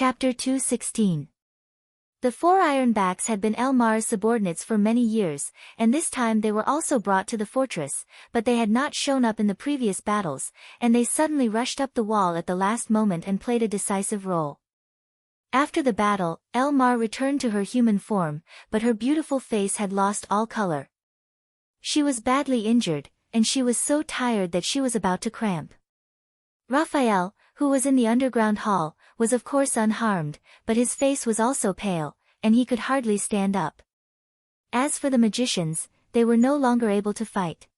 Chapter 2:16. The four Ironbacks had been Elmar's subordinates for many years, and this time they were also brought to the fortress, but they had not shown up in the previous battles, and they suddenly rushed up the wall at the last moment and played a decisive role. After the battle, Elmar returned to her human form, but her beautiful face had lost all color. She was badly injured, and she was so tired that she was about to cramp. Raphael, who was in the underground hall, was of course unharmed, but his face was also pale, and he could hardly stand up. As for the magicians, they were no longer able to fight.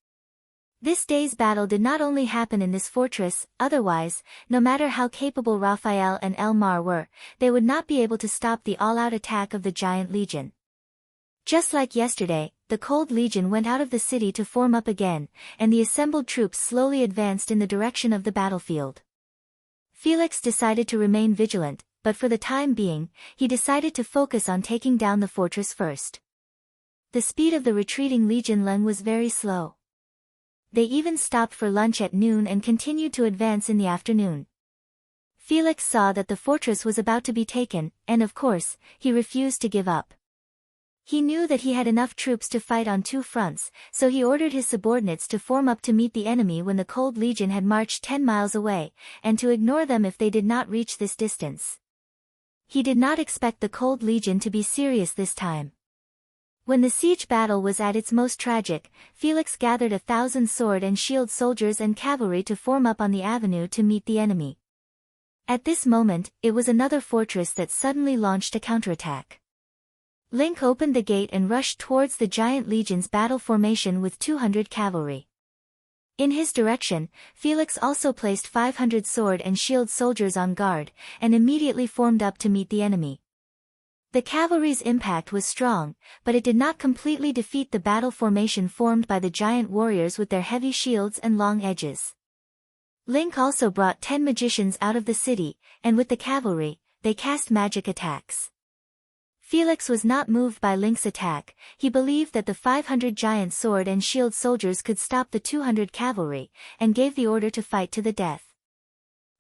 This day's battle did not only happen in this fortress, otherwise, no matter how capable Raphael and Elmar were, they would not be able to stop the all-out attack of the Giant Legion. Just like yesterday, the Cold Legion went out of the city to form up again, and the assembled troops slowly advanced in the direction of the battlefield. Felix decided to remain vigilant, but for the time being, he decided to focus on taking down the fortress first. The speed of the retreating Legion was very slow. They even stopped for lunch at noon and continued to advance in the afternoon. Felix saw that the fortress was about to be taken, and of course, he refused to give up. He knew that he had enough troops to fight on two fronts, so he ordered his subordinates to form up to meet the enemy when the Cold Legion had marched 10 miles away, and to ignore them if they did not reach this distance. He did not expect the Cold Legion to be serious this time. When the siege battle was at its most tragic, Felix gathered 1,000 sword and shield soldiers and cavalry to form up on the avenue to meet the enemy. At this moment, it was another fortress that suddenly launched a counterattack. Link opened the gate and rushed towards the Giant Legion's battle formation with 200 cavalry. In his direction, Felix also placed 500 sword and shield soldiers on guard, and immediately formed up to meet the enemy. The cavalry's impact was strong, but it did not completely defeat the battle formation formed by the giant warriors with their heavy shields and long edges. Link also brought 10 magicians out of the city, and with the cavalry, they cast magic attacks. Felix was not moved by Link's attack. He believed that the 500 giant sword and shield soldiers could stop the 200 cavalry, and gave the order to fight to the death.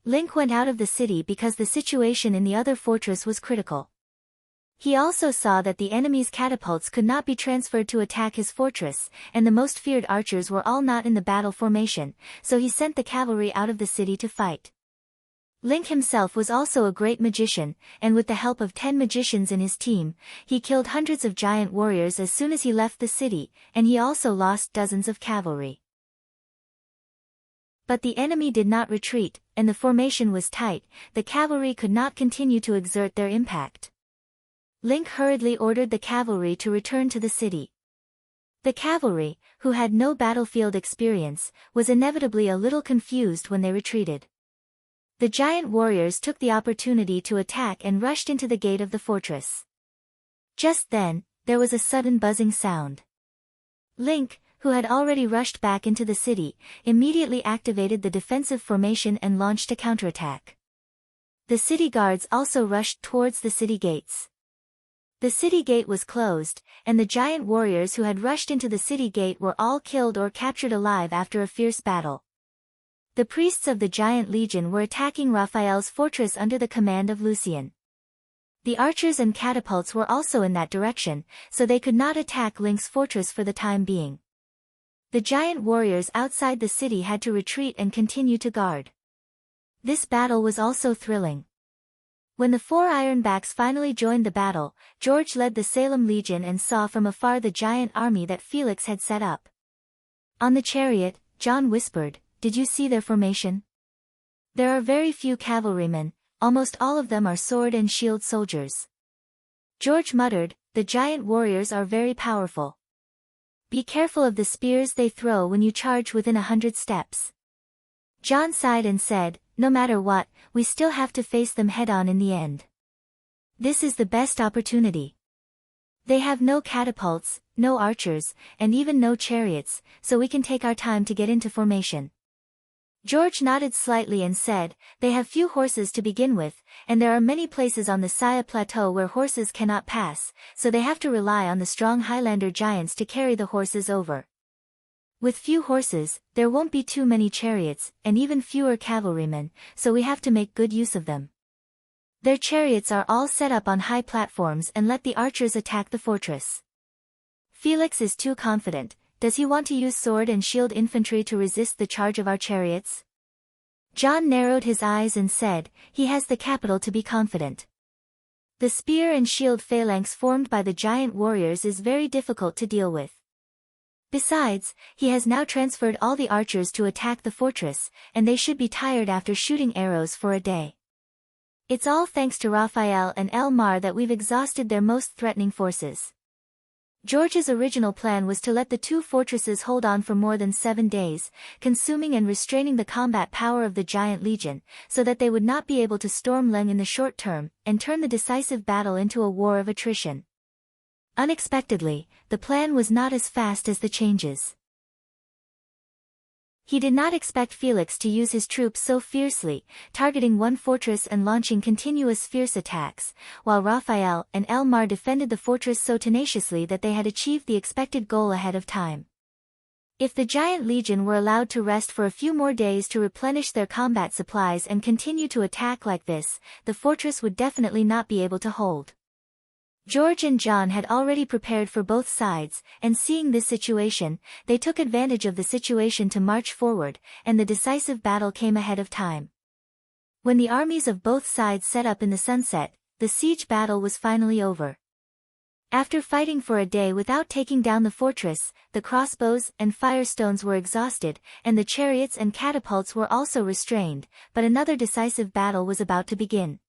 Link went out of the city because the situation in the other fortress was critical. He also saw that the enemy's catapults could not be transferred to attack his fortress, and the most feared archers were all not in the battle formation, so he sent the cavalry out of the city to fight. Link himself was also a great magician, and with the help of 10 magicians in his team, he killed hundreds of giant warriors as soon as he left the city, and he also lost dozens of cavalry. But the enemy did not retreat, and the formation was tight. The cavalry could not continue to exert their impact. Link hurriedly ordered the cavalry to return to the city. The cavalry, who had no battlefield experience, was inevitably a little confused when they retreated. The giant warriors took the opportunity to attack and rushed into the gate of the fortress. Just then, there was a sudden buzzing sound. Link, who had already rushed back into the city, immediately activated the defensive formation and launched a counterattack. The city guards also rushed towards the city gates. The city gate was closed, and the giant warriors who had rushed into the city gate were all killed or captured alive after a fierce battle. The priests of the Giant Legion were attacking Raphael's fortress under the command of Lucien. The archers and catapults were also in that direction, so they could not attack Link's fortress for the time being. The giant warriors outside the city had to retreat and continue to guard. This battle was also thrilling. When the four Ironbacks finally joined the battle, George led the Salem Legion and saw from afar the giant army that Felix had set up. On the chariot, John whispered, "Did you see their formation? There are very few cavalrymen, almost all of them are sword and shield soldiers." George muttered, "The giant warriors are very powerful. Be careful of the spears they throw when you charge within 100 steps." John sighed and said, "No matter what, we still have to face them head-on in the end. This is the best opportunity. They have no catapults, no archers, and even no chariots, so we can take our time to get into formation." George nodded slightly and said, "They have few horses to begin with, and there are many places on the Saya Plateau where horses cannot pass, so they have to rely on the strong Highlander giants to carry the horses over. With few horses, there won't be too many chariots, and even fewer cavalrymen, so we have to make good use of them." Their chariots are all set up on high platforms and let the archers attack the fortress. Felix is too confident. Does he want to use sword and shield infantry to resist the charge of our chariots? John narrowed his eyes and said, he has the capital to be confident. The spear and shield phalanx formed by the giant warriors is very difficult to deal with. Besides, he has now transferred all the archers to attack the fortress, and they should be tired after shooting arrows for a day. It's all thanks to Raphael and Elmar that we've exhausted their most threatening forces. George's original plan was to let the two fortresses hold on for more than 7 days, consuming and restraining the combat power of the giant legion, so that they would not be able to storm Leng in the short term, and turn the decisive battle into a war of attrition. Unexpectedly, the plan was not as fast as the changes. He did not expect Felix to use his troops so fiercely, targeting one fortress and launching continuous fierce attacks, while Raphael and Elmar defended the fortress so tenaciously that they had achieved the expected goal ahead of time. If the giant legion were allowed to rest for a few more days to replenish their combat supplies and continue to attack like this, the fortress would definitely not be able to hold. George and John had already prepared for both sides, and seeing this situation, they took advantage of the situation to march forward, and the decisive battle came ahead of time. When the armies of both sides set up in the sunset, the siege battle was finally over. After fighting for a day without taking down the fortress, the crossbows and firestones were exhausted, and the chariots and catapults were also restrained, but another decisive battle was about to begin.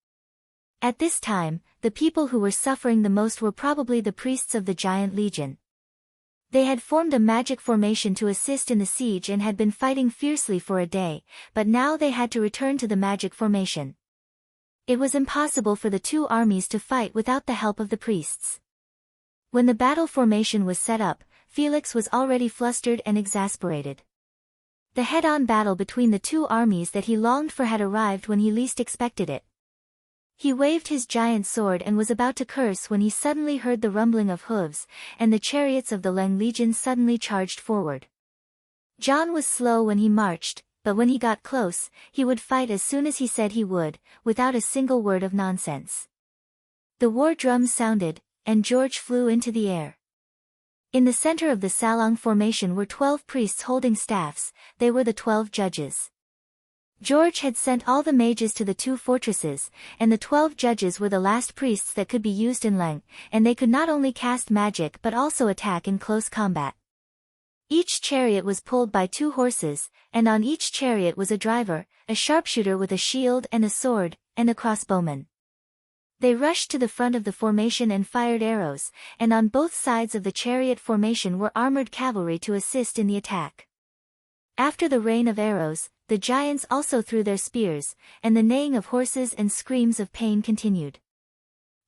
At this time, the people who were suffering the most were probably the priests of the giant legion. They had formed a magic formation to assist in the siege and had been fighting fiercely for a day, but now they had to return to the magic formation. It was impossible for the two armies to fight without the help of the priests. When the battle formation was set up, Felix was already flustered and exasperated. The head-on battle between the two armies that he longed for had arrived when he least expected it. He waved his giant sword and was about to curse when he suddenly heard the rumbling of hooves, and the chariots of the Leng Legion suddenly charged forward. John was slow when he marched, but when he got close, he would fight as soon as he said he would, without a single word of nonsense. The war drums sounded, and George flew into the air. In the center of the Salong formation were 12 priests holding staffs. They were the 12 judges. George had sent all the mages to the two fortresses, and the 12 judges were the last priests that could be used in Leng, and they could not only cast magic but also attack in close combat. Each chariot was pulled by 2 horses, and on each chariot was a driver, a sharpshooter with a shield and a sword, and a crossbowman. They rushed to the front of the formation and fired arrows, and on both sides of the chariot formation were armored cavalry to assist in the attack. After the rain of arrows, the giants also threw their spears, and the neighing of horses and screams of pain continued.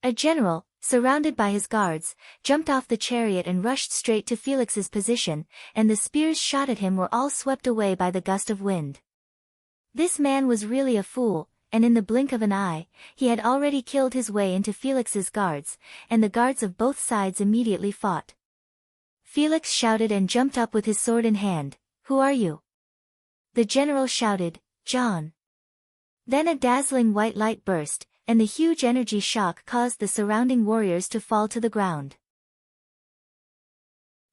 A general, surrounded by his guards, jumped off the chariot and rushed straight to Felix's position, and the spears shot at him were all swept away by the gust of wind. This man was really a fool, and in the blink of an eye, he had already killed his way into Felix's guards, and the guards of both sides immediately fought. Felix shouted and jumped up with his sword in hand. "Who are you?" The general shouted, "John." Then a dazzling white light burst, and the huge energy shock caused the surrounding warriors to fall to the ground.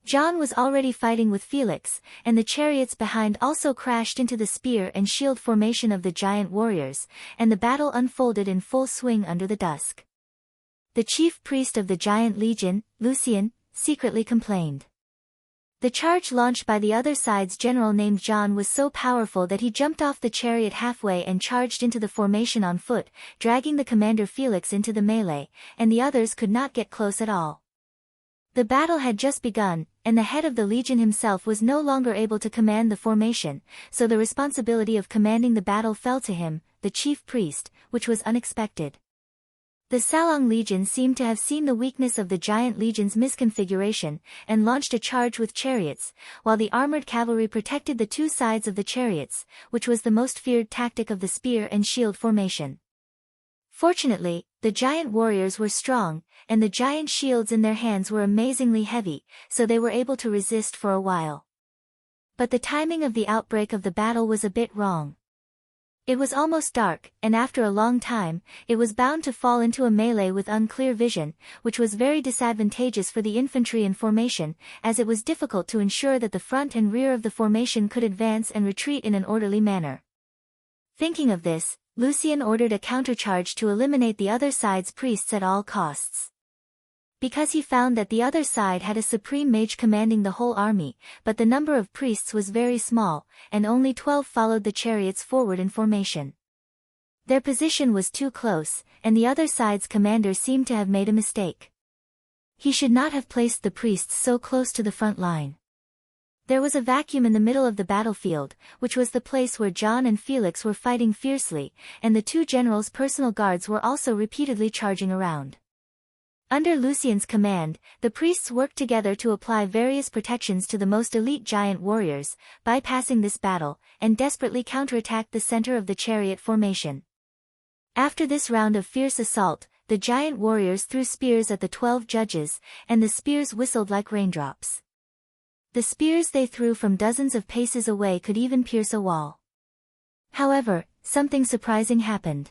John was already fighting with Felix, and the chariots behind also crashed into the spear and shield formation of the giant warriors, and the battle unfolded in full swing under the dusk. The chief priest of the giant legion, Lucian, secretly complained. The charge launched by the other side's general named John was so powerful that he jumped off the chariot halfway and charged into the formation on foot, dragging the commander Felix into the melee, and the others could not get close at all. The battle had just begun, and the head of the legion himself was no longer able to command the formation, so the responsibility of commanding the battle fell to him, the chief priest, which was unexpected. The Salong Legion seemed to have seen the weakness of the giant legion's misconfiguration, and launched a charge with chariots, while the armored cavalry protected the two sides of the chariots, which was the most feared tactic of the spear and shield formation. Fortunately, the giant warriors were strong, and the giant shields in their hands were amazingly heavy, so they were able to resist for a while. But the timing of the outbreak of the battle was a bit wrong. It was almost dark, and after a long time, it was bound to fall into a melee with unclear vision, which was very disadvantageous for the infantry in formation, as it was difficult to ensure that the front and rear of the formation could advance and retreat in an orderly manner. Thinking of this, Lucian ordered a countercharge to eliminate the other side's priests at all costs. Because he found that the other side had a supreme mage commanding the whole army, but the number of priests was very small, and only 12 followed the chariots forward in formation. Their position was too close, and the other side's commander seemed to have made a mistake. He should not have placed the priests so close to the front line. There was a vacuum in the middle of the battlefield, which was the place where John and Felix were fighting fiercely, and the two generals' personal guards were also repeatedly charging around. Under Lucian's command, the priests worked together to apply various protections to the most elite giant warriors, bypassing this battle, and desperately counterattacked the center of the chariot formation. After this round of fierce assault, the giant warriors threw spears at the 12 judges, and the spears whistled like raindrops. The spears they threw from dozens of paces away could even pierce a wall. However, something surprising happened.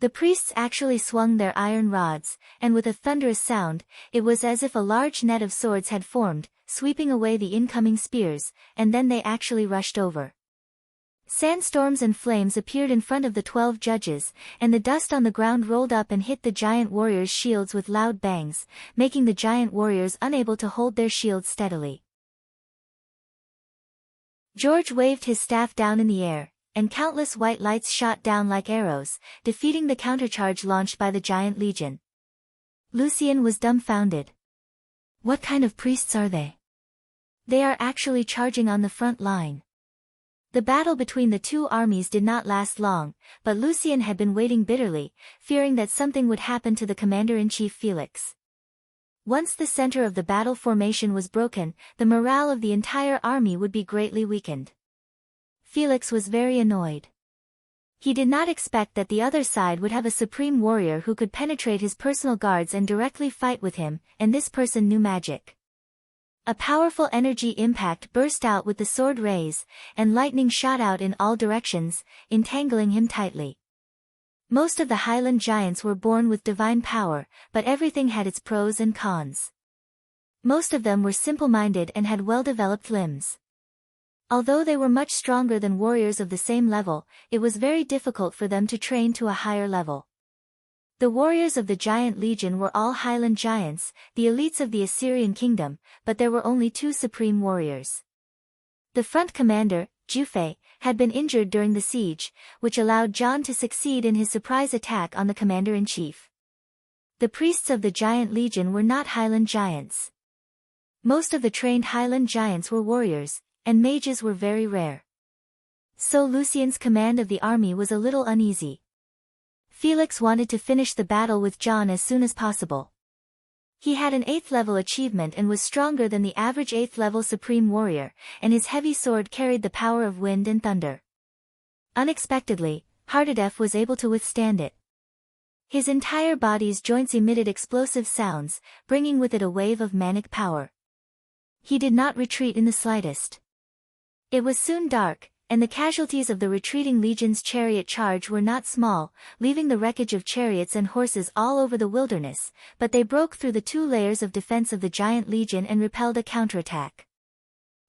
The priests actually swung their iron rods, and with a thunderous sound, it was as if a large net of swords had formed, sweeping away the incoming spears, and then they actually rushed over. Sandstorms and flames appeared in front of the 12 judges, and the dust on the ground rolled up and hit the giant warriors' shields with loud bangs, making the giant warriors unable to hold their shields steadily. George waved his staff down in the air, and countless white lights shot down like arrows, defeating the countercharge launched by the giant legion. Lucian was dumbfounded. What kind of priests are they? They are actually charging on the front line. The battle between the two armies did not last long, but Lucian had been waiting bitterly, fearing that something would happen to the commander-in-chief Felix. Once the center of the battle formation was broken, the morale of the entire army would be greatly weakened. Felix was very annoyed. He did not expect that the other side would have a supreme warrior who could penetrate his personal guards and directly fight with him, and this person knew magic. A powerful energy impact burst out with the sword rays, and lightning shot out in all directions, entangling him tightly. Most of the Highland giants were born with divine power, but everything had its pros and cons. Most of them were simple-minded and had well-developed limbs. Although they were much stronger than warriors of the same level, it was very difficult for them to train to a higher level. The warriors of the giant legion were all Highland giants, the elites of the Assyrian kingdom, but there were only 2 supreme warriors. The front commander, Jufei, had been injured during the siege, which allowed John to succeed in his surprise attack on the commander-in-chief. The priests of the giant legion were not Highland giants. Most of the trained Highland giants were warriors, and mages were very rare. So Lucian's command of the army was a little uneasy. Felix wanted to finish the battle with John as soon as possible. He had an 8th level achievement and was stronger than the average 8th level supreme warrior, and his heavy sword carried the power of wind and thunder. Unexpectedly, Hardadef was able to withstand it. His entire body's joints emitted explosive sounds, bringing with it a wave of manic power. He did not retreat in the slightest. It was soon dark, and the casualties of the retreating legion's chariot charge were not small, leaving the wreckage of chariots and horses all over the wilderness, but they broke through the 2 layers of defense of the giant legion and repelled a counterattack.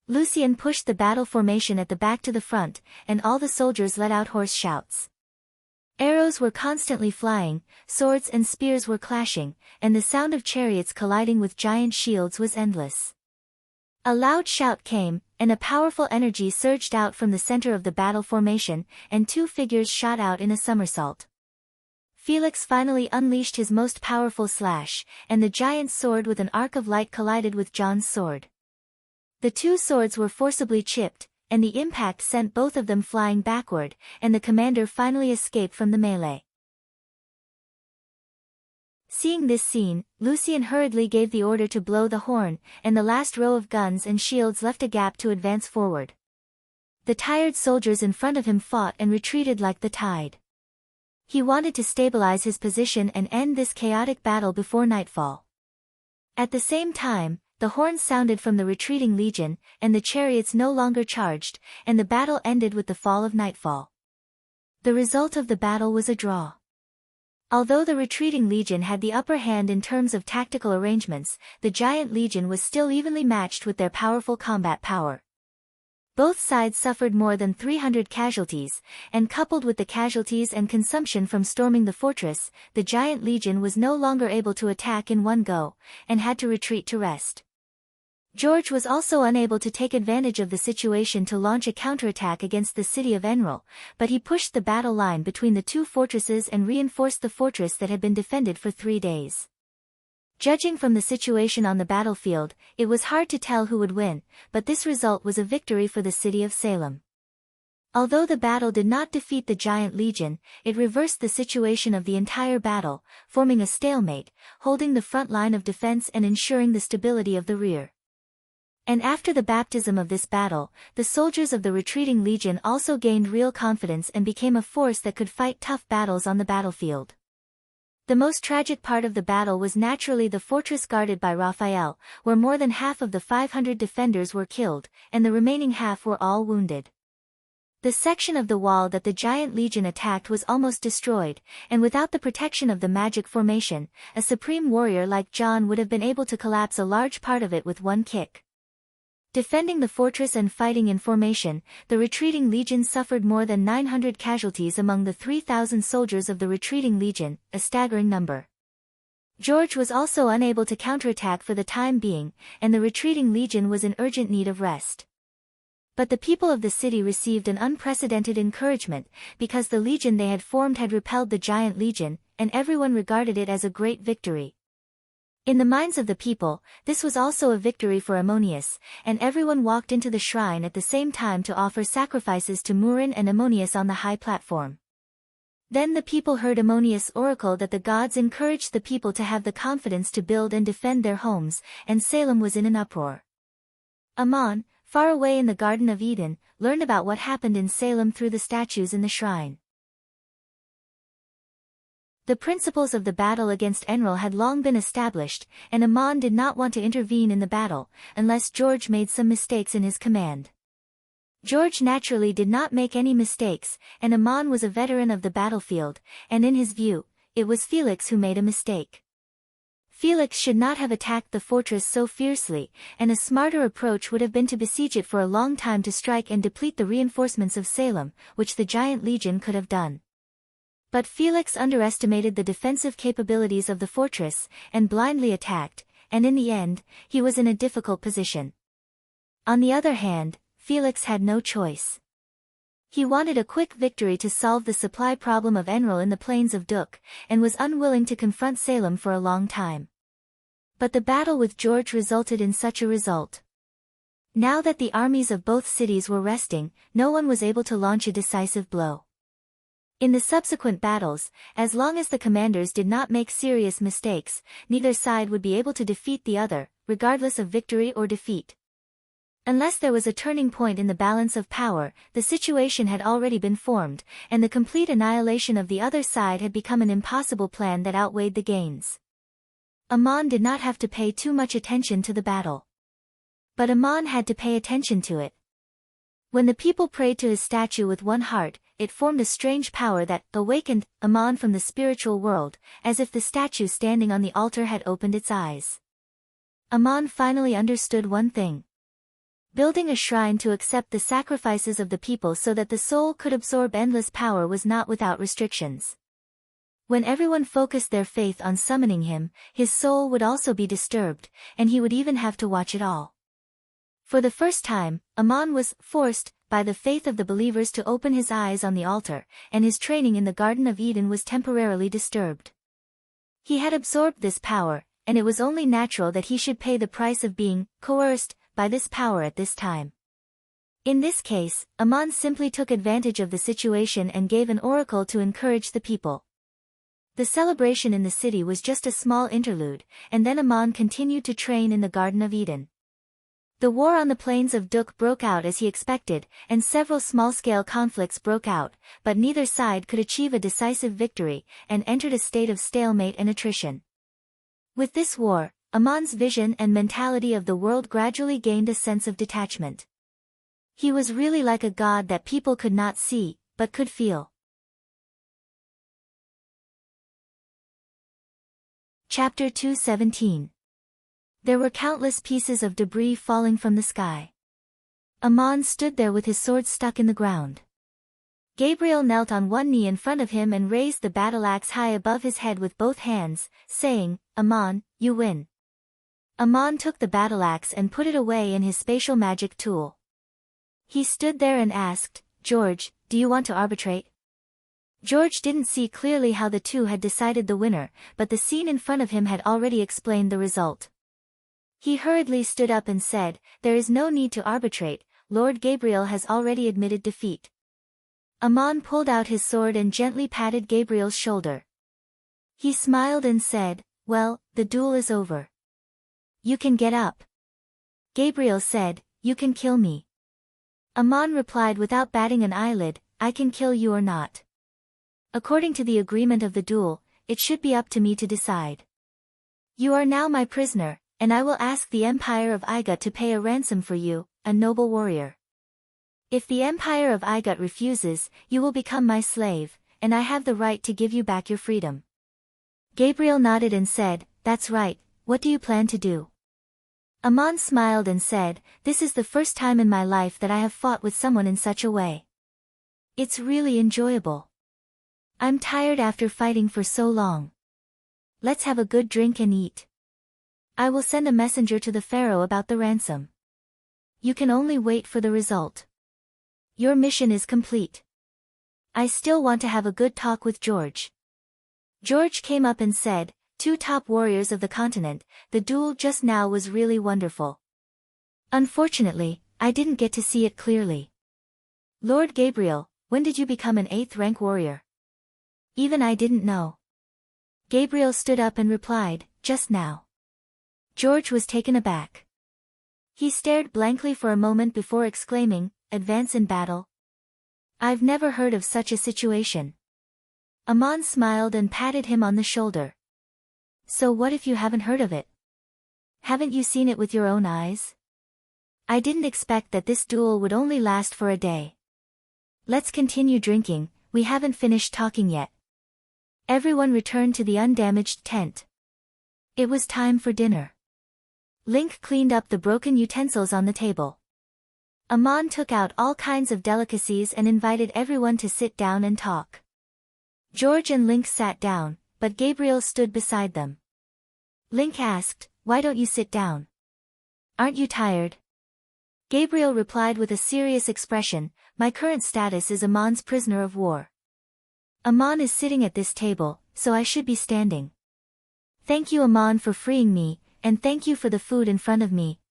Lucian pushed the battle formation at the back to the front, and all the soldiers let out hoarse shouts. Arrows were constantly flying, swords and spears were clashing, and the sound of chariots colliding with giant shields was endless. A loud shout came, and a powerful energy surged out from the center of the battle formation, and 2 figures shot out in a somersault. Felix finally unleashed his most powerful slash, and the giant's sword with an arc of light collided with John's sword. The 2 swords were forcibly chipped, and the impact sent both of them flying backward, and the commander finally escaped from the melee. Seeing this scene, Lucian hurriedly gave the order to blow the horn, and the last row of guns and shields left a gap to advance forward. The tired soldiers in front of him fought and retreated like the tide. He wanted to stabilize his position and end this chaotic battle before nightfall. At the same time, the horns sounded from the retreating legion, and the chariots no longer charged, and the battle ended with the fall of nightfall. The result of the battle was a draw. Although the retreating legion had the upper hand in terms of tactical arrangements, the giant legion was still evenly matched with their powerful combat power. Both sides suffered more than 300 casualties, and coupled with the casualties and consumption from storming the fortress, the giant legion was no longer able to attack in one go, and had to retreat to rest. George was also unable to take advantage of the situation to launch a counterattack against the city of Enril, but he pushed the battle line between the two fortresses and reinforced the fortress that had been defended for 3 days. Judging from the situation on the battlefield, it was hard to tell who would win, but this result was a victory for the city of Salem. Although the battle did not defeat the giant legion, it reversed the situation of the entire battle, forming a stalemate, holding the front line of defense and ensuring the stability of the rear. And after the baptism of this battle, the soldiers of the retreating legion also gained real confidence and became a force that could fight tough battles on the battlefield. The most tragic part of the battle was naturally the fortress guarded by Raphael, where more than half of the 500 defenders were killed, and the remaining half were all wounded. The section of the wall that the giant legion attacked was almost destroyed, and without the protection of the magic formation, a supreme warrior like John would have been able to collapse a large part of it with one kick. Defending the fortress and fighting in formation, the retreating legion suffered more than 900 casualties among the 3,000 soldiers of the retreating legion, a staggering number. George was also unable to counterattack for the time being, and the retreating legion was in urgent need of rest. But the people of the city received an unprecedented encouragement, because the legion they had formed had repelled the giant legion, and everyone regarded it as a great victory. In the minds of the people, this was also a victory for Ammonius, and everyone walked into the shrine at the same time to offer sacrifices to Murin and Ammonius on the high platform. Then the people heard Ammonius' oracle that the gods encouraged the people to have the confidence to build and defend their homes, and Salem was in an uproar. Ammon, far away in the Garden of Eden, learned about what happened in Salem through the statues in the shrine. The principles of the battle against Enril had long been established, and Ammon did not want to intervene in the battle, unless George made some mistakes in his command. George naturally did not make any mistakes, and Ammon was a veteran of the battlefield, and in his view, it was Felix who made a mistake. Felix should not have attacked the fortress so fiercely, and a smarter approach would have been to besiege it for a long time to strike and deplete the reinforcements of Salem, which the giant legion could have done. But Felix underestimated the defensive capabilities of the fortress, and blindly attacked, and in the end, he was in a difficult position. On the other hand, Felix had no choice. He wanted a quick victory to solve the supply problem of Enril in the plains of Duk, and was unwilling to confront Salem for a long time. But the battle with George resulted in such a result. Now that the armies of both cities were resting, no one was able to launch a decisive blow. In the subsequent battles, as long as the commanders did not make serious mistakes, neither side would be able to defeat the other, regardless of victory or defeat. Unless there was a turning point in the balance of power, the situation had already been formed, and the complete annihilation of the other side had become an impossible plan that outweighed the gains. Ammon did not have to pay too much attention to the battle. But Ammon had to pay attention to it. When the people prayed to his statue with one heart, it formed a strange power that awakened Ammon from the spiritual world, as if the statue standing on the altar had opened its eyes. Ammon finally understood one thing. Building a shrine to accept the sacrifices of the people so that the soul could absorb endless power was not without restrictions. When everyone focused their faith on summoning him, his soul would also be disturbed, and he would even have to watch it all. For the first time, Ammon was forced, by the faith of the believers, to open his eyes on the altar, and his training in the Garden of Eden was temporarily disturbed. He had absorbed this power, and it was only natural that he should pay the price of being coerced by this power at this time. In this case, Ammon simply took advantage of the situation and gave an oracle to encourage the people. The celebration in the city was just a small interlude, and then Ammon continued to train in the Garden of Eden. The war on the plains of Duk broke out as he expected, and several small-scale conflicts broke out, but neither side could achieve a decisive victory, and entered a state of stalemate and attrition. With this war, Ammon's vision and mentality of the world gradually gained a sense of detachment. He was really like a god that people could not see, but could feel. Chapter 217. There were countless pieces of debris falling from the sky. Aman stood there with his sword stuck in the ground. Gabriel knelt on one knee in front of him and raised the battle axe high above his head with both hands, saying, "Aman, you win." Aman took the battle axe and put it away in his spatial magic tool. He stood there and asked, "George, do you want to arbitrate?" George didn't see clearly how the two had decided the winner, but the scene in front of him had already explained the result. He hurriedly stood up and said, "There is no need to arbitrate, Lord Gabriel has already admitted defeat." Aman pulled out his sword and gently patted Gabriel's shoulder. He smiled and said, "Well, the duel is over. You can get up." Gabriel said, "You can kill me." Aman replied without batting an eyelid, "I can kill you or not. According to the agreement of the duel, it should be up to me to decide. You are now my prisoner, and I will ask the Empire of Igut to pay a ransom for you, a noble warrior. If the Empire of Igut refuses, you will become my slave, and I have the right to give you back your freedom." Gabriel nodded and said, "That's right, what do you plan to do?" Aman smiled and said, "This is the first time in my life that I have fought with someone in such a way. It's really enjoyable. I'm tired after fighting for so long. Let's have a good drink and eat. I will send a messenger to the pharaoh about the ransom. You can only wait for the result. Your mission is complete. I still want to have a good talk with George." George came up and said, "Two top warriors of the continent, the duel just now was really wonderful. Unfortunately, I didn't get to see it clearly. Lord Gabriel, when did you become an 8th rank warrior?" "Even I didn't know." Gabriel stood up and replied, "Just now." George was taken aback. He stared blankly for a moment before exclaiming, "Advance in battle? I've never heard of such a situation." Aman smiled and patted him on the shoulder. "So what if you haven't heard of it? Haven't you seen it with your own eyes? I didn't expect that this duel would only last for a day. Let's continue drinking, we haven't finished talking yet." Everyone returned to the undamaged tent. It was time for dinner. Link cleaned up the broken utensils on the table. Aman took out all kinds of delicacies and invited everyone to sit down and talk. George and Link sat down, but Gabriel stood beside them. Link asked, "Why don't you sit down? Aren't you tired?" Gabriel replied with a serious expression, "My current status is Aman's prisoner of war. Aman is sitting at this table, so I should be standing. Thank you Aman for freeing me, and thank you for the food in front of me."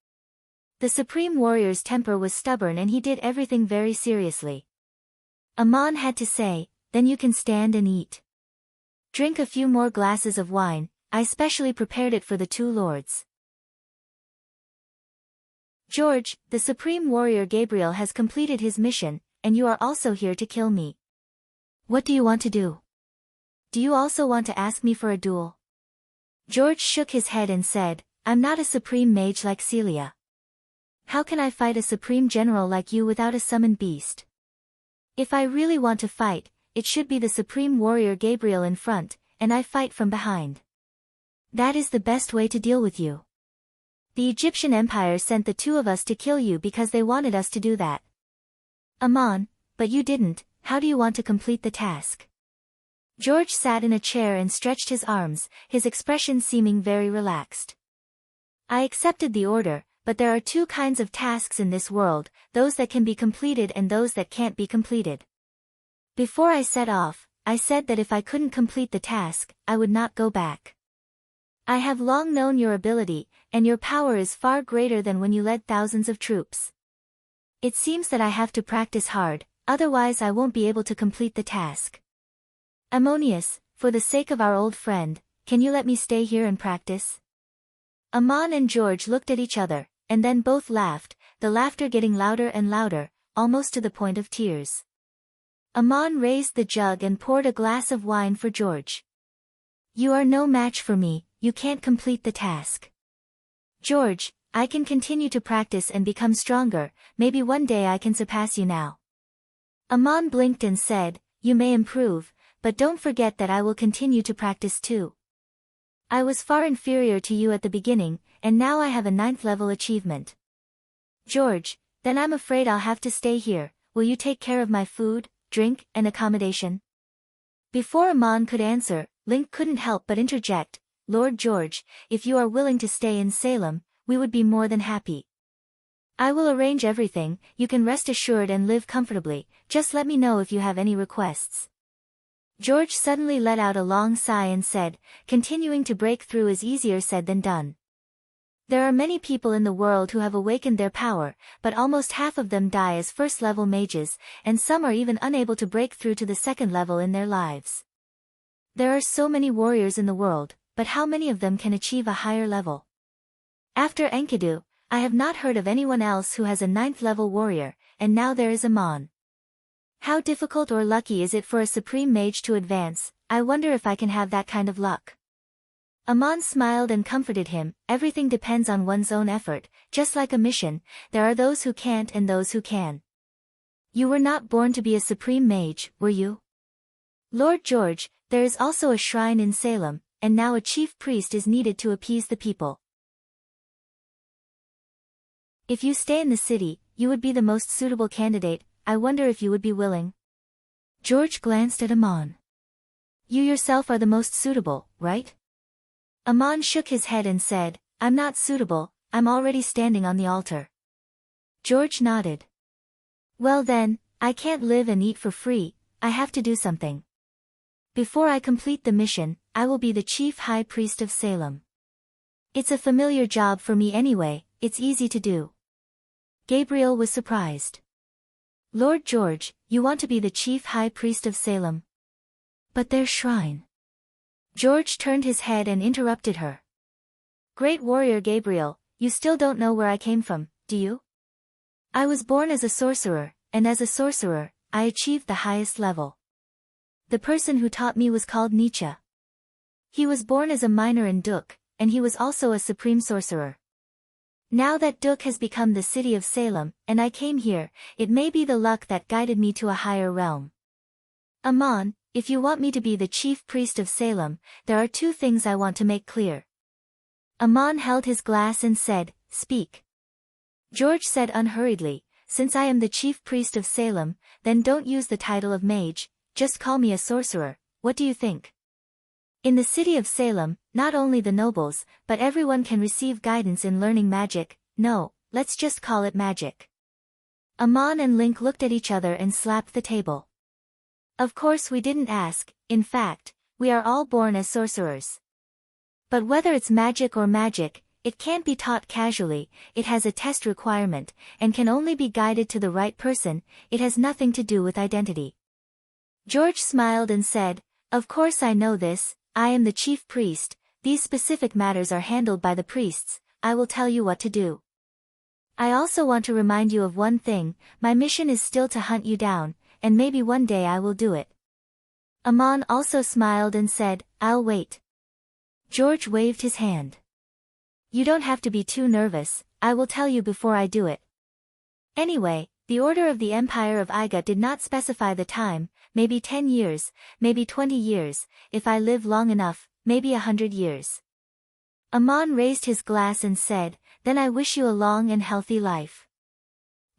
The Supreme Warrior's temper was stubborn and he did everything very seriously. Aman had to say, "Then you can stand and eat. Drink a few more glasses of wine, I specially prepared it for the two lords." "George, the Supreme Warrior Gabriel has completed his mission, and you are also here to kill me. What do you want to do? Do you also want to ask me for a duel?" George shook his head and said, "I'm not a supreme mage like Celia. How can I fight a supreme general like you without a summoned beast? If I really want to fight, it should be the Supreme Warrior Gabriel in front, and I fight from behind. That is the best way to deal with you. The Egyptian Empire sent the two of us to kill you because they wanted us to do that. Aman, but you didn't, how do you want to complete the task?" George sat in a chair and stretched his arms, his expression seeming very relaxed. "I accepted the order, but there are two kinds of tasks in this world, those that can be completed and those that can't be completed. Before I set off, I said that if I couldn't complete the task, I would not go back. I have long known your ability, and your power is far greater than when you led thousands of troops. It seems that I have to practice hard, otherwise I won't be able to complete the task. Ammonius, for the sake of our old friend, can you let me stay here and practice?" Aman and George looked at each other, and then both laughed, the laughter getting louder and louder, almost to the point of tears. Aman raised the jug and poured a glass of wine for George. "You are no match for me, you can't complete the task. George, I can continue to practice and become stronger, maybe one day I can surpass you now." Aman blinked and said, "You may improve, but don't forget that I will continue to practice too." I was far inferior to you at the beginning, and now I have a 9th level achievement. George, then I'm afraid I'll have to stay here. Will you take care of my food, drink, and accommodation? Before Amon could answer, Link couldn't help but interject, Lord George, if you are willing to stay in Salem, we would be more than happy. I will arrange everything, you can rest assured and live comfortably, just let me know if you have any requests. George suddenly let out a long sigh and said, continuing to break through is easier said than done. There are many people in the world who have awakened their power, but almost half of them die as first-level mages, and some are even unable to break through to the 2nd level in their lives. There are so many warriors in the world, but how many of them can achieve a higher level? After Enkidu, I have not heard of anyone else who has a 9th level warrior, and now there is Amon. How difficult or lucky is it for a supreme mage to advance? I wonder if I can have that kind of luck. Amon smiled and comforted him, everything depends on one's own effort, just like a mission, there are those who can't and those who can. You were not born to be a supreme mage, were you? Lord George, there is also a shrine in Salem, and now a chief priest is needed to appease the people. If you stay in the city, you would be the most suitable candidate, I wonder if you would be willing. George glanced at Amon. You yourself are the most suitable, right? Amon shook his head and said, I'm not suitable, I'm already standing on the altar. George nodded. Well then, I can't live and eat for free, I have to do something. Before I complete the mission, I will be the chief high priest of Salem. It's a familiar job for me anyway, it's easy to do. Gabriel was surprised. Lord George, you want to be the chief high priest of Salem? But their shrine. George turned his head and interrupted her. Great warrior Gabriel, you still don't know where I came from, do you? I was born as a sorcerer, and as a sorcerer, I achieved the highest level. The person who taught me was called Nietzsche. He was born as a miner in Duk, and he was also a supreme sorcerer. Now that Duk has become the city of Salem, and I came here, it may be the luck that guided me to a higher realm. Amon, if you want me to be the chief priest of Salem, there are 2 things I want to make clear. Amon held his glass and said, Speak. George said unhurriedly, Since I am the chief priest of Salem, then don't use the title of mage, just call me a sorcerer, what do you think? In the city of Salem, not only the nobles, but everyone can receive guidance in learning magic, no, let's just call it magic. Amon and Link looked at each other and slapped the table. Of course we didn't ask, in fact, we are all born as sorcerers. But whether it's magic or magic, it can't be taught casually, it has a test requirement, and can only be guided to the right person, it has nothing to do with identity. George smiled and said, Of course I know this, I am the chief priest, these specific matters are handled by the priests, I will tell you what to do. I also want to remind you of one thing, my mission is still to hunt you down, and maybe one day I will do it. Amon also smiled and said, I'll wait. George waved his hand. You don't have to be too nervous, I will tell you before I do it. Anyway, the Order of the Empire of Iga did not specify the time, maybe 10 years, maybe 20 years, if I live long enough, maybe 100 years. Amon raised his glass and said, Then I wish you a long and healthy life.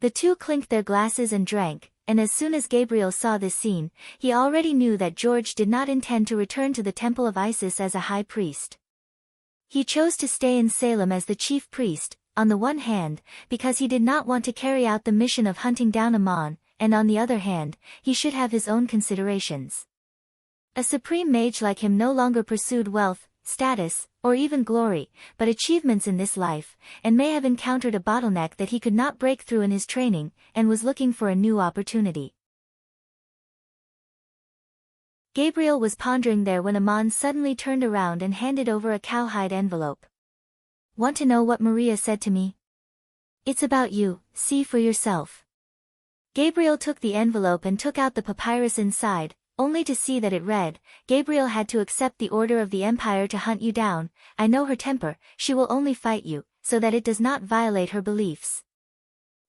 The 2 clinked their glasses and drank, and as soon as Gabriel saw this scene, he already knew that George did not intend to return to the Temple of Isis as a high priest. He chose to stay in Salem as the chief priest, on the one hand, because he did not want to carry out the mission of hunting down Amon, and on the other hand, he should have his own considerations. A supreme mage like him no longer pursued wealth, status, or even glory, but achievements in this life, and may have encountered a bottleneck that he could not break through in his training, and was looking for a new opportunity. Gabriel was pondering there when Amon suddenly turned around and handed over a cowhide envelope. Want to know what Maria said to me? It's about you, see for yourself. Gabriel took the envelope and took out the papyrus inside, only to see that it read, Gabriel had to accept the order of the Empire to hunt you down, I know her temper, she will only fight you, so that it does not violate her beliefs.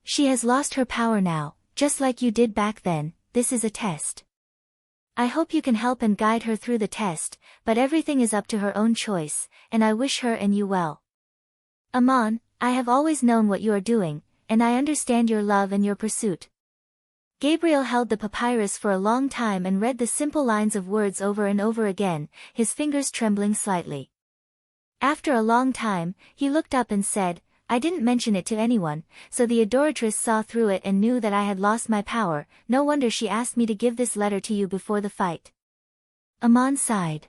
She has lost her power now, just like you did back then, this is a test. I hope you can help and guide her through the test, but everything is up to her own choice, and I wish her and you well. Aman, I have always known what you are doing, and I understand your love and your pursuit. Gabriel held the papyrus for a long time and read the simple lines of words over and over again, his fingers trembling slightly. After a long time, he looked up and said, I didn't mention it to anyone, so the adoratress saw through it and knew that I had lost my power. No wonder she asked me to give this letter to you before the fight. Aman sighed.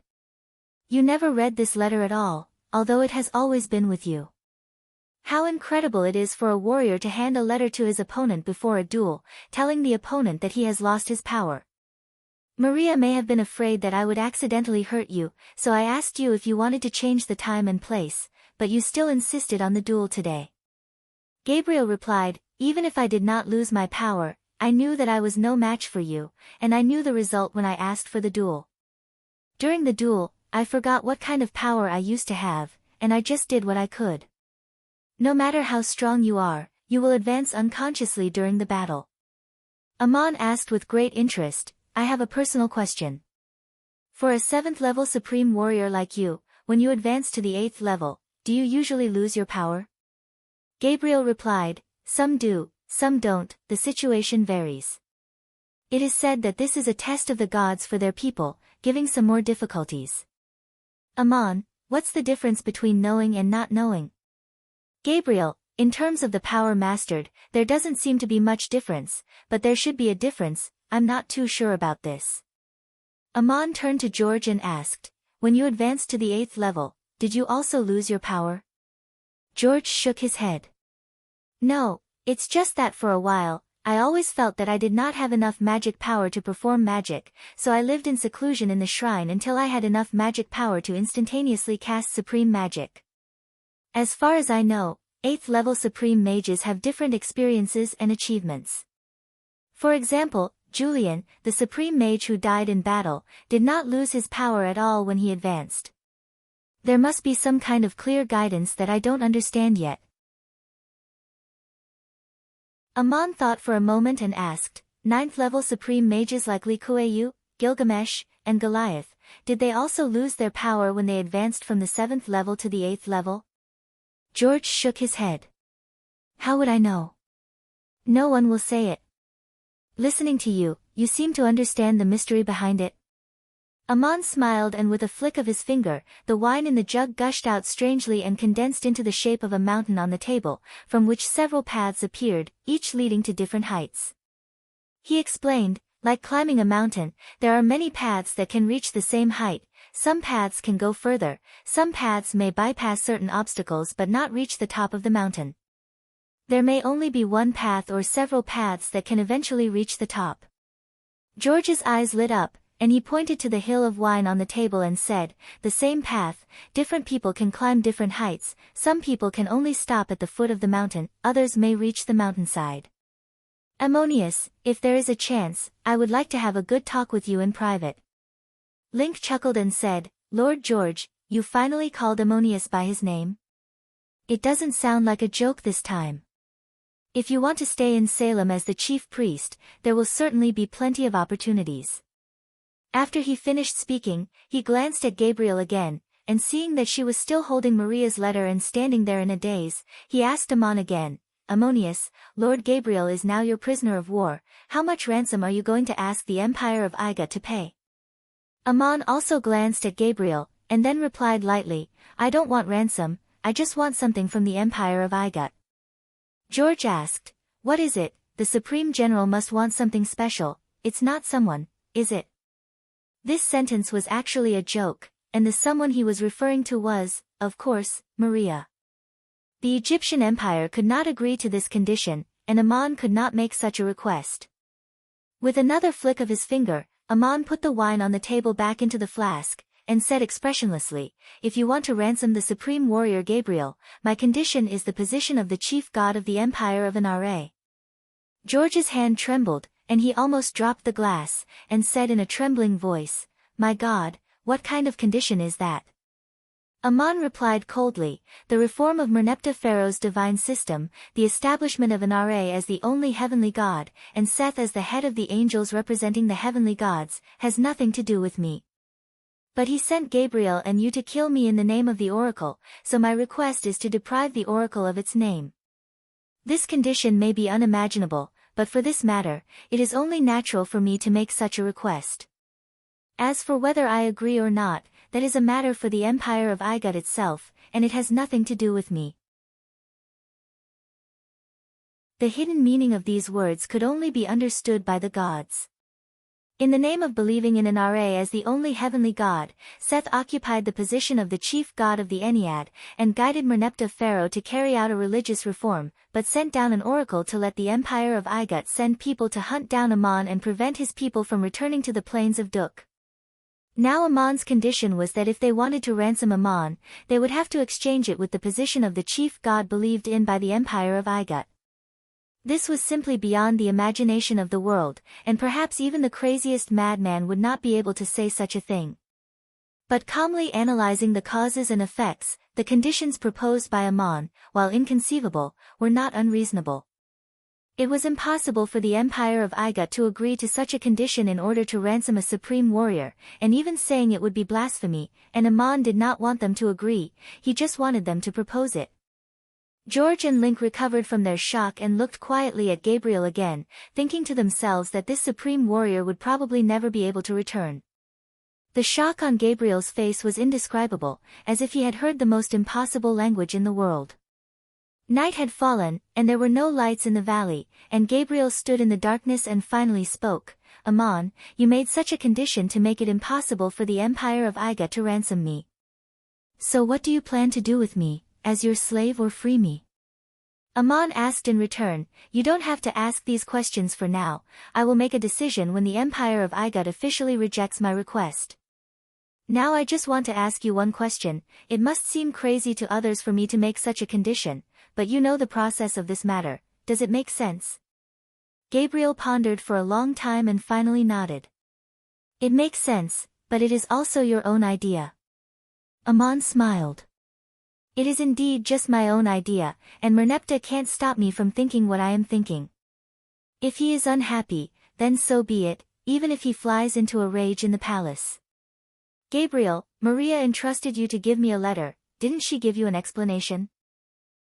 You never read this letter at all, although it has always been with you. How incredible it is for a warrior to hand a letter to his opponent before a duel, telling the opponent that he has lost his power. Maria may have been afraid that I would accidentally hurt you, so I asked you if you wanted to change the time and place, but you still insisted on the duel today. Gabriel replied, even if I did not lose my power, I knew that I was no match for you, and I knew the result when I asked for the duel. During the duel, I forgot what kind of power I used to have, and I just did what I could. No matter how strong you are, you will advance unconsciously during the battle. Aman asked with great interest, I have a personal question. For a 7th level supreme warrior like you, when you advance to the 8th level, do you usually lose your power? Gabriel replied, some do, some don't, the situation varies. It is said that this is a test of the gods for their people, giving some more difficulties. Aman, what's the difference between knowing and not knowing? Gabriel, in terms of the power mastered, there doesn't seem to be much difference, but there should be a difference, I'm not too sure about this. Aman turned to George and asked, when you advanced to the 8th level, did you also lose your power? George shook his head. No, it's just that for a while, I always felt that I did not have enough magic power to perform magic, so I lived in seclusion in the shrine until I had enough magic power to instantaneously cast supreme magic. As far as I know, 8th level supreme mages have different experiences and achievements. For example, Julian, the supreme mage who died in battle, did not lose his power at all when he advanced. There must be some kind of clear guidance that I don't understand yet. Aman thought for a moment and asked, 9th level supreme mages like Li Kuei-yu, Gilgamesh, and Goliath, did they also lose their power when they advanced from the 7th level to the 8th level? George shook his head. How would I know? No one will say it. Listening to you, you seem to understand the mystery behind it. Aman smiled and with a flick of his finger, the wine in the jug gushed out strangely and condensed into the shape of a mountain on the table, from which several paths appeared, each leading to different heights. He explained, like climbing a mountain, there are many paths that can reach the same height. Some paths can go further, some paths may bypass certain obstacles but not reach the top of the mountain. There may only be one path or several paths that can eventually reach the top. George's eyes lit up, and he pointed to the hill of wine on the table and said, the same path, different people can climb different heights, some people can only stop at the foot of the mountain, others may reach the mountainside. Ammonius, if there is a chance, I would like to have a good talk with you in private. Link chuckled and said, Lord George, you finally called Ammonius by his name? It doesn't sound like a joke this time. If you want to stay in Salem as the chief priest, there will certainly be plenty of opportunities. After he finished speaking, he glanced at Gabriel again, and seeing that she was still holding Maria's letter and standing there in a daze, he asked Aman again, Ammonius, Lord Gabriel is now your prisoner of war, how much ransom are you going to ask the Empire of Iga to pay? Aman also glanced at Gabriel, and then replied lightly, I don't want ransom, I just want something from the Empire of Iga. George asked, what is it? The Supreme General must want something special, it's not someone, is it? This sentence was actually a joke, and the someone he was referring to was, of course, Maria. The Egyptian Empire could not agree to this condition, and Aman could not make such a request. With another flick of his finger, Aman put the wine on the table back into the flask, and said expressionlessly, if you want to ransom the supreme warrior Gabriel, my condition is the position of the chief god of the Empire of Nra. George's hand trembled, and he almost dropped the glass, and said in a trembling voice, my God, what kind of condition is that? Aman replied coldly, the reform of Merneptah Pharaoh's divine system, the establishment of Ra as the only heavenly god, and Seth as the head of the angels representing the heavenly gods, has nothing to do with me. But he sent Gabriel and you to kill me in the name of the oracle, so my request is to deprive the oracle of its name. This condition may be unimaginable, but for this matter, it is only natural for me to make such a request. As for whether I agree or not, that is a matter for the empire of Igut itself, and it has nothing to do with me. The hidden meaning of these words could only be understood by the gods. In the name of believing in an Ra as the only heavenly god, Seth occupied the position of the chief god of the Ennead, and guided Merneptah Pharaoh to carry out a religious reform, but sent down an oracle to let the empire of Igut send people to hunt down Aman and prevent his people from returning to the plains of Duk. Now Amon's condition was that if they wanted to ransom Aman, they would have to exchange it with the position of the chief god believed in by the empire of Igut. This was simply beyond the imagination of the world, and perhaps even the craziest madman would not be able to say such a thing. But calmly analyzing the causes and effects, the conditions proposed by Aman, while inconceivable, were not unreasonable. It was impossible for the empire of Igut to agree to such a condition in order to ransom a supreme warrior, and even saying it would be blasphemy, and Aman did not want them to agree, he just wanted them to propose it. George and Link recovered from their shock and looked quietly at Gabriel again, thinking to themselves that this supreme warrior would probably never be able to return. The shock on Gabriel's face was indescribable, as if he had heard the most impossible language in the world. Night had fallen, and there were no lights in the valley, and Gabriel stood in the darkness and finally spoke, Aman, you made such a condition to make it impossible for the empire of Igut to ransom me. So what do you plan to do with me, as your slave or free me? Aman asked in return, you don't have to ask these questions for now, I will make a decision when the empire of Igut officially rejects my request. Now I just want to ask you one question, it must seem crazy to others for me to make such a condition, but you know the process of this matter, does it make sense? Gabriel pondered for a long time and finally nodded. It makes sense, but it is also your own idea. Aman smiled. It is indeed just my own idea, and Merneptah can't stop me from thinking what I am thinking. If he is unhappy, then so be it, even if he flies into a rage in the palace. Gabriel, Maria entrusted you to give me a letter, didn't she give you an explanation?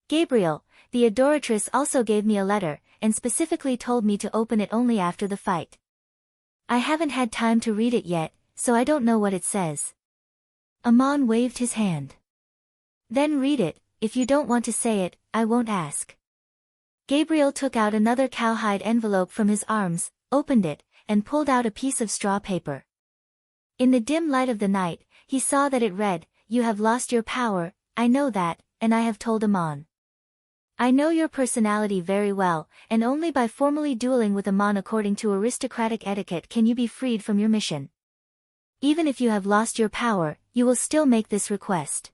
Gabriel, the adoratress also gave me a letter, and specifically told me to open it only after the fight. I haven't had time to read it yet, so I don't know what it says. Aman waved his hand. Then read it, if you don't want to say it, I won't ask. Gabriel took out another cowhide envelope from his arms, opened it, and pulled out a piece of straw paper. In the dim light of the night, he saw that it read, You have lost your power, I know that, and I have told Aman. I know your personality very well, and only by formally dueling with Aman according to aristocratic etiquette can you be freed from your mission. Even if you have lost your power, you will still make this request.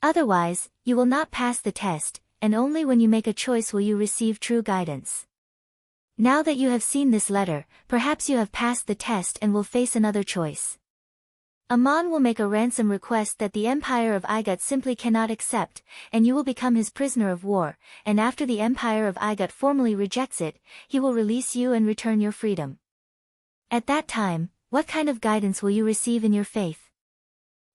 Otherwise, you will not pass the test, and only when you make a choice will you receive true guidance. Now that you have seen this letter, perhaps you have passed the test and will face another choice. Aman will make a ransom request that the empire of Igut simply cannot accept, and you will become his prisoner of war, and after the empire of Igut formally rejects it, he will release you and return your freedom. At that time, what kind of guidance will you receive in your faith?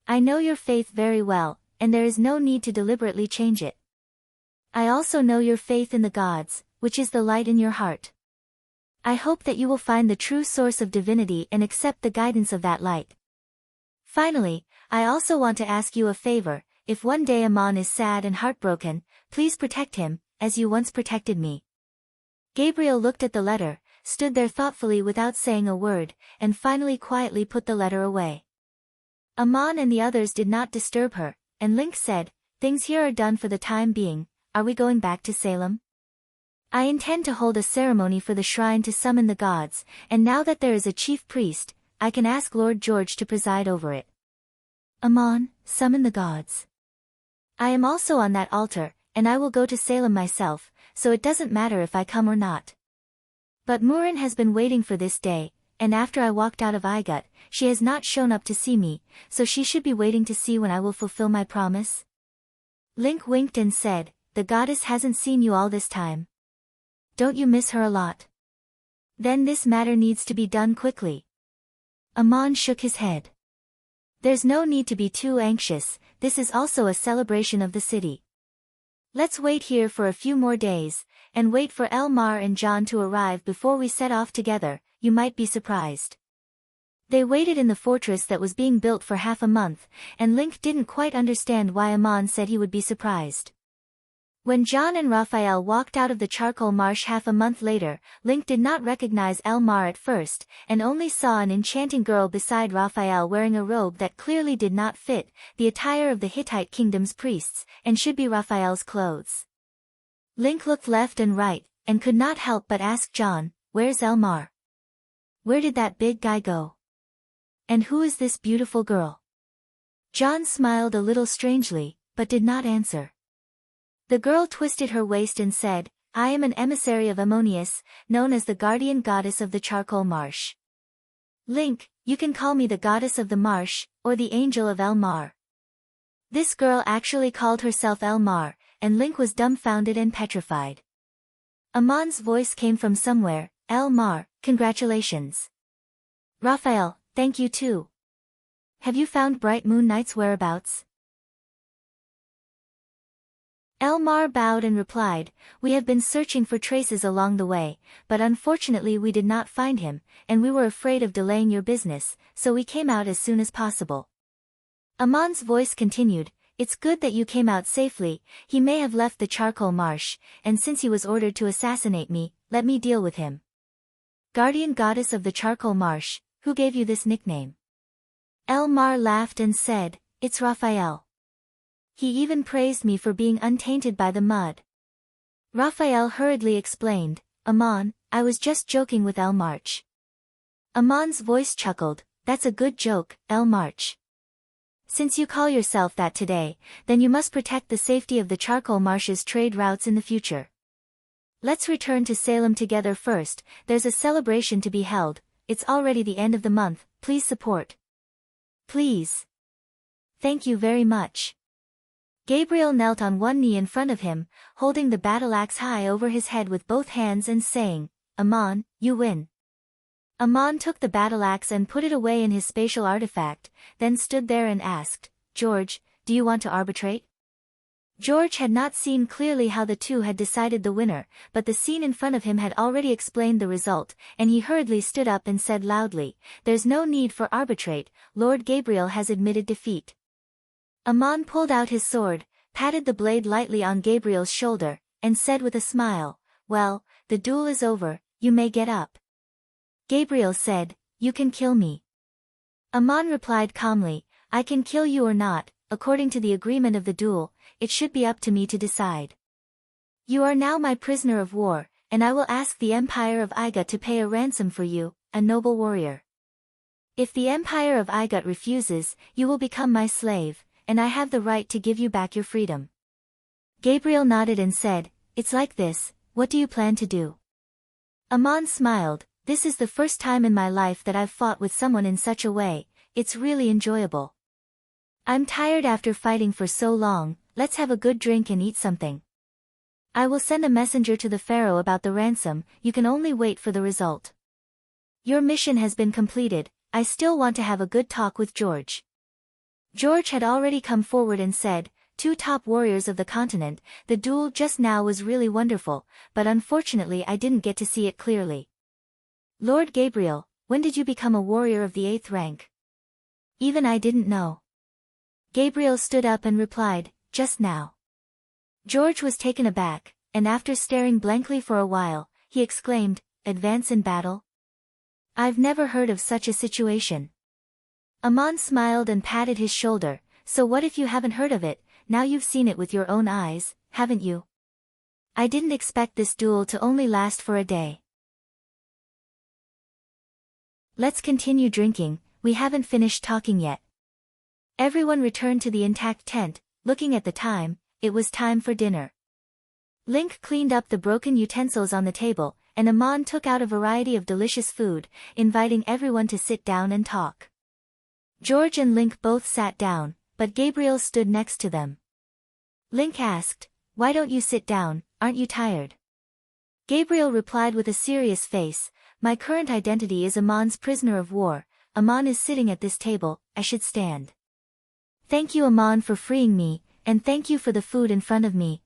I know your faith very well, and there is no need to deliberately change it. I also know your faith in the gods, which is the light in your heart. I hope that you will find the true source of divinity and accept the guidance of that light. Finally, I also want to ask you a favor, if one day Aman is sad and heartbroken, please protect him, as you once protected me. Gabriel looked at the letter, stood there thoughtfully without saying a word, and finally quietly put the letter away. Aman and the others did not disturb her, and Link said, Things here are done for the time being, are we going back to Salem? I intend to hold a ceremony for the shrine to summon the gods, and now that there is a chief priest, I can ask Lord George to preside over it. Aman, summon the gods. I am also on that altar, and I will go to Salem myself, so it doesn't matter if I come or not. But Murin has been waiting for this day, and after I walked out of Igut, she has not shown up to see me, so she should be waiting to see when I will fulfill my promise." Link winked and said, "The goddess hasn't seen you all this time. Don't you miss her a lot? Then this matter needs to be done quickly." Amon shook his head. "There's no need to be too anxious, this is also a celebration of the city. Let's wait here for a few more days, and wait for Elmar and John to arrive before we set off together, you might be surprised." They waited in the fortress that was being built for half a month, and Link didn't quite understand why Amon said he would be surprised. When John and Raphael walked out of the charcoal marsh half a month later, Link did not recognize Elmar at first, and only saw an enchanting girl beside Raphael wearing a robe that clearly did not fit, the attire of the Hittite kingdom's priests, and should be Raphael's clothes. Link looked left and right, and could not help but ask John, "Where's Elmar? Where did that big guy go? And who is this beautiful girl?" John smiled a little strangely, but did not answer. The girl twisted her waist and said, "I am an emissary of Ammonius, known as the guardian goddess of the charcoal marsh. Link, you can call me the goddess of the marsh, or the angel of Elmar." This girl actually called herself Elmar, and Link was dumbfounded and petrified. Amon's voice came from somewhere, "Elmar, congratulations. Raphael, thank you too. Have you found Bright Moon Knight's whereabouts?" Elmar bowed and replied, "We have been searching for traces along the way, but unfortunately we did not find him, and we were afraid of delaying your business, so we came out as soon as possible." Amon's voice continued, "It's good that you came out safely, he may have left the charcoal marsh, and since he was ordered to assassinate me, let me deal with him." "Guardian goddess of the charcoal marsh, who gave you this nickname?" Elmar laughed and said, "It's Raphael. He even praised me for being untainted by the mud." Raphael hurriedly explained, "Amon, I was just joking with Elmarch." Amon's voice chuckled, "That's a good joke, Elmarch. Since you call yourself that today, then you must protect the safety of the charcoal marsh's trade routes in the future. Let's return to Salem together first, there's a celebration to be held, it's already the end of the month, please support. Please. Thank you very much." Gabriel knelt on one knee in front of him, holding the battle axe high over his head with both hands and saying, "Amon, you win." Amon took the battle axe and put it away in his spatial artifact, then stood there and asked, "George, do you want to arbitrate?" George had not seen clearly how the two had decided the winner, but the scene in front of him had already explained the result, and he hurriedly stood up and said loudly, "There's no need for arbitrate, Lord Gabriel has admitted defeat." Amon pulled out his sword, patted the blade lightly on Gabriel's shoulder, and said with a smile, "Well, the duel is over, you may get up." Gabriel said, "You can kill me." Amon replied calmly, "I can kill you or not, according to the agreement of the duel, it should be up to me to decide. You are now my prisoner of war, and I will ask the Empire of Igut to pay a ransom for you, a noble warrior. If the Empire of Igut refuses, you will become my slave, and I have the right to give you back your freedom." Gabriel nodded and said, "It's like this, what do you plan to do?" Amon smiled, "This is the first time in my life that I've fought with someone in such a way, it's really enjoyable. I'm tired after fighting for so long, let's have a good drink and eat something. I will send a messenger to the pharaoh about the ransom, you can only wait for the result. Your mission has been completed, I still want to have a good talk with George." George had already come forward and said, "Two top warriors of the continent, the duel just now was really wonderful, but unfortunately I didn't get to see it clearly. Lord Gabriel, when did you become a warrior of the 8th rank? Even I didn't know." Gabriel stood up and replied, "Just now." George was taken aback, and after staring blankly for a while, he exclaimed, "Advance in battle? I've never heard of such a situation." Amon smiled and patted his shoulder, "So what if you haven't heard of it, now you've seen it with your own eyes, haven't you? I didn't expect this duel to only last for a day." "Let's continue drinking, we haven't finished talking yet." Everyone returned to the intact tent, looking at the time, it was time for dinner. Link cleaned up the broken utensils on the table, and Aman took out a variety of delicious food, inviting everyone to sit down and talk. George and Link both sat down, but Gabriel stood next to them. Link asked, "Why don't you sit down, aren't you tired?" Gabriel replied with a serious face, "My current identity is Aman's prisoner of war. Aman is sitting at this table, I should stand. Thank you Aman for freeing me, and thank you for the food in front of me."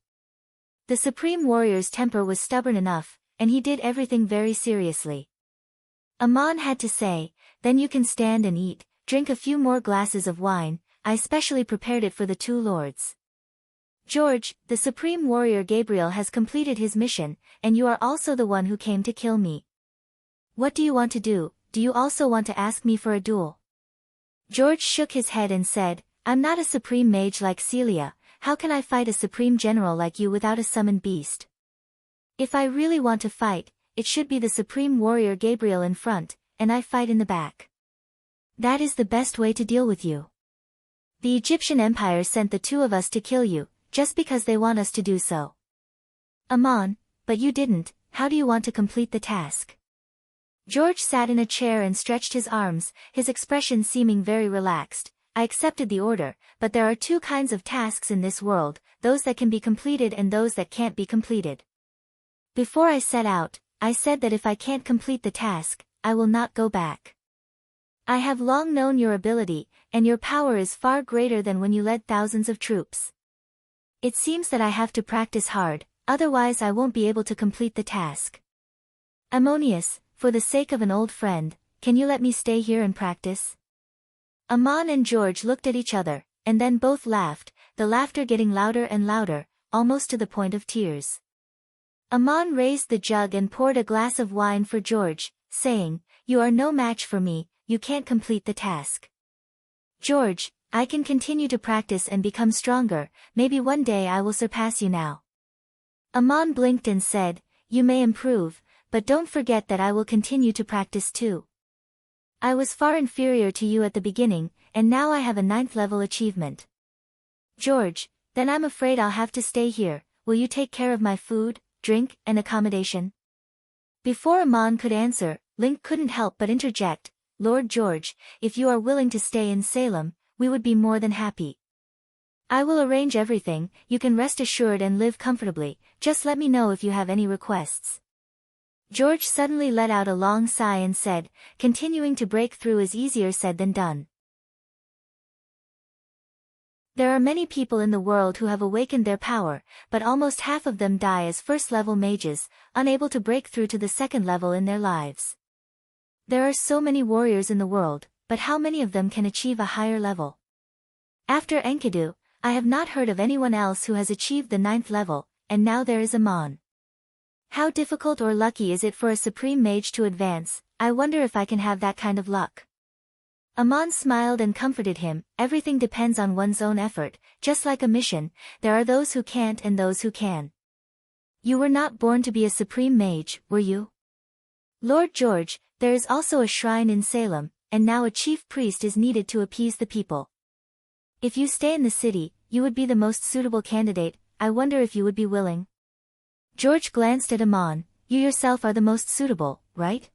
The Supreme Warrior's temper was stubborn enough, and he did everything very seriously. Aman had to say, "Then you can stand and eat, drink a few more glasses of wine, I specially prepared it for the two lords. George, the Supreme Warrior Gabriel has completed his mission, and you are also the one who came to kill me. What do you want to do? Do you also want to ask me for a duel?" George shook his head and said, "I'm not a supreme mage like Celia, how can I fight a supreme general like you without a summoned beast? If I really want to fight, it should be the Supreme Warrior Gabriel in front, and I fight in the back. That is the best way to deal with you. The Egyptian Empire sent the two of us to kill you, just because they want us to do so. Aman, but you didn't, how do you want to complete the task?" George sat in a chair and stretched his arms, his expression seeming very relaxed. "I accepted the order, but there are two kinds of tasks in this world, those that can be completed and those that can't be completed. Before I set out, I said that if I can't complete the task, I will not go back. I have long known your ability, and your power is far greater than when you led thousands of troops. It seems that I have to practice hard, otherwise I won't be able to complete the task. Ammonius, for the sake of an old friend, can you let me stay here and practice?" Aman and George looked at each other, and then both laughed, the laughter getting louder and louder, almost to the point of tears. Aman raised the jug and poured a glass of wine for George, saying, "You are no match for me, you can't complete the task. George, I can continue to practice and become stronger, maybe one day I will surpass you now." Aman blinked and said, "You may improve, but don't forget that I will continue to practice too. I was far inferior to you at the beginning, and now I have a 9th level achievement. George, then I'm afraid I'll have to stay here, will you take care of my food, drink, and accommodation?" Before Aman could answer, Link couldn't help but interject, "Lord George, if you are willing to stay in Salem, we would be more than happy. I will arrange everything, you can rest assured and live comfortably, just let me know if you have any requests." George suddenly let out a long sigh and said, "Continuing to break through is easier said than done. There are many people in the world who have awakened their power, but almost half of them die as first-level mages, unable to break through to the second level in their lives. There are so many warriors in the world, but how many of them can achieve a higher level? After Enkidu, I have not heard of anyone else who has achieved the 9th level, and now there is Aman. How difficult or lucky is it for a supreme mage to advance? I wonder if I can have that kind of luck." Aman smiled and comforted him, "Everything depends on one's own effort, just like a mission, there are those who can't and those who can. You were not born to be a supreme mage, were you? Lord George, there is also a shrine in Salem, and now a chief priest is needed to appease the people. If you stay in the city, you would be the most suitable candidate, I wonder if you would be willing?" George glanced at Aman, "You yourself are the most suitable, right?"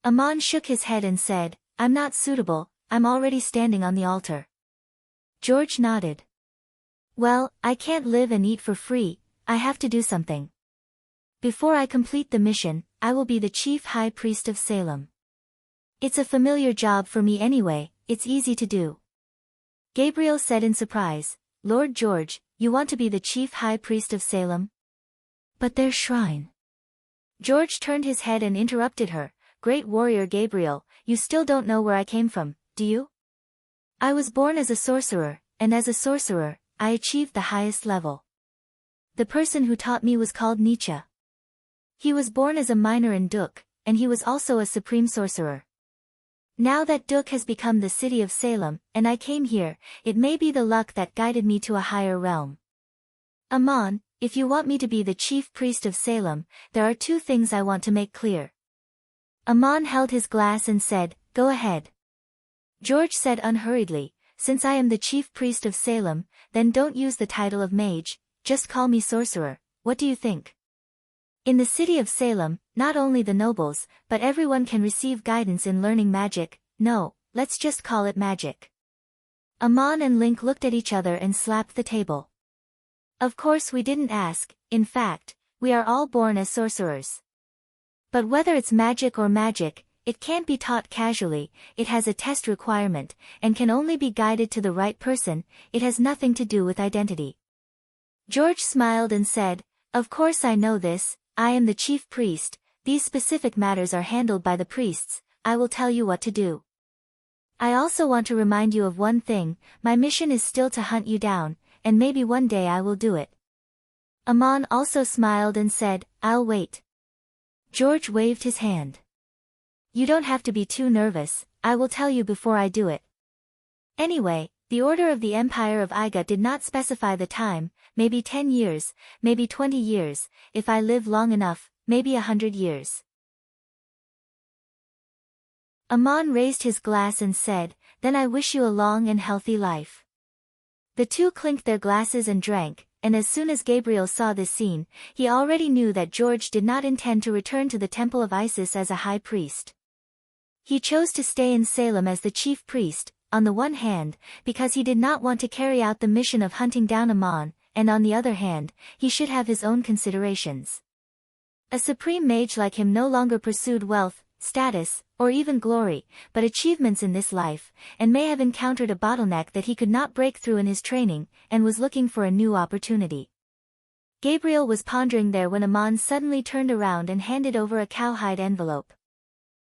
Aman shook his head and said, "I'm not suitable, I'm already standing on the altar." George nodded. "Well, I can't live and eat for free, I have to do something. Before I complete the mission, I will be the chief high priest of Salem. It's a familiar job for me anyway, it's easy to do." Gabriel said in surprise, "Lord George, you want to be the chief high priest of Salem? But their shrine." George turned his head and interrupted her, "Great warrior Gabriel, you still don't know where I came from, do you? I was born as a sorcerer, and as a sorcerer, I achieved the highest level. The person who taught me was called Nietzsche. He was born as a miner in Duk, and he was also a supreme sorcerer. Now that Duk has become the city of Salem, and I came here, it may be the luck that guided me to a higher realm. Aman, if you want me to be the chief priest of Salem, there are two things I want to make clear." Aman held his glass and said, "Go ahead." George said unhurriedly, "Since I am the chief priest of Salem, then don't use the title of mage, just call me sorcerer, what do you think?" In the city of Salem, not only the nobles, but everyone can receive guidance in learning magic. No, let's just call it magic. Amon and Link looked at each other and slapped the table. Of course we didn't ask, in fact, we are all born as sorcerers. But whether it's magic or magic, it can't be taught casually, it has a test requirement, and can only be guided to the right person. It has nothing to do with identity. George smiled and said, "Of course I know this, I am the chief priest, these specific matters are handled by the priests, I will tell you what to do. I also want to remind you of one thing, my mission is still to hunt you down, and maybe one day I will do it." Amon also smiled and said, "I'll wait." George waved his hand. "You don't have to be too nervous, I will tell you before I do it." Anyway, the Order of the Empire of Iga did not specify the time, maybe 10 years, maybe 20 years, if I live long enough, maybe 100 years. Amon raised his glass and said, "Then I wish you a long and healthy life." The two clinked their glasses and drank, and as soon as Gabriel saw this scene, he already knew that George did not intend to return to the Temple of Isis as a high priest. He chose to stay in Salem as the chief priest, on the one hand, because he did not want to carry out the mission of hunting down Amon, and on the other hand, he should have his own considerations. A supreme mage like him no longer pursued wealth, status, or even glory, but achievements in this life, and may have encountered a bottleneck that he could not break through in his training, and was looking for a new opportunity. Gabriel was pondering there when Amon suddenly turned around and handed over a cowhide envelope.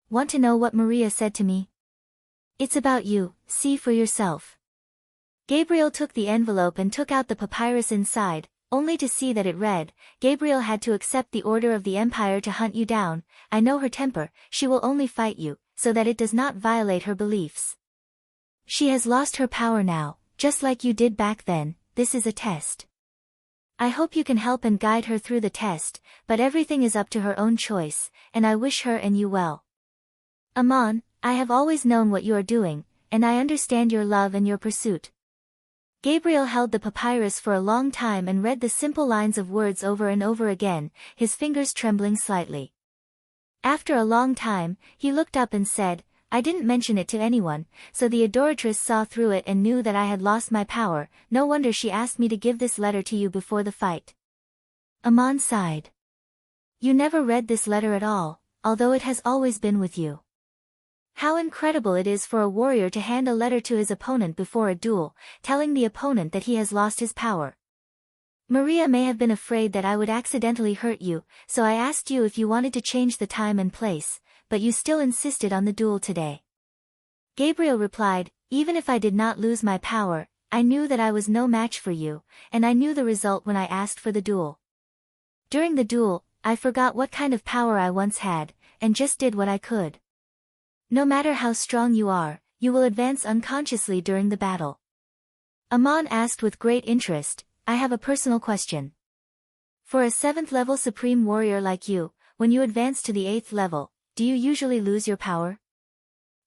"Want to know what Maria said to me? It's about you, see for yourself." Gabriel took the envelope and took out the papyrus inside, only to see that it read, "Gabriel had to accept the order of the Empire to hunt you down. I know her temper, she will only fight you, so that it does not violate her beliefs. She has lost her power now, just like you did back then, this is a test. I hope you can help and guide her through the test, but everything is up to her own choice, and I wish her and you well. Amon, I have always known what you are doing, and I understand your love and your pursuit." Gabriel held the papyrus for a long time and read the simple lines of words over and over again, his fingers trembling slightly. After a long time, he looked up and said, "I didn't mention it to anyone, so the adoratress saw through it and knew that I had lost my power, no wonder she asked me to give this letter to you before the fight." Amon sighed. "You never read this letter at all, although it has always been with you. How incredible it is for a warrior to hand a letter to his opponent before a duel, telling the opponent that he has lost his power. Maria may have been afraid that I would accidentally hurt you, so I asked you if you wanted to change the time and place, but you still insisted on the duel today." Gabriel replied, "Even if I did not lose my power, I knew that I was no match for you, and I knew the result when I asked for the duel. During the duel, I forgot what kind of power I once had, and just did what I could. No matter how strong you are, you will advance unconsciously during the battle." Amon asked with great interest, "I have a personal question. For a 7th level supreme warrior like you, when you advance to the 8th level, do you usually lose your power?"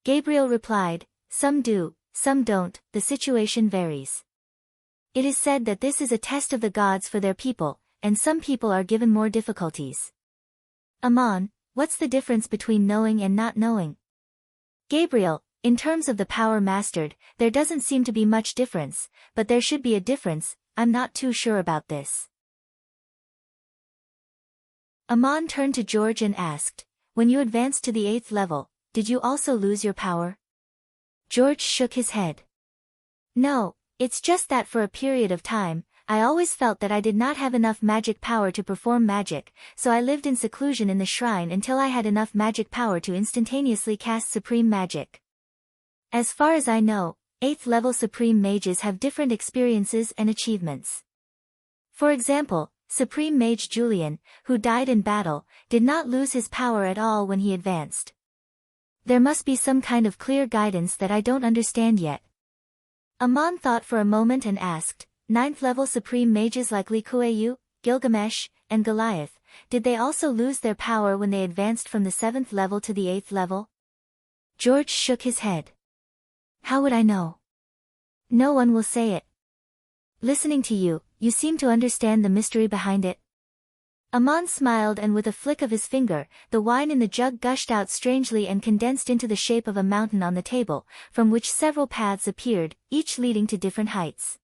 Gabriel replied, "Some do, some don't, the situation varies. It is said that this is a test of the gods for their people, and some people are given more difficulties." "Amon, what's the difference between knowing and not knowing?" "Gabriel, in terms of the power mastered, there doesn't seem to be much difference, but there should be a difference, I'm not too sure about this." Amon turned to George and asked, "When you advanced to the 8th level, did you also lose your power?" George shook his head. "No, it's just that for a period of time, I always felt that I did not have enough magic power to perform magic, so I lived in seclusion in the shrine until I had enough magic power to instantaneously cast supreme magic. As far as I know, 8th level supreme mages have different experiences and achievements. For example, Supreme Mage Julian, who died in battle, did not lose his power at all when he advanced. There must be some kind of clear guidance that I don't understand yet." Amon thought for a moment and asked, 9th level supreme mages like Likueyu, Gilgamesh, and Goliath, did they also lose their power when they advanced from the 7th level to the 8th level? George shook his head. "How would I know? No one will say it. Listening to you, you seem to understand the mystery behind it." Aman smiled, and with a flick of his finger, the wine in the jug gushed out strangely and condensed into the shape of a mountain on the table, from which several paths appeared, each leading to different heights.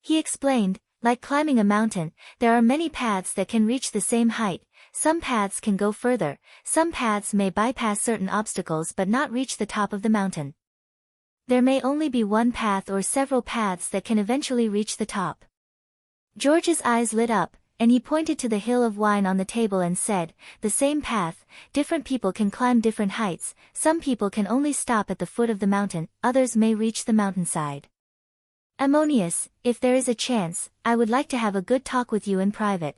He explained, like climbing a mountain, there are many paths that can reach the same height. Some paths can go further, some paths may bypass certain obstacles but not reach the top of the mountain. There may only be one path or several paths that can eventually reach the top. George's eyes lit up, and he pointed to the hill of wine on the table and said, the same path, different people can climb different heights, some people can only stop at the foot of the mountain, others may reach the mountainside. Ammonius, if there is a chance, I would like to have a good talk with you in private.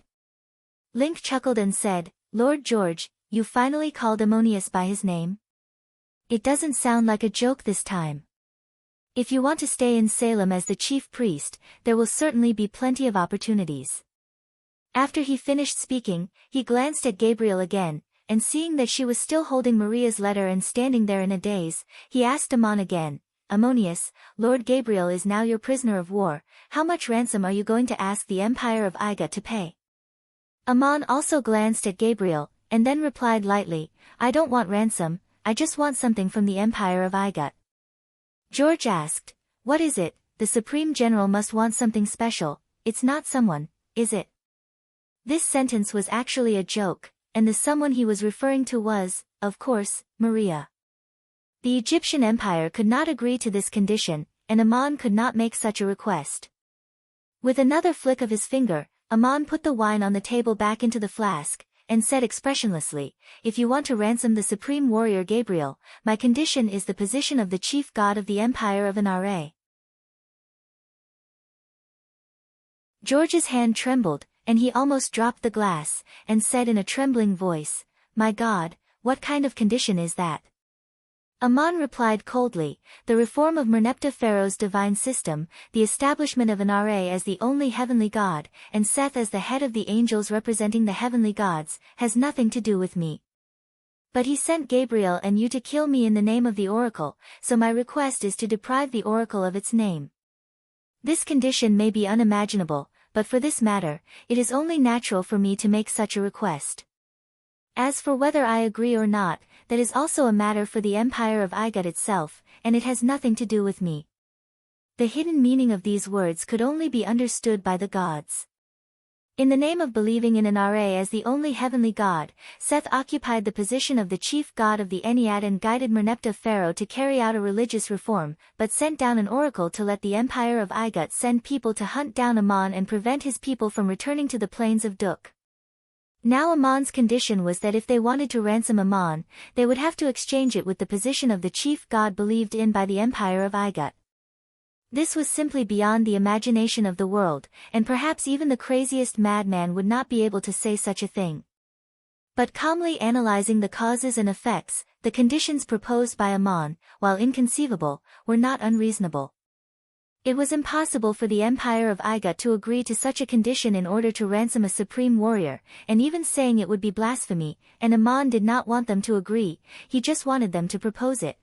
Link chuckled and said, Lord George, you finally called Ammonius by his name? It doesn't sound like a joke this time. If you want to stay in Salem as the chief priest, there will certainly be plenty of opportunities. After he finished speaking, he glanced at Gabriel again, and seeing that she was still holding Maria's letter and standing there in a daze, he asked Ammon again, Ammonius, Lord Gabriel is now your prisoner of war, how much ransom are you going to ask the Empire of Iga to pay? Ammon also glanced at Gabriel, and then replied lightly, I don't want ransom, I just want something from the Empire of Iga. George asked, what is it? The Supreme General must want something special, it's not someone, is it? This sentence was actually a joke, and the someone he was referring to was, of course, Maria. The Egyptian Empire could not agree to this condition, and Ammon could not make such a request. With another flick of his finger, Ammon put the wine on the table back into the flask, and said expressionlessly, if you want to ransom the supreme warrior Gabriel, my condition is the position of the chief god of the Empire of Nra. George's hand trembled, and he almost dropped the glass, and said in a trembling voice, my God, what kind of condition is that? Ammon replied coldly, the reform of Merneptah Pharaoh's divine system, the establishment of Nra as the only heavenly god, and Seth as the head of the angels representing the heavenly gods, has nothing to do with me. But he sent Gabriel and you to kill me in the name of the oracle, so my request is to deprive the oracle of its name. This condition may be unimaginable, but for this matter, it is only natural for me to make such a request. As for whether I agree or not, that is also a matter for the Empire of Iga itself, and it has nothing to do with me. The hidden meaning of these words could only be understood by the gods. In the name of believing in Nra as the only heavenly god, Seth occupied the position of the chief god of the Ennead and guided Merneptah Pharaoh to carry out a religious reform, but sent down an oracle to let the Empire of Iga send people to hunt down Ammon and prevent his people from returning to the plains of Duk. Now Ammon's condition was that if they wanted to ransom Ammon, they would have to exchange it with the position of the chief god believed in by the Empire of Iga. This was simply beyond the imagination of the world, and perhaps even the craziest madman would not be able to say such a thing. But calmly analyzing the causes and effects, the conditions proposed by Ammon, while inconceivable, were not unreasonable. It was impossible for the Empire of Iga to agree to such a condition in order to ransom a supreme warrior, and even saying it would be blasphemy, and Ammon did not want them to agree, he just wanted them to propose it.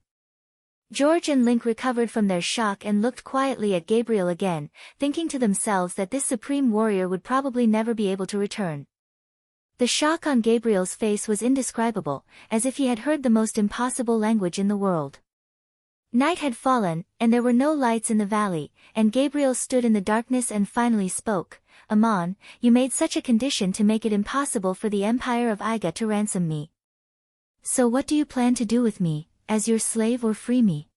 George and Link recovered from their shock and looked quietly at Gabriel again, thinking to themselves that this supreme warrior would probably never be able to return. The shock on Gabriel's face was indescribable, as if he had heard the most impossible language in the world. Night had fallen, and there were no lights in the valley, and Gabriel stood in the darkness and finally spoke, Ammon, you made such a condition to make it impossible for the Empire of Iga to ransom me. So what do you plan to do with me, as your slave, or free me?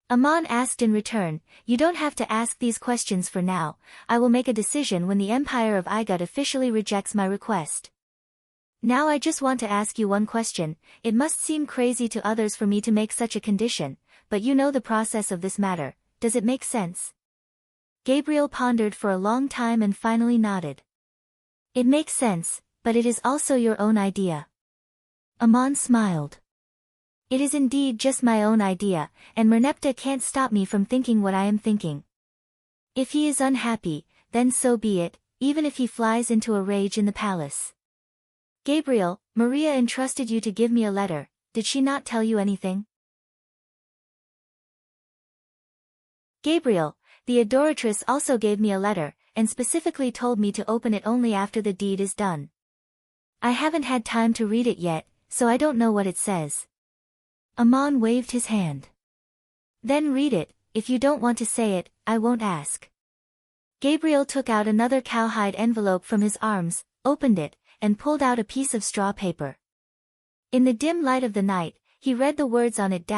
Ammon asked in return, you don't have to ask these questions for now, I will make a decision when the Empire of Iga officially rejects my request. Now I just want to ask you one question, it must seem crazy to others for me to make such a condition, but you know the process of this matter, does it make sense? Gabriel pondered for a long time and finally nodded. It makes sense, but it is also your own idea. Ammon smiled. It is indeed just my own idea, and Merneptah can't stop me from thinking what I am thinking. If he is unhappy, then so be it, even if he flies into a rage in the palace. Gabriel, Maria entrusted you to give me a letter, did she not tell you anything? Gabriel, the adoratress also gave me a letter, and specifically told me to open it only after the deed is done. I haven't had time to read it yet, so I don't know what it says. Ammon waved his hand. Then read it. If you don't want to say it, I won't ask. Gabriel took out another cowhide envelope from his arms, opened it, and pulled out a piece of straw paper. In the dim light of the night, he read the words on it.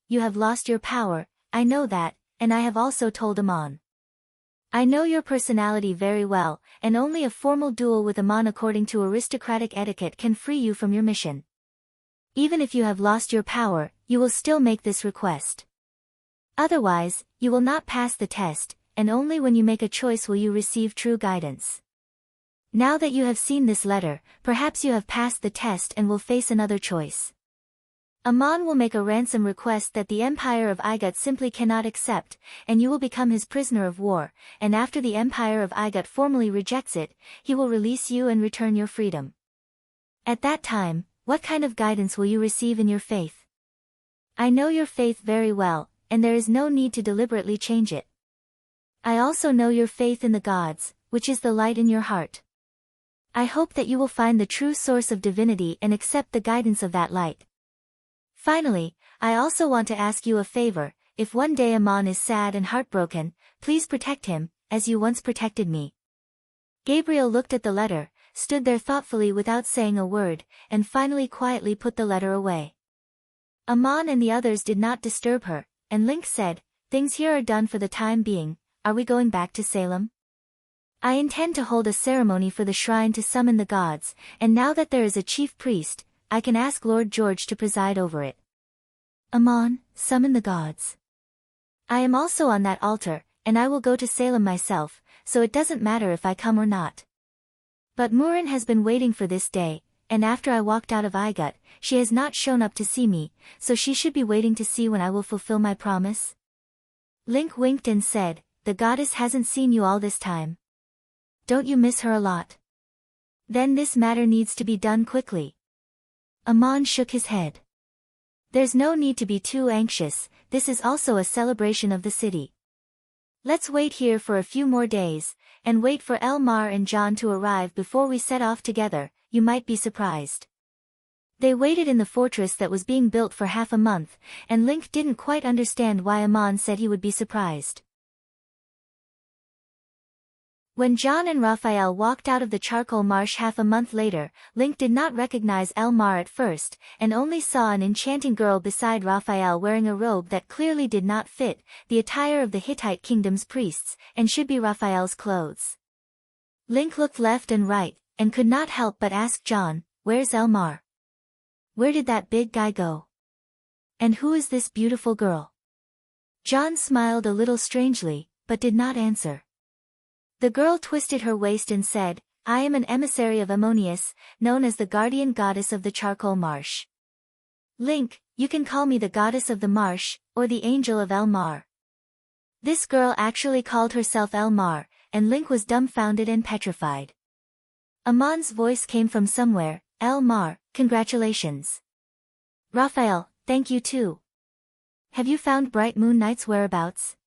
You have lost your power, I know that, and I have also told Ammon. I know your personality very well, and only a formal duel with Ammon according to aristocratic etiquette can free you from your mission. Even if you have lost your power, you will still make this request. Otherwise, you will not pass the test, and only when you make a choice will you receive true guidance. Now that you have seen this letter, perhaps you have passed the test and will face another choice. Ammon will make a ransom request that the Empire of Igut simply cannot accept, and you will become his prisoner of war, and after the Empire of Igut formally rejects it, he will release you and return your freedom. At that time, what kind of guidance will you receive in your faith? I know your faith very well, and there is no need to deliberately change it. I also know your faith in the gods, which is the light in your heart. I hope that you will find the true source of divinity and accept the guidance of that light. Finally, I also want to ask you a favor. If one day Ammon is sad and heartbroken, please protect him, as you once protected me. Gabriel looked at the letter, stood there thoughtfully without saying a word, and finally quietly put the letter away. Ammon and the others did not disturb her, and Link said, "Things here are done for the time being. Are we going back to Salem? I intend to hold a ceremony for the shrine to summon the gods, and now that there is a chief priest, I can ask Lord George to preside over it." Ammon, summon the gods. I am also on that altar, and I will go to Salem myself, so it doesn't matter if I come or not. But Murin has been waiting for this day, and after I walked out of Igut, she has not shown up to see me, so she should be waiting to see when I will fulfill my promise. Link winked and said, "The goddess hasn't seen you all this time. Don't you miss her a lot? Then this matter needs to be done quickly." Ammon shook his head. "There's no need to be too anxious, this is also a celebration of the city. Let's wait here for a few more days, and wait for Elmar and John to arrive before we set off together. You might be surprised." They waited in the fortress that was being built for half a month, and Link didn't quite understand why Ammon said he would be surprised. When John and Raphael walked out of the charcoal marsh half a month later, Link did not recognize Elmar at first, and only saw an enchanting girl beside Raphael wearing a robe that clearly did not fit, the attire of the Hittite kingdom's priests, and should be Raphael's clothes. Link looked left and right, and could not help but ask John, "Where's Elmar? Where did that big guy go? And who is this beautiful girl?" John smiled a little strangely, but did not answer. The girl twisted her waist and said, "I am an emissary of Ammonius, known as the guardian goddess of the charcoal marsh. Link, you can call me the goddess of the marsh, or the angel of Elmar." This girl actually called herself Elmar, and Link was dumbfounded and petrified. Ammon's voice came from somewhere, "Elmar, congratulations. Raphael, thank you too. Have you found Bright Moon Knight's whereabouts?"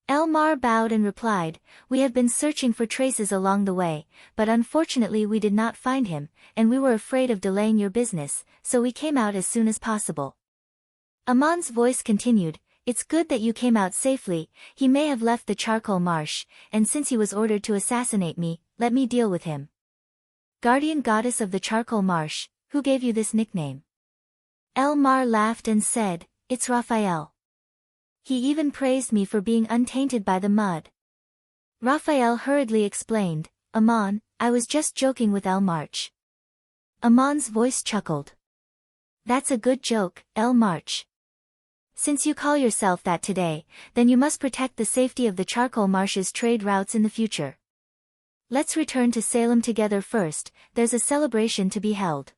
Elmar bowed and replied, "We have been searching for traces along the way, but unfortunately we did not find him, and we were afraid of delaying your business, so we came out as soon as possible." Ammon's voice continued, "It's good that you came out safely. He may have left the charcoal marsh, and since he was ordered to assassinate me, let me deal with him." "Guardian goddess of the charcoal marsh, who gave you this nickname?" Elmar laughed and said, "It's Raphael. He even praised me for being untainted by the mud." Raphael hurriedly explained, "Ammon, I was just joking with Elmarch." Ammon's voice chuckled. "That's a good joke, Elmarch. Since you call yourself that today, then you must protect the safety of the charcoal marsh's trade routes in the future. Let's return to Salem together first, there's a celebration to be held."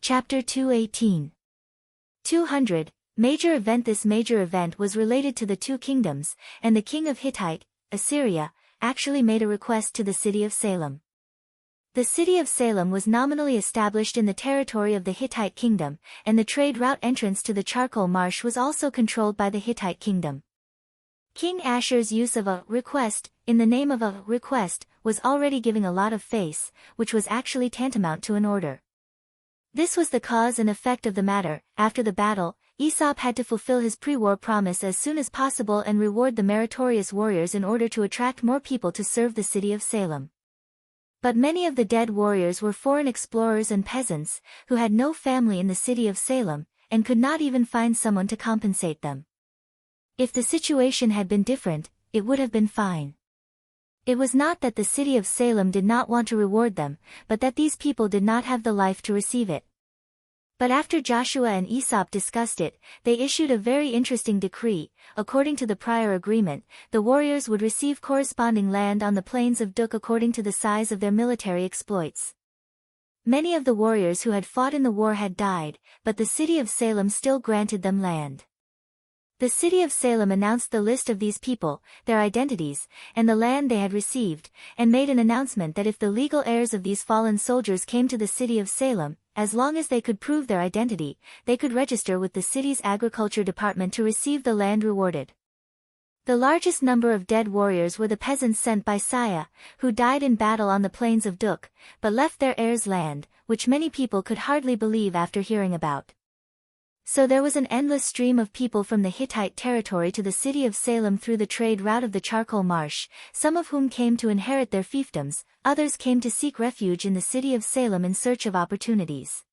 Chapter 218. 200. Major event. This major event was related to the two kingdoms, and the king of Hittite, Assyria, actually made a request to the city of Salem. The city of Salem was nominally established in the territory of the Hittite kingdom, and the trade route entrance to the charcoal marsh was also controlled by the Hittite kingdom. King Ashur's use of a request, in the name of a request, was already giving a lot of face, which was actually tantamount to an order. This was the cause and effect of the matter. After the battle, Aesop had to fulfill his pre-war promise as soon as possible and reward the meritorious warriors in order to attract more people to serve the city of Salem. But many of the dead warriors were foreign explorers and peasants, who had no family in the city of Salem, and could not even find someone to compensate them. If the situation had been different, it would have been fine. It was not that the city of Salem did not want to reward them, but that these people did not have the life to receive it. But after Joshua and Aesop discussed it, they issued a very interesting decree. According to the prior agreement, the warriors would receive corresponding land on the plains of Duk according to the size of their military exploits. Many of the warriors who had fought in the war had died, but the city of Salem still granted them land. The city of Salem announced the list of these people, their identities, and the land they had received, and made an announcement that if the legal heirs of these fallen soldiers came to the city of Salem, as long as they could prove their identity, they could register with the city's agriculture department to receive the land rewarded. The largest number of dead warriors were the peasants sent by Saya, who died in battle on the plains of Duk, but left their heirs land, which many people could hardly believe after hearing about. So there was an endless stream of people from the Hittite territory to the city of Salem through the trade route of the charcoal marsh, some of whom came to inherit their fiefdoms, others came to seek refuge in the city of Salem in search of opportunities.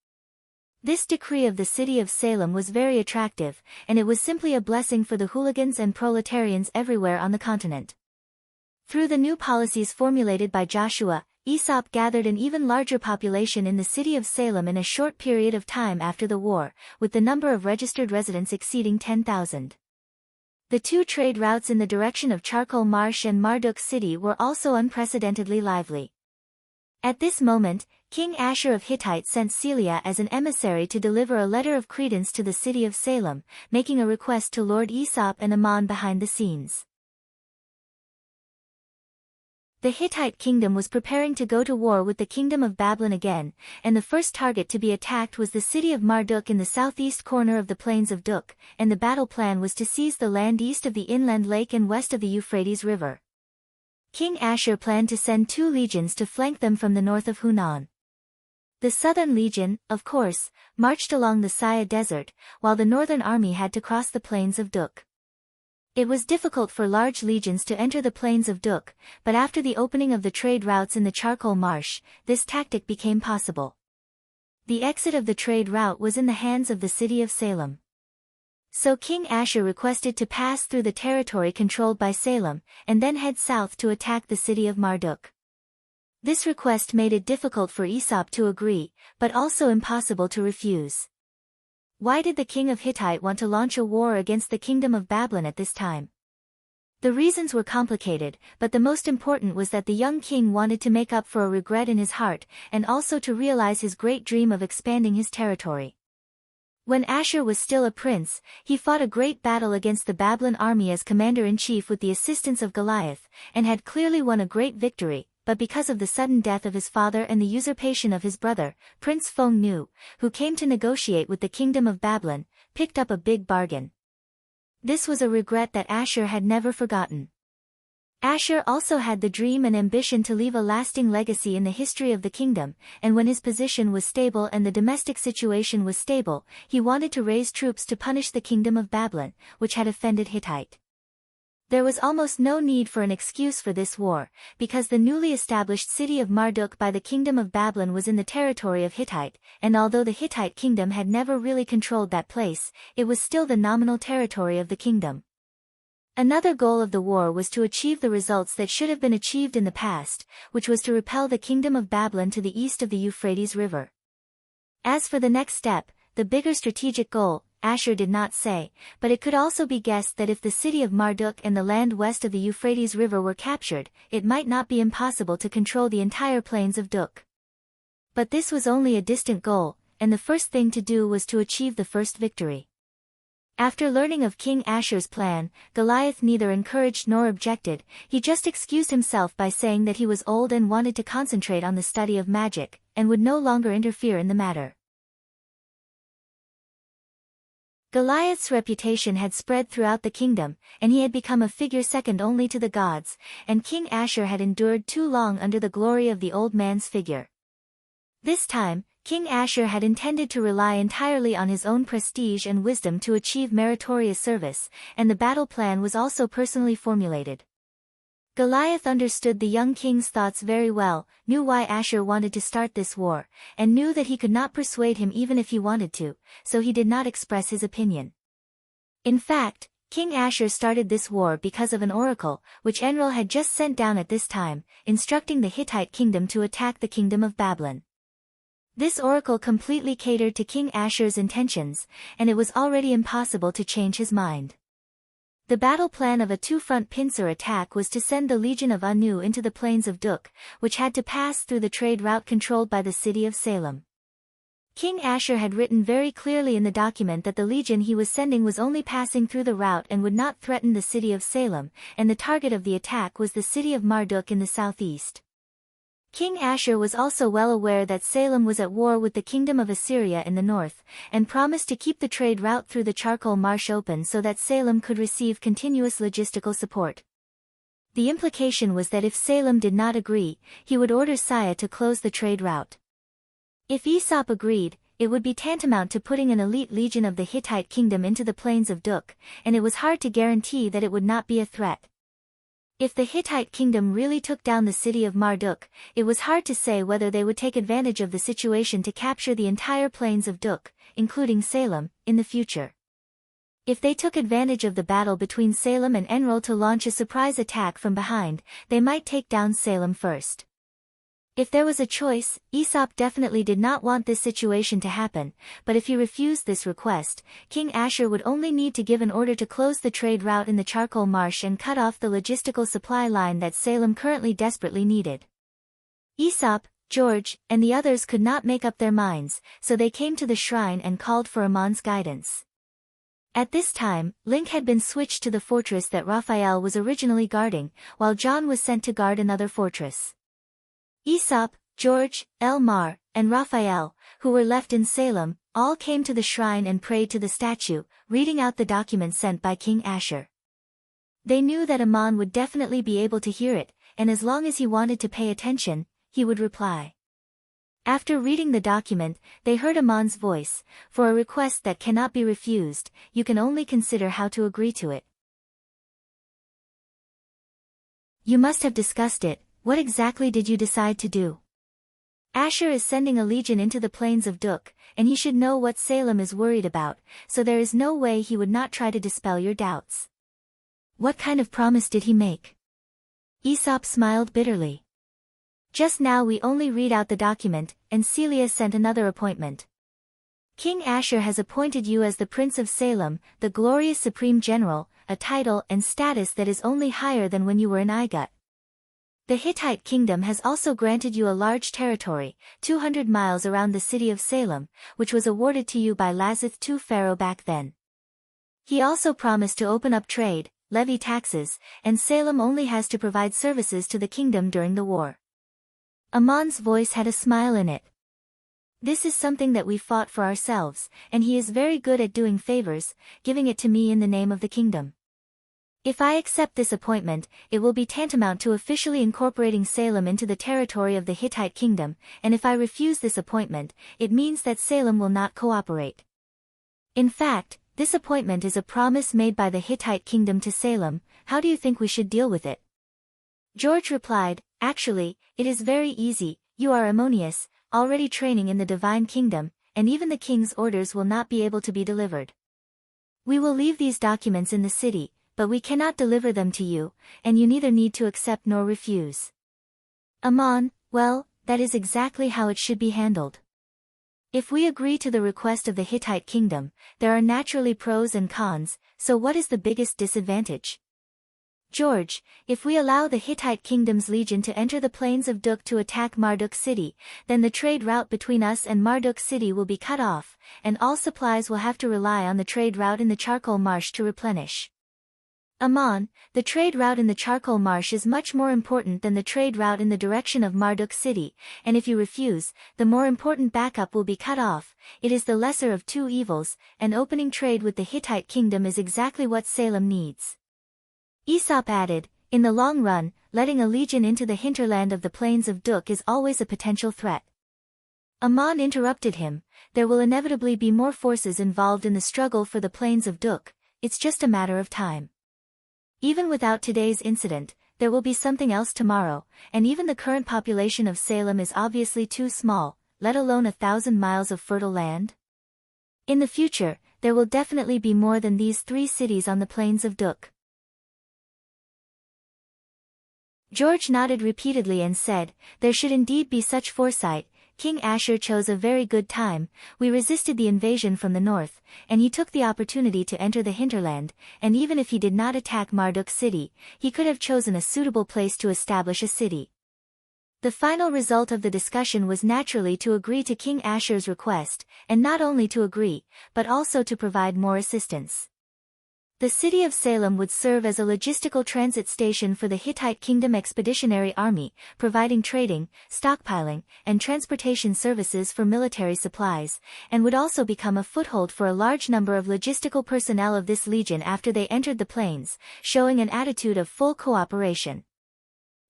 This decree of the city of Salem was very attractive, and it was simply a blessing for the hooligans and proletarians everywhere on the continent. Through the new policies formulated by Joshua, Aesop gathered an even larger population in the city of Salem in a short period of time after the war, with the number of registered residents exceeding 10,000. The two trade routes in the direction of Charcoal Marsh and Marduk City were also unprecedentedly lively. At this moment, King Ashur of Hittite sent Celia as an emissary to deliver a letter of credence to the city of Salem, making a request to Lord Aesop and Ammon behind the scenes. The Hittite kingdom was preparing to go to war with the kingdom of Babylon again, and the first target to be attacked was the city of Marduk in the southeast corner of the plains of Duk, and the battle plan was to seize the land east of the inland lake and west of the Euphrates River. King Ashur planned to send 2 legions to flank them from the north of Hunan. The southern legion, of course, marched along the Saya Desert, while the northern army had to cross the plains of Duk. It was difficult for large legions to enter the plains of Duk, but after the opening of the trade routes in the charcoal marsh, this tactic became possible. The exit of the trade route was in the hands of the city of Salem. So King Ashur requested to pass through the territory controlled by Salem, and then head south to attack the city of Marduk. This request made it difficult for Aesop to agree, but also impossible to refuse. Why did the king of Hittite want to launch a war against the kingdom of Babylon at this time? The reasons were complicated, but the most important was that the young king wanted to make up for a regret in his heart, and also to realize his great dream of expanding his territory. When Ashur was still a prince, he fought a great battle against the Babylon army as commander-in-chief with the assistance of Goliath, and had clearly won a great victory. But because of the sudden death of his father and the usurpation of his brother, Prince Feng Nu, who came to negotiate with the kingdom of Babylon, picked up a big bargain. This was a regret that Ashur had never forgotten. Ashur also had the dream and ambition to leave a lasting legacy in the history of the kingdom, and when his position was stable and the domestic situation was stable, he wanted to raise troops to punish the kingdom of Babylon, which had offended Hittite. There was almost no need for an excuse for this war, because the newly established city of Marduk by the kingdom of Babylon was in the territory of Hittite, and although the Hittite kingdom had never really controlled that place, it was still the nominal territory of the kingdom. Another goal of the war was to achieve the results that should have been achieved in the past, which was to repel the kingdom of Babylon to the east of the Euphrates River. As for the next step, the bigger strategic goal, Ashur did not say, but it could also be guessed that if the city of Marduk and the land west of the Euphrates River were captured, it might not be impossible to control the entire plains of Duk. But this was only a distant goal, and the first thing to do was to achieve the first victory. After learning of King Ashur's plan, Goliath neither encouraged nor objected, he just excused himself by saying that he was old and wanted to concentrate on the study of magic, and would no longer interfere in the matter. Goliath's reputation had spread throughout the kingdom, and he had become a figure second only to the gods, and King Asher had endured too long under the glory of the old man's figure. This time, King Asher had intended to rely entirely on his own prestige and wisdom to achieve meritorious service, and the battle plan was also personally formulated. Goliath understood the young king's thoughts very well, knew why Asher wanted to start this war, and knew that he could not persuade him even if he wanted to, so he did not express his opinion. In fact, King Asher started this war because of an oracle, which Enlil had just sent down at this time, instructing the Hittite kingdom to attack the kingdom of Babylon. This oracle completely catered to King Asher's intentions, and it was already impossible to change his mind. The battle plan of a two-front pincer attack was to send the Legion of Anu into the plains of Duk, which had to pass through the trade route controlled by the city of Salem. King Asher had written very clearly in the document that the legion he was sending was only passing through the route and would not threaten the city of Salem, and the target of the attack was the city of Marduk in the southeast. King Asher was also well aware that Salem was at war with the kingdom of Assyria in the north, and promised to keep the trade route through the charcoal marsh open so that Salem could receive continuous logistical support. The implication was that if Salem did not agree, he would order Saya to close the trade route. If Aesop agreed, it would be tantamount to putting an elite legion of the Hittite kingdom into the plains of Duk, and it was hard to guarantee that it would not be a threat. If the Hittite kingdom really took down the city of Marduk, it was hard to say whether they would take advantage of the situation to capture the entire plains of Duk, including Salem, in the future. If they took advantage of the battle between Salem and Enlil to launch a surprise attack from behind, they might take down Salem first. If there was a choice, Aesop definitely did not want this situation to happen, but if he refused this request, King Asher would only need to give an order to close the trade route in the charcoal marsh and cut off the logistical supply line that Salem currently desperately needed. Aesop, George, and the others could not make up their minds, so they came to the shrine and called for Amon's guidance. At this time, Link had been switched to the fortress that Raphael was originally guarding, while John was sent to guard another fortress. Aesop, George, Elmar, and Raphael, who were left in Salem, all came to the shrine and prayed to the statue, reading out the document sent by King Asher. They knew that Amon would definitely be able to hear it, and as long as he wanted to pay attention, he would reply. After reading the document, they heard Amon's voice, "For a request that cannot be refused, you can only consider how to agree to it. You must have discussed it. What exactly did you decide to do? Asher is sending a legion into the plains of Duk, and he should know what Salem is worried about, so there is no way he would not try to dispel your doubts. What kind of promise did he make?" Aesop smiled bitterly. "Just now we only read out the document, and Celia sent another appointment. King Asher has appointed you as the Prince of Salem, the glorious Supreme General, a title and status that is only higher than when you were in Igut. The Hittite kingdom has also granted you a large territory, 200 miles around the city of Salem, which was awarded to you by Lazith II Pharaoh back then. He also promised to open up trade, levy taxes, and Salem only has to provide services to the kingdom during the war." Amon's voice had a smile in it. "This is something that we fought for ourselves, and he is very good at doing favors, giving it to me in the name of the kingdom. If I accept this appointment, it will be tantamount to officially incorporating Salem into the territory of the Hittite kingdom, and if I refuse this appointment, it means that Salem will not cooperate. In fact, this appointment is a promise made by the Hittite kingdom to Salem. How do you think we should deal with it?" George replied, "Actually, it is very easy. You are Ammonius, already training in the divine kingdom, and even the king's orders will not be able to be delivered. We will leave these documents in the city, but we cannot deliver them to you, and you neither need to accept nor refuse." Ammon, "Well, that is exactly how it should be handled. If we agree to the request of the Hittite kingdom, there are naturally pros and cons, so what is the biggest disadvantage? George, if we allow the Hittite kingdom's legion to enter the plains of Duk to attack Marduk city, then the trade route between us and Marduk city will be cut off, and all supplies will have to rely on the trade route in the charcoal marsh to replenish. Amon, the trade route in the charcoal marsh is much more important than the trade route in the direction of Marduk city, and if you refuse, the more important backup will be cut off. It is the lesser of two evils, and opening trade with the Hittite kingdom is exactly what Salem needs. Aesop added, in the long run, letting a legion into the hinterland of the plains of Duk is always a potential threat. Amon interrupted him, there will inevitably be more forces involved in the struggle for the plains of Duk, it's just a matter of time. Even without today's incident, there will be something else tomorrow, and even the current population of Salem is obviously too small, let alone 1,000 miles of fertile land. In the future, there will definitely be more than these 3 cities on the plains of Duk. George nodded repeatedly and said, there should indeed be such foresight. King Ashur chose a very good time. We resisted the invasion from the north, and he took the opportunity to enter the hinterland, and even if he did not attack Marduk city, he could have chosen a suitable place to establish a city. The final result of the discussion was naturally to agree to King Ashur's request, and not only to agree, but also to provide more assistance. The city of Salem would serve as a logistical transit station for the Hittite Kingdom Expeditionary Army, providing trading, stockpiling, and transportation services for military supplies, and would also become a foothold for a large number of logistical personnel of this legion after they entered the plains, showing an attitude of full cooperation.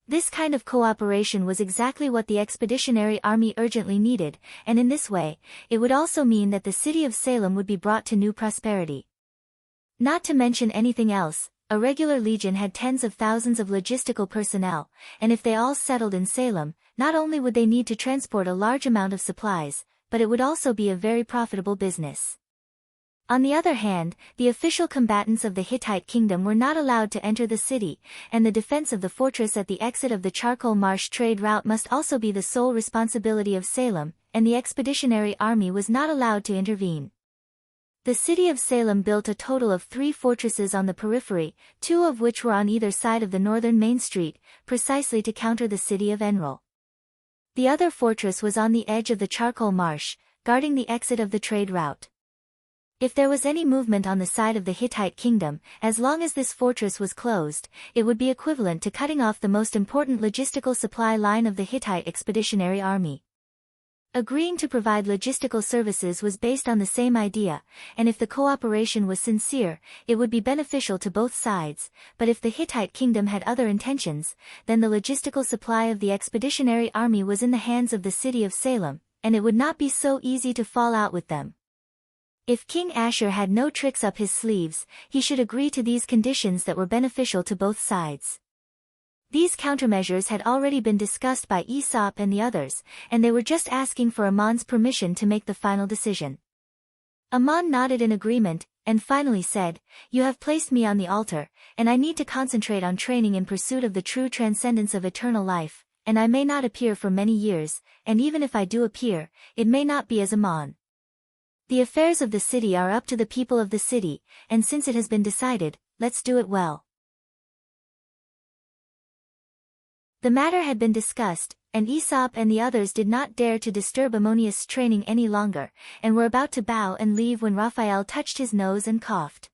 This kind of cooperation was exactly what the Expeditionary Army urgently needed, and in this way, it would also mean that the city of Salem would be brought to new prosperity. Not to mention anything else, a regular legion had tens of thousands of logistical personnel, and if they all settled in Salem, not only would they need to transport a large amount of supplies, but it would also be a very profitable business. On the other hand, the official combatants of the Hittite kingdom were not allowed to enter the city, and the defense of the fortress at the exit of the charcoal marsh trade route must also be the sole responsibility of Salem, and the Expeditionary Army was not allowed to intervene. The city of Salem built a total of 3 fortresses on the periphery, 2 of which were on either side of the northern main street, precisely to counter the city of Enril. The other fortress was on the edge of the charcoal marsh, guarding the exit of the trade route. If there was any movement on the side of the Hittite kingdom, as long as this fortress was closed, it would be equivalent to cutting off the most important logistical supply line of the Hittite Expeditionary Army. Agreeing to provide logistical services was based on the same idea, and if the cooperation was sincere, it would be beneficial to both sides, but if the Hittite kingdom had other intentions, then the logistical supply of the Expeditionary Army was in the hands of the city of Salem, and it would not be so easy to fall out with them. If King Ashur had no tricks up his sleeves, he should agree to these conditions that were beneficial to both sides. These countermeasures had already been discussed by Aesop and the others, and they were just asking for Amon's permission to make the final decision. Amon nodded in agreement, and finally said, "You have placed me on the altar, and I need to concentrate on training in pursuit of the true transcendence of eternal life, and I may not appear for many years, and even if I do appear, it may not be as Amon. The affairs of the city are up to the people of the city, and since it has been decided, let's do it well." The matter had been discussed, and Aesop and the others did not dare to disturb Ammonius' training any longer, and were about to bow and leave when Raphael touched his nose and coughed.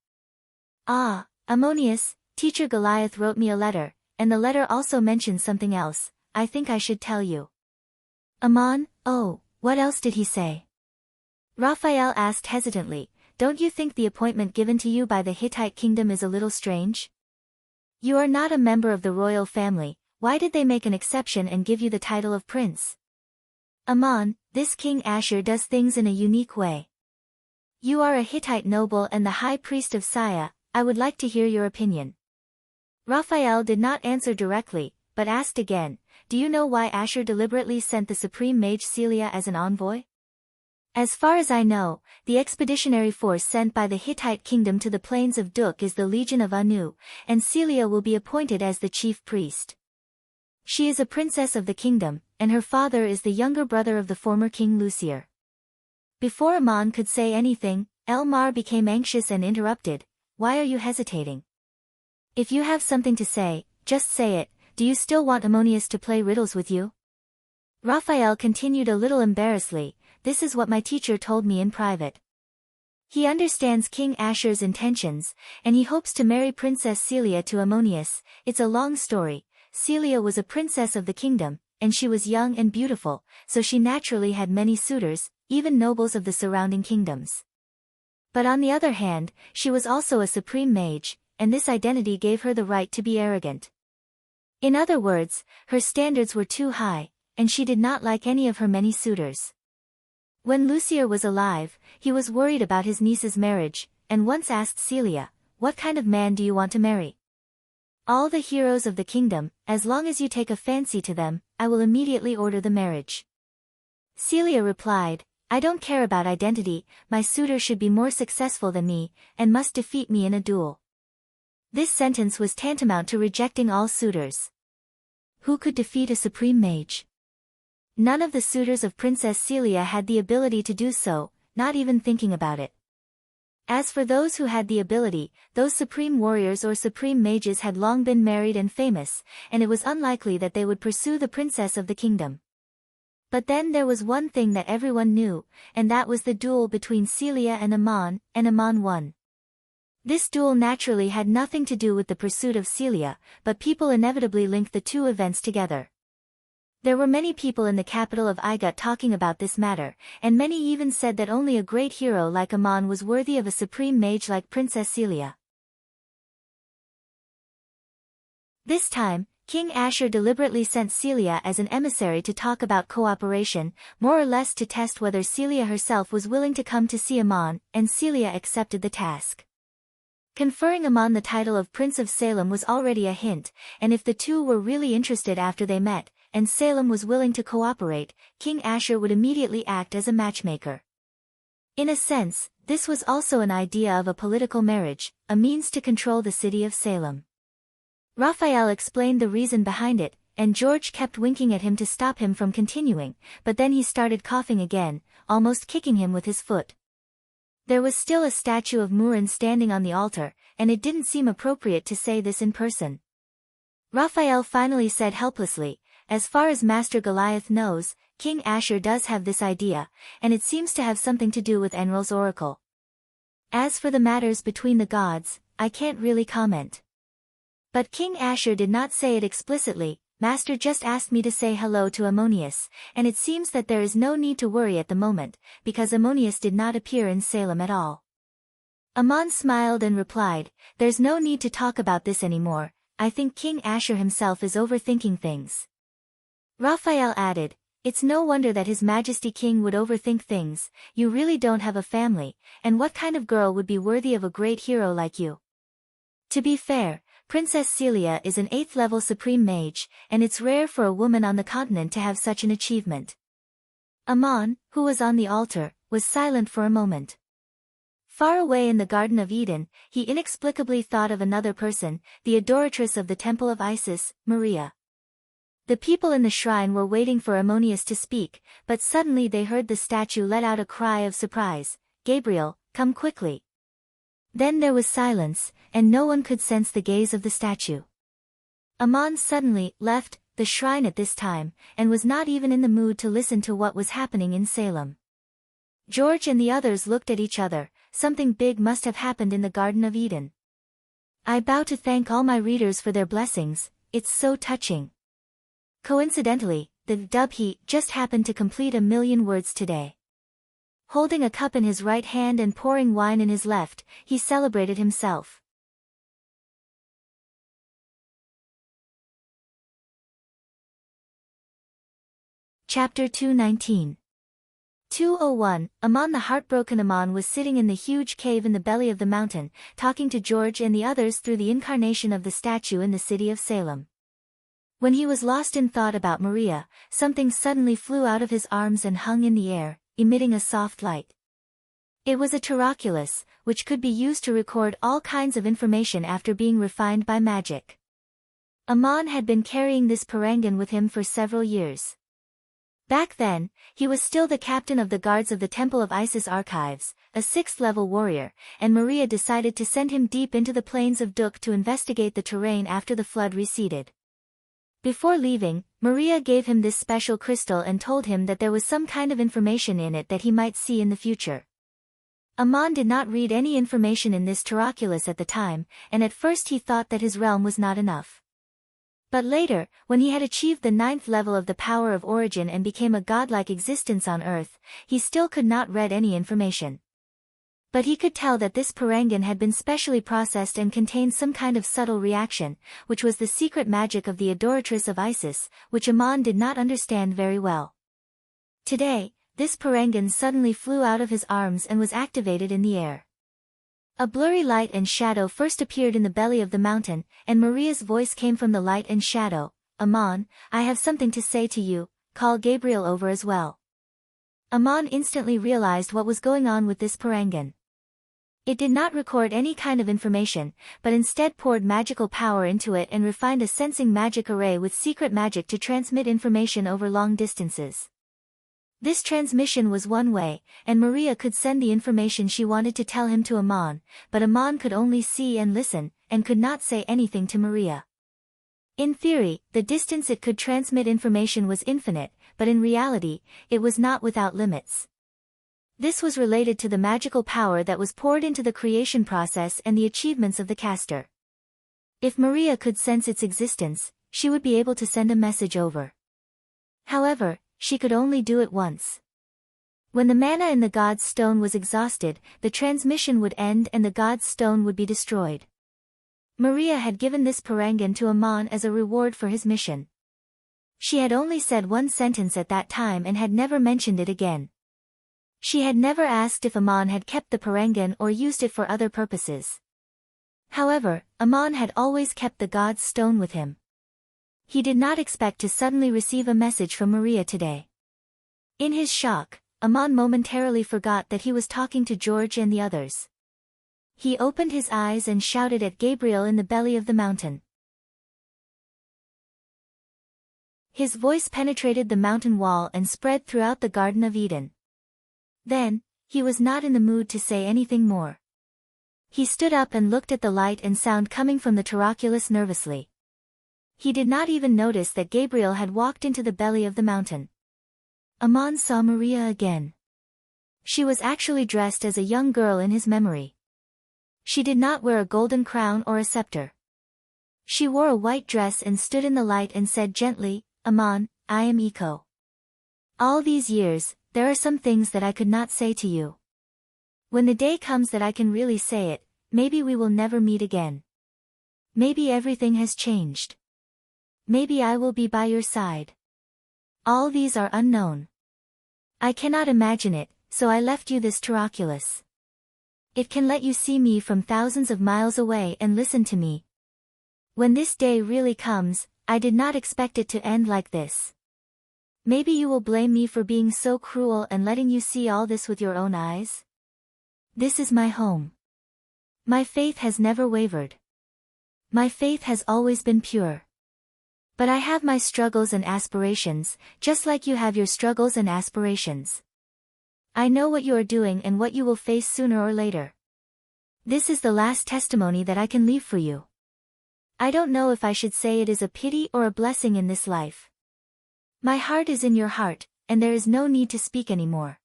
"Ah, Ammonius, teacher Goliath wrote me a letter, and the letter also mentions something else, I think I should tell you." "Ammon, oh, what else did he say?" Raphael asked hesitantly, "Don't you think the appointment given to you by the Hittite kingdom is a little strange? You are not a member of the royal family. Why did they make an exception and give you the title of prince?" "Ammon, this King Ashur does things in a unique way. You are a Hittite noble and the high priest of Saya, I would like to hear your opinion." Raphael did not answer directly, but asked again, "Do you know why Ashur deliberately sent the supreme mage Celia as an envoy?" "As far as I know, the expeditionary force sent by the Hittite kingdom to the plains of Duk is the Legion of Anu, and Celia will be appointed as the chief priest. She is a princess of the kingdom, and her father is the younger brother of the former king Lucier." Before Ammon could say anything, Elmar became anxious and interrupted, "Why are you hesitating? If you have something to say, just say it. Do you still want Ammonius to play riddles with you?" Raphael continued a little embarrassedly, "This is what my teacher told me in private. He understands King Asher's intentions, and he hopes to marry Princess Celia to Ammonius. It's a long story. Celia was a princess of the kingdom, and she was young and beautiful, so she naturally had many suitors, even nobles of the surrounding kingdoms. But on the other hand, she was also a supreme mage, and this identity gave her the right to be arrogant. In other words, her standards were too high, and she did not like any of her many suitors. When Lucier was alive, he was worried about his niece's marriage, and once asked Celia, "What kind of man do you want to marry?" "All the heroes of the kingdom, as long as you take a fancy to them, I will immediately order the marriage." Celia replied, "I don't care about identity, my suitor should be more successful than me, and must defeat me in a duel." This sentence was tantamount to rejecting all suitors. Who could defeat a supreme mage? None of the suitors of Princess Celia had the ability to do so, not even thinking about it. As for those who had the ability, those supreme warriors or supreme mages had long been married and famous, and it was unlikely that they would pursue the princess of the kingdom. But then there was one thing that everyone knew, and that was the duel between Celia and Ammon won. This duel naturally had nothing to do with the pursuit of Celia, but people inevitably linked the two events together. There were many people in the capital of Igut talking about this matter, and many even said that only a great hero like Ammon was worthy of a supreme mage like Princess Celia. This time, King Asher deliberately sent Celia as an emissary to talk about cooperation, more or less to test whether Celia herself was willing to come to see Ammon, and Celia accepted the task. Conferring Ammon the title of Prince of Salem was already a hint, and if the two were really interested after they met, and Salem was willing to cooperate, King Asher would immediately act as a matchmaker. In a sense, this was also an idea of a political marriage, a means to control the city of Salem. Raphael explained the reason behind it, and George kept winking at him to stop him from continuing, but then he started coughing again, almost kicking him with his foot. There was still a statue of Murin standing on the altar, and it didn't seem appropriate to say this in person. Raphael finally said helplessly, "As far as Master Goliath knows, King Asher does have this idea, and it seems to have something to do with Enrel's oracle. As for the matters between the gods, I can't really comment." But King Asher did not say it explicitly. "Master just asked me to say hello to Ammonius, and it seems that there is no need to worry at the moment, because Ammonius did not appear in Salem at all." Ammon smiled and replied, "There's no need to talk about this anymore, I think King Asher himself is overthinking things." Raphael added, "It's no wonder that His Majesty King would overthink things, you really don't have a family, and what kind of girl would be worthy of a great hero like you? To be fair, Princess Celia is an 8th level supreme mage, and it's rare for a woman on the continent to have such an achievement." Ammon, who was on the altar, was silent for a moment. Far away in the Garden of Eden, he inexplicably thought of another person, the adoratress of the Temple of Isis, Maria. The people in the shrine were waiting for Ammonius to speak, but suddenly they heard the statue let out a cry of surprise, "Gabriel, come quickly." Then there was silence, and no one could sense the gaze of the statue. Ammon suddenly left the shrine at this time, and was not even in the mood to listen to what was happening in Salem. George and the others looked at each other. Something big must have happened in the Garden of Eden. I bow to thank all my readers for their blessings, it's so touching. Coincidentally, the Dubhe just happened to complete 1,000,000 words today. Holding a cup in his right hand and pouring wine in his left, he celebrated himself. Chapter 219. 201. Ammon. The heartbroken Ammon was sitting in the huge cave in the belly of the mountain, talking to George and the others through the incarnation of the statue in the city of Salem. When he was lost in thought about Maria, something suddenly flew out of his arms and hung in the air, emitting a soft light. It was a taroculus, which could be used to record all kinds of information after being refined by magic. Ammon had been carrying this parangan with him for several years. Back then, he was still the captain of the guards of the Temple of Isis archives, a 6th-level warrior, and Maria decided to send him deep into the plains of Duk to investigate the terrain after the flood receded. Before leaving, Maria gave him this special crystal and told him that there was some kind of information in it that he might see in the future. Amon did not read any information in this Taraculus at the time, and at first he thought that his realm was not enough. But later, when he had achieved the 9th level of the power of origin and became a godlike existence on earth, he still could not read any information. But he could tell that this parangan had been specially processed and contained some kind of subtle reaction, which was the secret magic of the adoratress of Isis, which Amon did not understand very well. Today, this parangan suddenly flew out of his arms and was activated in the air. A blurry light and shadow first appeared in the belly of the mountain, and Maria's voice came from the light and shadow. Amon, I have something to say to you, call Gabriel over as well. Amon instantly realized what was going on with this parangan. It did not record any kind of information, but instead poured magical power into it and refined a sensing magic array with secret magic to transmit information over long distances. This transmission was one way, and Maria could send the information she wanted to tell him to Amon, but Amon could only see and listen, and could not say anything to Maria. In theory, the distance it could transmit information was infinite, but in reality, it was not without limits. This was related to the magical power that was poured into the creation process and the achievements of the caster. If Maria could sense its existence, she would be able to send a message over. However, she could only do it once. When the mana in the god's stone was exhausted, the transmission would end and the god's stone would be destroyed. Maria had given this parangan to Amon as a reward for his mission. She had only said one sentence at that time and had never mentioned it again. She had never asked if Amon had kept the parangan or used it for other purposes. However, Amon had always kept the god's stone with him. He did not expect to suddenly receive a message from Maria today. In his shock, Amon momentarily forgot that he was talking to George and the others. He opened his eyes and shouted at Gabriel in the belly of the mountain. His voice penetrated the mountain wall and spread throughout the Garden of Eden. Then, he was not in the mood to say anything more. He stood up and looked at the light and sound coming from the Taraculus nervously. He did not even notice that Gabriel had walked into the belly of the mountain. Amon saw Maria again. She was actually dressed as a young girl in his memory. She did not wear a golden crown or a scepter. She wore a white dress and stood in the light and said gently, Amon, I am Eiko. All these years, there are some things that I could not say to you. When the day comes that I can really say it, maybe we will never meet again. Maybe everything has changed. Maybe I will be by your side. All these are unknown. I cannot imagine it, so I left you this Taraculus. It can let you see me from thousands of miles away and listen to me. When this day really comes, I did not expect it to end like this. Maybe you will blame me for being so cruel and letting you see all this with your own eyes? This is my home. My faith has never wavered. My faith has always been pure. But I have my struggles and aspirations, just like you have your struggles and aspirations. I know what you are doing and what you will face sooner or later. This is the last testimony that I can leave for you. I don't know if I should say it is a pity or a blessing in this life. My heart is in your heart, and there is no need to speak anymore.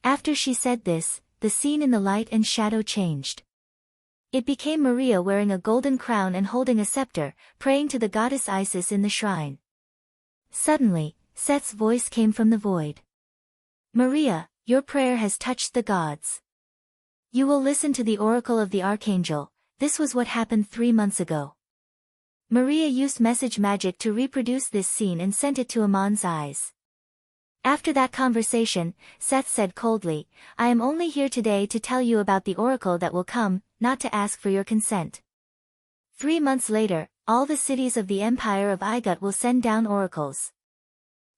After she said this, the scene in the light and shadow changed. It became Maria wearing a golden crown and holding a scepter, praying to the goddess Isis in the shrine. Suddenly, Set's voice came from the void. Maria, your prayer has touched the gods. You will listen to the oracle of the archangel. This was what happened 3 months ago. Maria used message magic to reproduce this scene and sent it to Amon's eyes. After that conversation, Seth said coldly, I am only here today to tell you about the oracle that will come, not to ask for your consent. 3 months later, all the cities of the empire of Igut will send down oracles.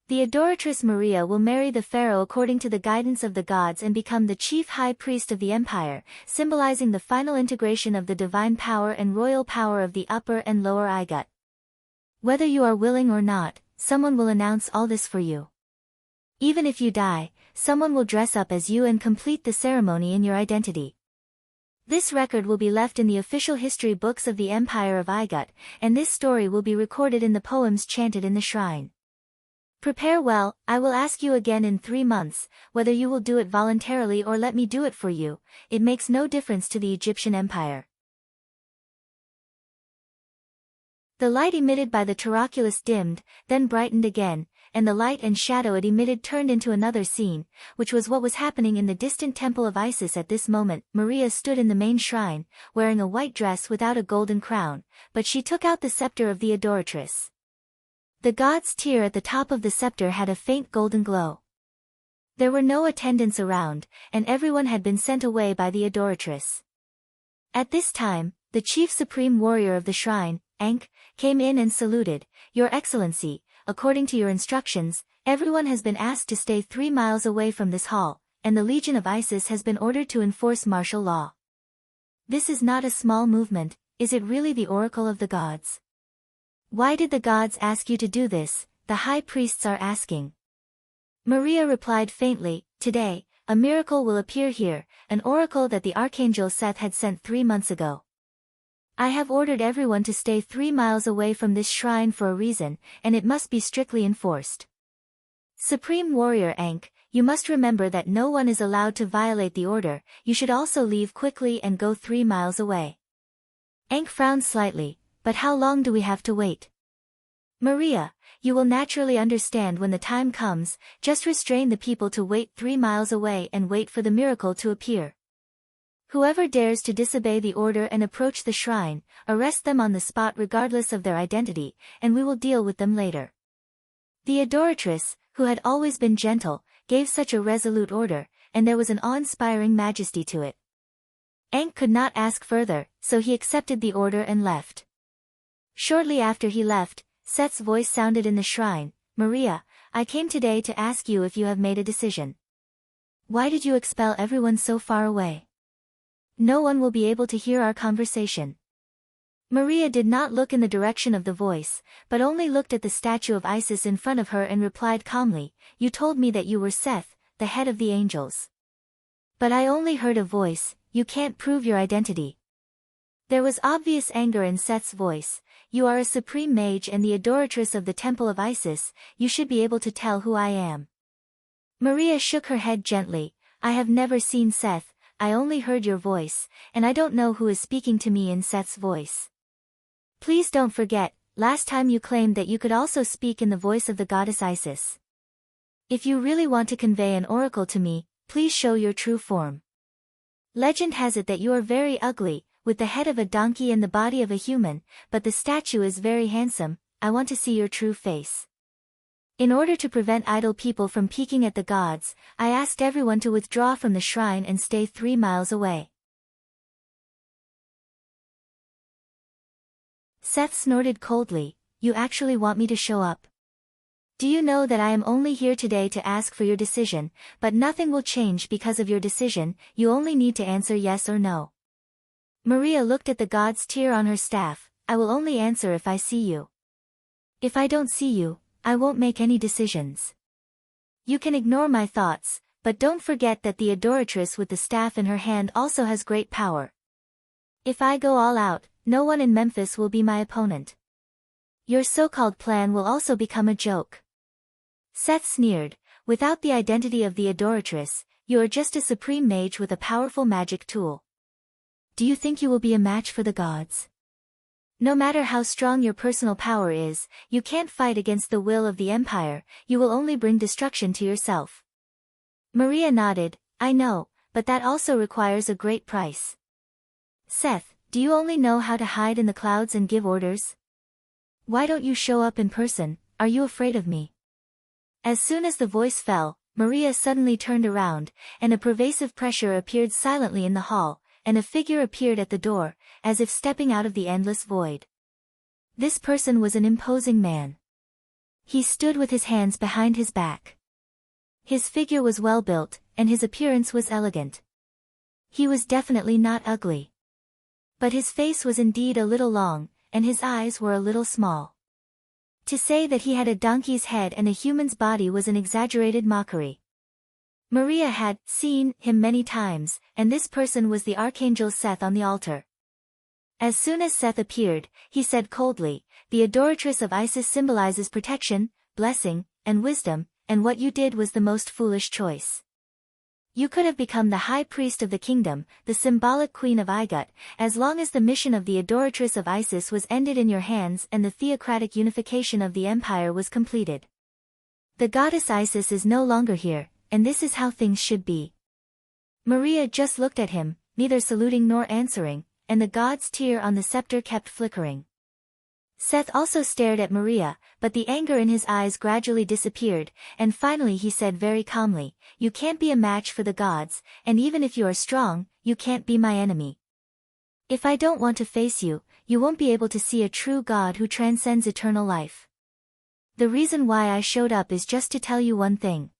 The adoratress Maria will marry the pharaoh according to the guidance of the gods and become the chief high priest of the empire, symbolizing the final integration of the divine power and royal power of the upper and lower Igut. Whether you are willing or not, someone will announce all this for you. Even if you die, someone will dress up as you and complete the ceremony in your identity. This record will be left in the official history books of the Empire of Igut, and this story will be recorded in the poems chanted in the shrine. Prepare well, I will ask you again in 3 months, whether you will do it voluntarily or let me do it for you. It makes no difference to the Egyptian Empire. The light emitted by the Taraculus dimmed, then brightened again, and the light and shadow it emitted turned into another scene, which was what was happening in the distant temple of Isis at this moment. Maria stood in the main shrine, wearing a white dress without a golden crown, but she took out the scepter of the adoratress. The god's tear at the top of the scepter had a faint golden glow. There were no attendants around, and everyone had been sent away by the adoratress. At this time, the chief supreme warrior of the shrine, Ankh, came in and saluted, "Your Excellency, according to your instructions, everyone has been asked to stay 3 miles away from this hall, and the Legion of Isis has been ordered to enforce martial law." This is not a small movement, is it really the oracle of the gods? Why did the gods ask you to do this, the high priests are asking. Maria replied faintly, "Today, a miracle will appear here, an oracle that the archangel Seth had sent 3 months ago. I have ordered everyone to stay 3 miles away from this shrine for a reason, and it must be strictly enforced. Supreme Warrior Ankh, you must remember that no one is allowed to violate the order, you should also leave quickly and go 3 miles away." Ankh frowned slightly, "But how long do we have to wait?" Maria, you will naturally understand when the time comes, just restrain the people to wait 3 miles away and wait for the miracle to appear. Whoever dares to disobey the order and approach the shrine, arrest them on the spot regardless of their identity, and we will deal with them later. The adoratress, who had always been gentle, gave such a resolute order, and there was an awe-inspiring majesty to it. Ankh could not ask further, so he accepted the order and left. Shortly after he left, Seth's voice sounded in the shrine, "Maria, I came today to ask you if you have made a decision. Why did you expel everyone so far away? No one will be able to hear our conversation." Maria did not look in the direction of the voice, but only looked at the statue of Isis in front of her and replied calmly, "You told me that you were Seth, the head of the angels. But I only heard a voice, you can't prove your identity." There was obvious anger in Seth's voice. "You are a supreme mage and the adoratress of the temple of Isis, you should be able to tell who I am." Maria shook her head gently, "I have never seen Seth, I only heard your voice, and I don't know who is speaking to me in Seth's voice. Please don't forget, last time you claimed that you could also speak in the voice of the goddess Isis. If you really want to convey an oracle to me, please show your true form. Legend has it that you are very ugly, with the head of a donkey and the body of a human, but the statue is very handsome, I want to see your true face." In order to prevent idle people from peeking at the gods, I asked everyone to withdraw from the shrine and stay 3 miles away. Seth snorted coldly, "You actually want me to show up? Do you know that I am only here today to ask for your decision, but nothing will change because of your decision, you only need to answer yes or no." Maria looked at the god's tear on her staff, "I will only answer if I see you. If I don't see you, I won't make any decisions. You can ignore my thoughts, but don't forget that the adoratress with the staff in her hand also has great power. If I go all out, no one in Memphis will be my opponent. Your so-called plan will also become a joke." Seth sneered, "Without the identity of the adoratress, you are just a supreme mage with a powerful magic tool. Do you think you will be a match for the gods? No matter how strong your personal power is, you can't fight against the will of the empire, you will only bring destruction to yourself." Maria nodded, "I know, but that also requires a great price. Seth, do you only know how to hide in the clouds and give orders? Why don't you show up in person, are you afraid of me?" As soon as the voice fell, Maria suddenly turned around, and a pervasive pressure appeared silently in the hall, and a figure appeared at the door, as if stepping out of the endless void. This person was an imposing man. He stood with his hands behind his back. His figure was well built, and his appearance was elegant. He was definitely not ugly. But his face was indeed a little long, and his eyes were a little small. To say that he had a donkey's head and a human's body was an exaggerated mockery. Maria had seen him many times, and this person was the archangel Seth on the altar. As soon as Seth appeared, he said coldly, "The adoratress of Isis symbolizes protection, blessing, and wisdom, and what you did was the most foolish choice. You could have become the high priest of the kingdom, the symbolic queen of Igut, as long as the mission of the adoratress of Isis was ended in your hands and the theocratic unification of the empire was completed. The goddess Isis is no longer here, and this is how things should be. Maria just looked at him, neither saluting nor answering, and the god's tear on the scepter kept flickering. Seth also stared at Maria, but the anger in his eyes gradually disappeared, and finally he said very calmly, "You can't be a match for the gods, and even if you are strong, you can't be my enemy. If I don't want to face you, you won't be able to see a true God who transcends eternal life. The reason why I showed up is just to tell you one thing."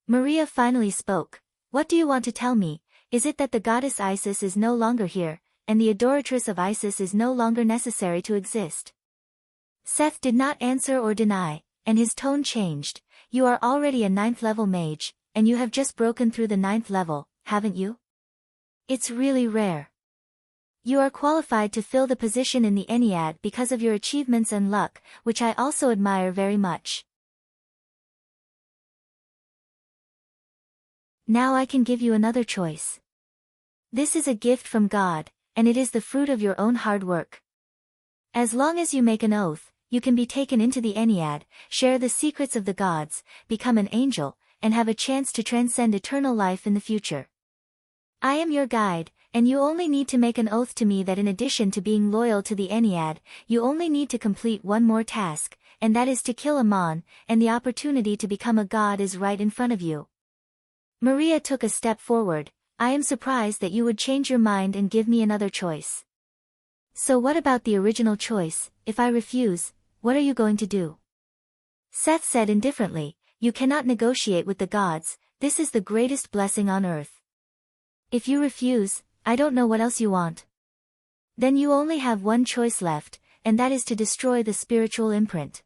Maria finally spoke. "What do you want to tell me? Is it that the goddess Isis is no longer here, and the adoratress of Isis is no longer necessary to exist?" Seth did not answer or deny, and his tone changed. "You are already a 9th level mage, and you have just broken through the 9th level, haven't you? It's really rare. You are qualified to fill the position in the Ennead because of your achievements and luck, which I also admire very much. Now I can give you another choice. This is a gift from God, and it is the fruit of your own hard work. As long as you make an oath, you can be taken into the Ennead, share the secrets of the gods, become an angel, and have a chance to transcend eternal life in the future. I am your guide, and you only need to make an oath to me that in addition to being loyal to the Ennead, you only need to complete one more task, and that is to kill Amon, and the opportunity to become a god is right in front of you." Maria took a step forward. "I am surprised that you would change your mind and give me another choice. So what about the original choice? If I refuse, what are you going to do?" Seth said indifferently, "You cannot negotiate with the gods, this is the greatest blessing on earth. If you refuse, I don't know what else you want. Then you only have one choice left, and that is to destroy the spiritual imprint.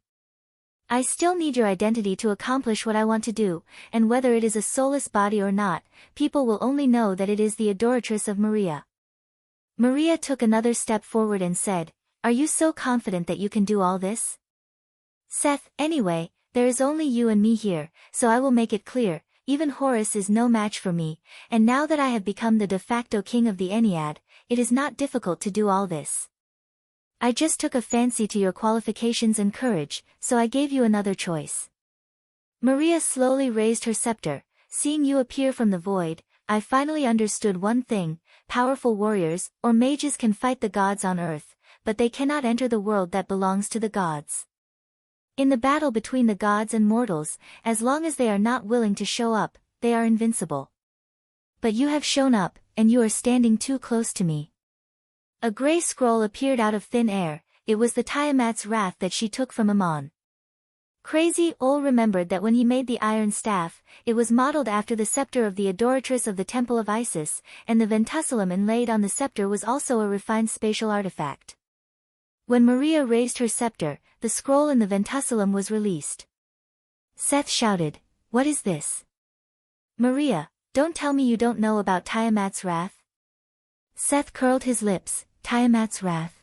I still need your identity to accomplish what I want to do, and whether it is a soulless body or not, people will only know that it is the adoratress of Maria." Maria took another step forward and said, "Are you so confident that you can do all this?" "Seth, anyway, there is only you and me here, so I will make it clear, even Horus is no match for me, and now that I have become the de facto king of the Ennead, it is not difficult to do all this. I just took a fancy to your qualifications and courage, so I gave you another choice." Maria slowly raised her scepter. "Seeing you appear from the void, I finally understood one thing: powerful warriors, or mages, can fight the gods on earth, but they cannot enter the world that belongs to the gods. In the battle between the gods and mortals, as long as they are not willing to show up, they are invincible. But you have shown up, and you are standing too close to me." A gray scroll appeared out of thin air. It was the Tiamat's wrath that she took from Amon. Crazy Ol remembered that when he made the iron staff, it was modeled after the scepter of the adoratress of the temple of Isis, and the ventosylum inlaid on the scepter was also a refined spatial artifact. When Maria raised her scepter, the scroll in the ventosylum was released. Seth shouted, "What is this?" "Maria, don't tell me you don't know about Tiamat's wrath." Seth curled his lips. "Tiamat's wrath?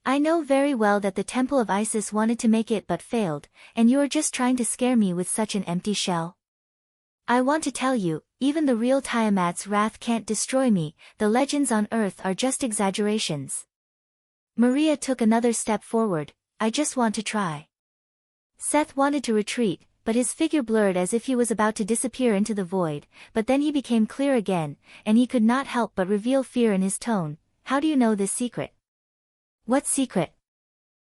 I know very well that the temple of Isis wanted to make it but failed, and you are just trying to scare me with such an empty shell. I want to tell you, even the real Tiamat's wrath can't destroy me, the legends on earth are just exaggerations." Maria took another step forward. "I just want to try." Seth wanted to retreat, but his figure blurred as if he was about to disappear into the void, but then he became clear again, and he could not help but reveal fear in his tone. "How do you know this secret?" "What secret?"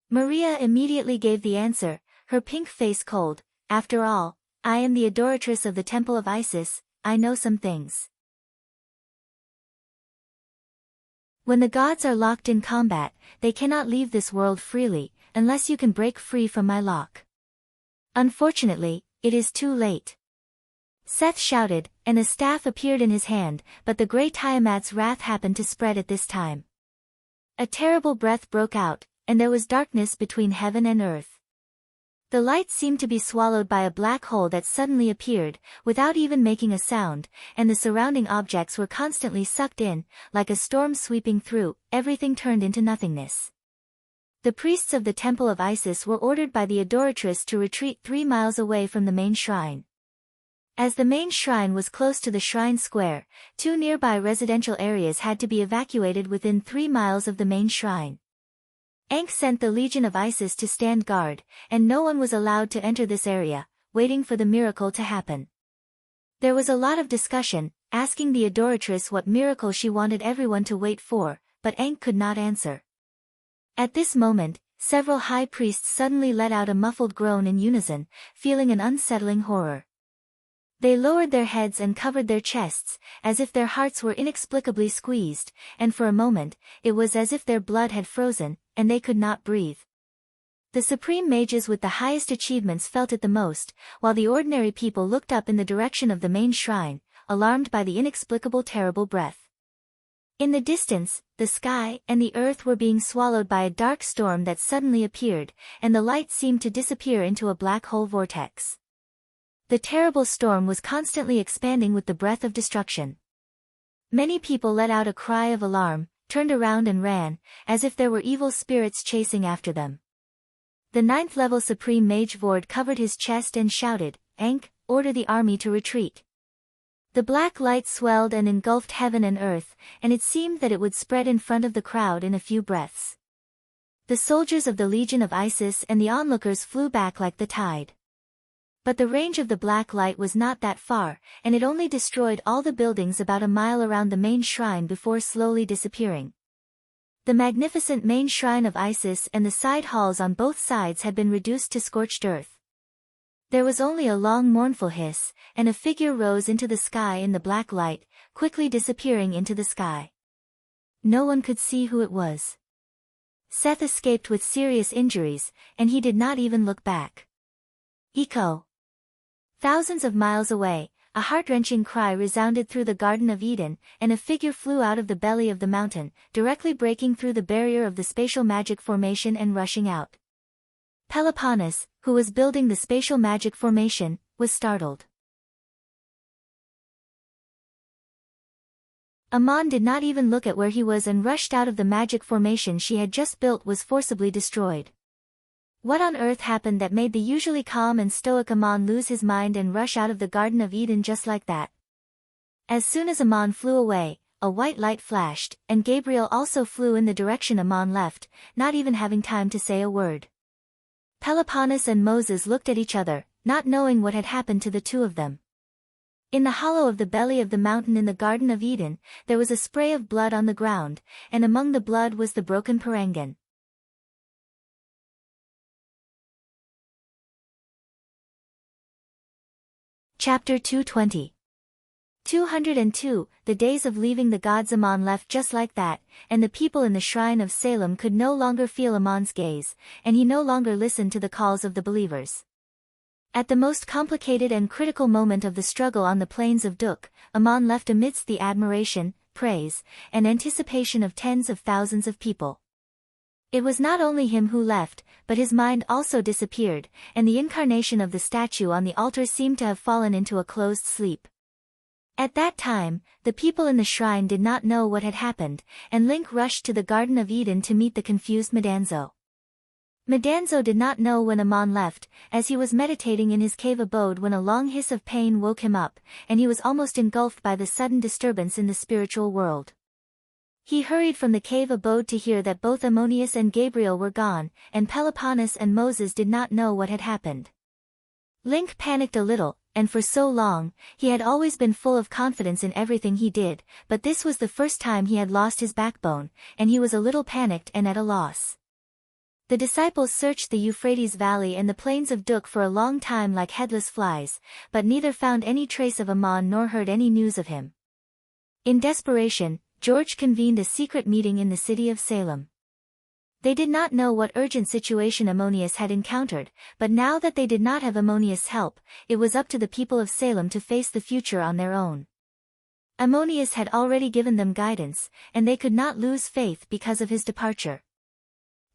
Maria immediately gave the answer, her pink face cold. "After all, I am the adoratress of the temple of Isis, I know some things. When the gods are locked in combat, they cannot leave this world freely, unless you can break free from my lock. Unfortunately, it is too late." Seth shouted, and a staff appeared in his hand, but the great Tiamat's wrath happened to spread at this time. A terrible breath broke out, and there was darkness between heaven and earth. The light seemed to be swallowed by a black hole that suddenly appeared, without even making a sound, and the surrounding objects were constantly sucked in, like a storm sweeping through, everything turned into nothingness. The priests of the Temple of Isis were ordered by the adoratress to retreat 3 miles away from the main shrine. As the main shrine was close to the shrine square, 2 nearby residential areas had to be evacuated within 3 miles of the main shrine. Ankh sent the Legion of Isis to stand guard, and no one was allowed to enter this area, waiting for the miracle to happen. There was a lot of discussion, asking the adoratress what miracle she wanted everyone to wait for, but Ankh could not answer. At this moment, several high priests suddenly let out a muffled groan in unison, feeling an unsettling horror. They lowered their heads and covered their chests, as if their hearts were inexplicably squeezed, and for a moment, it was as if their blood had frozen, and they could not breathe. The supreme mages with the highest achievements felt it the most, while the ordinary people looked up in the direction of the main shrine, alarmed by the inexplicable terrible breath. In the distance, the sky and the earth were being swallowed by a dark storm that suddenly appeared, and the light seemed to disappear into a black hole vortex. The terrible storm was constantly expanding with the breath of destruction. Many people let out a cry of alarm, turned around and ran, as if there were evil spirits chasing after them. The 9th-level Supreme Mage Vord covered his chest and shouted, "Ankh, order the army to retreat." The black light swelled and engulfed heaven and earth, and it seemed that it would spread in front of the crowd in a few breaths. The soldiers of the Legion of Isis and the onlookers flew back like the tide. But the range of the black light was not that far, and it only destroyed all the buildings about a mile around the main shrine before slowly disappearing. The magnificent main shrine of Isis and the side halls on both sides had been reduced to scorched earth. There was only a long mournful hiss, and a figure rose into the sky in the black light, quickly disappearing into the sky. No one could see who it was. Seth escaped with serious injuries, and he did not even look back. Echo. Thousands of miles away, a heart-wrenching cry resounded through the Garden of Eden, and a figure flew out of the belly of the mountain, directly breaking through the barrier of the spatial magic formation and rushing out. Peloponnes, who was building the spatial magic formation, was startled. Amon did not even look at where he was and rushed out of the magic formation she had just built was forcibly destroyed. What on earth happened that made the usually calm and stoic Amon lose his mind and rush out of the Garden of Eden just like that? As soon as Amon flew away, a white light flashed, and Gabriel also flew in the direction Amon left, not even having time to say a word. Peloponnes and Moses looked at each other, not knowing what had happened to the two of them. In the hollow of the belly of the mountain in the Garden of Eden, there was a spray of blood on the ground, and among the blood was the broken parangan. Chapter 220. 202, the days of leaving the gods. Amon left just like that, and the people in the shrine of Salem could no longer feel Amon's gaze, and he no longer listened to the calls of the believers. At the most complicated and critical moment of the struggle on the plains of Duk, Amon left amidst the admiration, praise, and anticipation of tens of thousands of people. It was not only him who left, but his mind also disappeared, and the incarnation of the statue on the altar seemed to have fallen into a closed sleep. At that time, the people in the shrine did not know what had happened, and Link rushed to the Garden of Eden to meet the confused Medanzo. Medanzo did not know when Amon left, as he was meditating in his cave abode when a long hiss of pain woke him up, and he was almost engulfed by the sudden disturbance in the spiritual world. He hurried from the cave abode to hear that both Ammonius and Gabriel were gone, and Peloponnes and Moses did not know what had happened. Link panicked a little, and for so long, he had always been full of confidence in everything he did, but this was the first time he had lost his backbone, and he was a little panicked and at a loss. The disciples searched the Euphrates Valley and the plains of Duk for a long time like headless flies, but neither found any trace of Amon nor heard any news of him. In desperation, George convened a secret meeting in the city of Salem. They did not know what urgent situation Ammonius had encountered, but now that they did not have Ammonius' help, it was up to the people of Salem to face the future on their own. Ammonius had already given them guidance, and they could not lose faith because of his departure.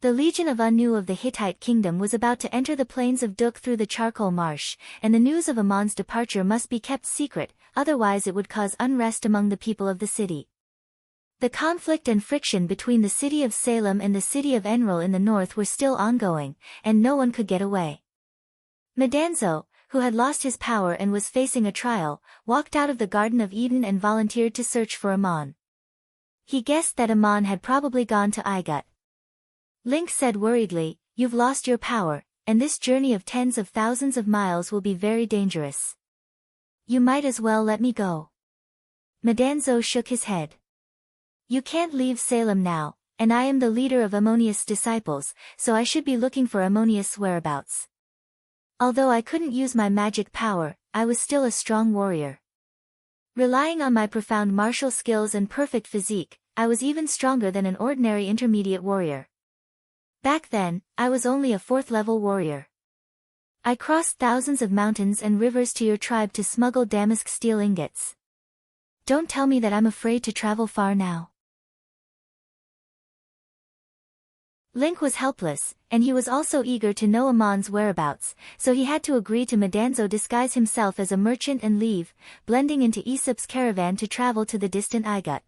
The Legion of Anu of the Hittite kingdom was about to enter the plains of Duk through the charcoal marsh, and the news of Amon's departure must be kept secret, otherwise it would cause unrest among the people of the city. The conflict and friction between the city of Salem and the city of Enril in the north were still ongoing, and no one could get away. Medanzo, who had lost his power and was facing a trial, walked out of the Garden of Eden and volunteered to search for Amon. He guessed that Amon had probably gone to Igut. Link said worriedly, "You've lost your power, and this journey of tens of thousands of miles will be very dangerous. You might as well let me go." Medanzo shook his head. "You can't leave Salem now, and I am the leader of Ammonius' disciples, so I should be looking for Ammonius' whereabouts. Although I couldn't use my magic power, I was still a strong warrior. Relying on my profound martial skills and perfect physique, I was even stronger than an ordinary intermediate warrior. Back then, I was only a 4th-level warrior. I crossed thousands of mountains and rivers to your tribe to smuggle damask steel ingots. Don't tell me that I'm afraid to travel far now." Link was helpless, and he was also eager to know Amon's whereabouts, so he had to agree to Medanzo disguise himself as a merchant and leave, blending into Aesop's caravan to travel to the distant Igut.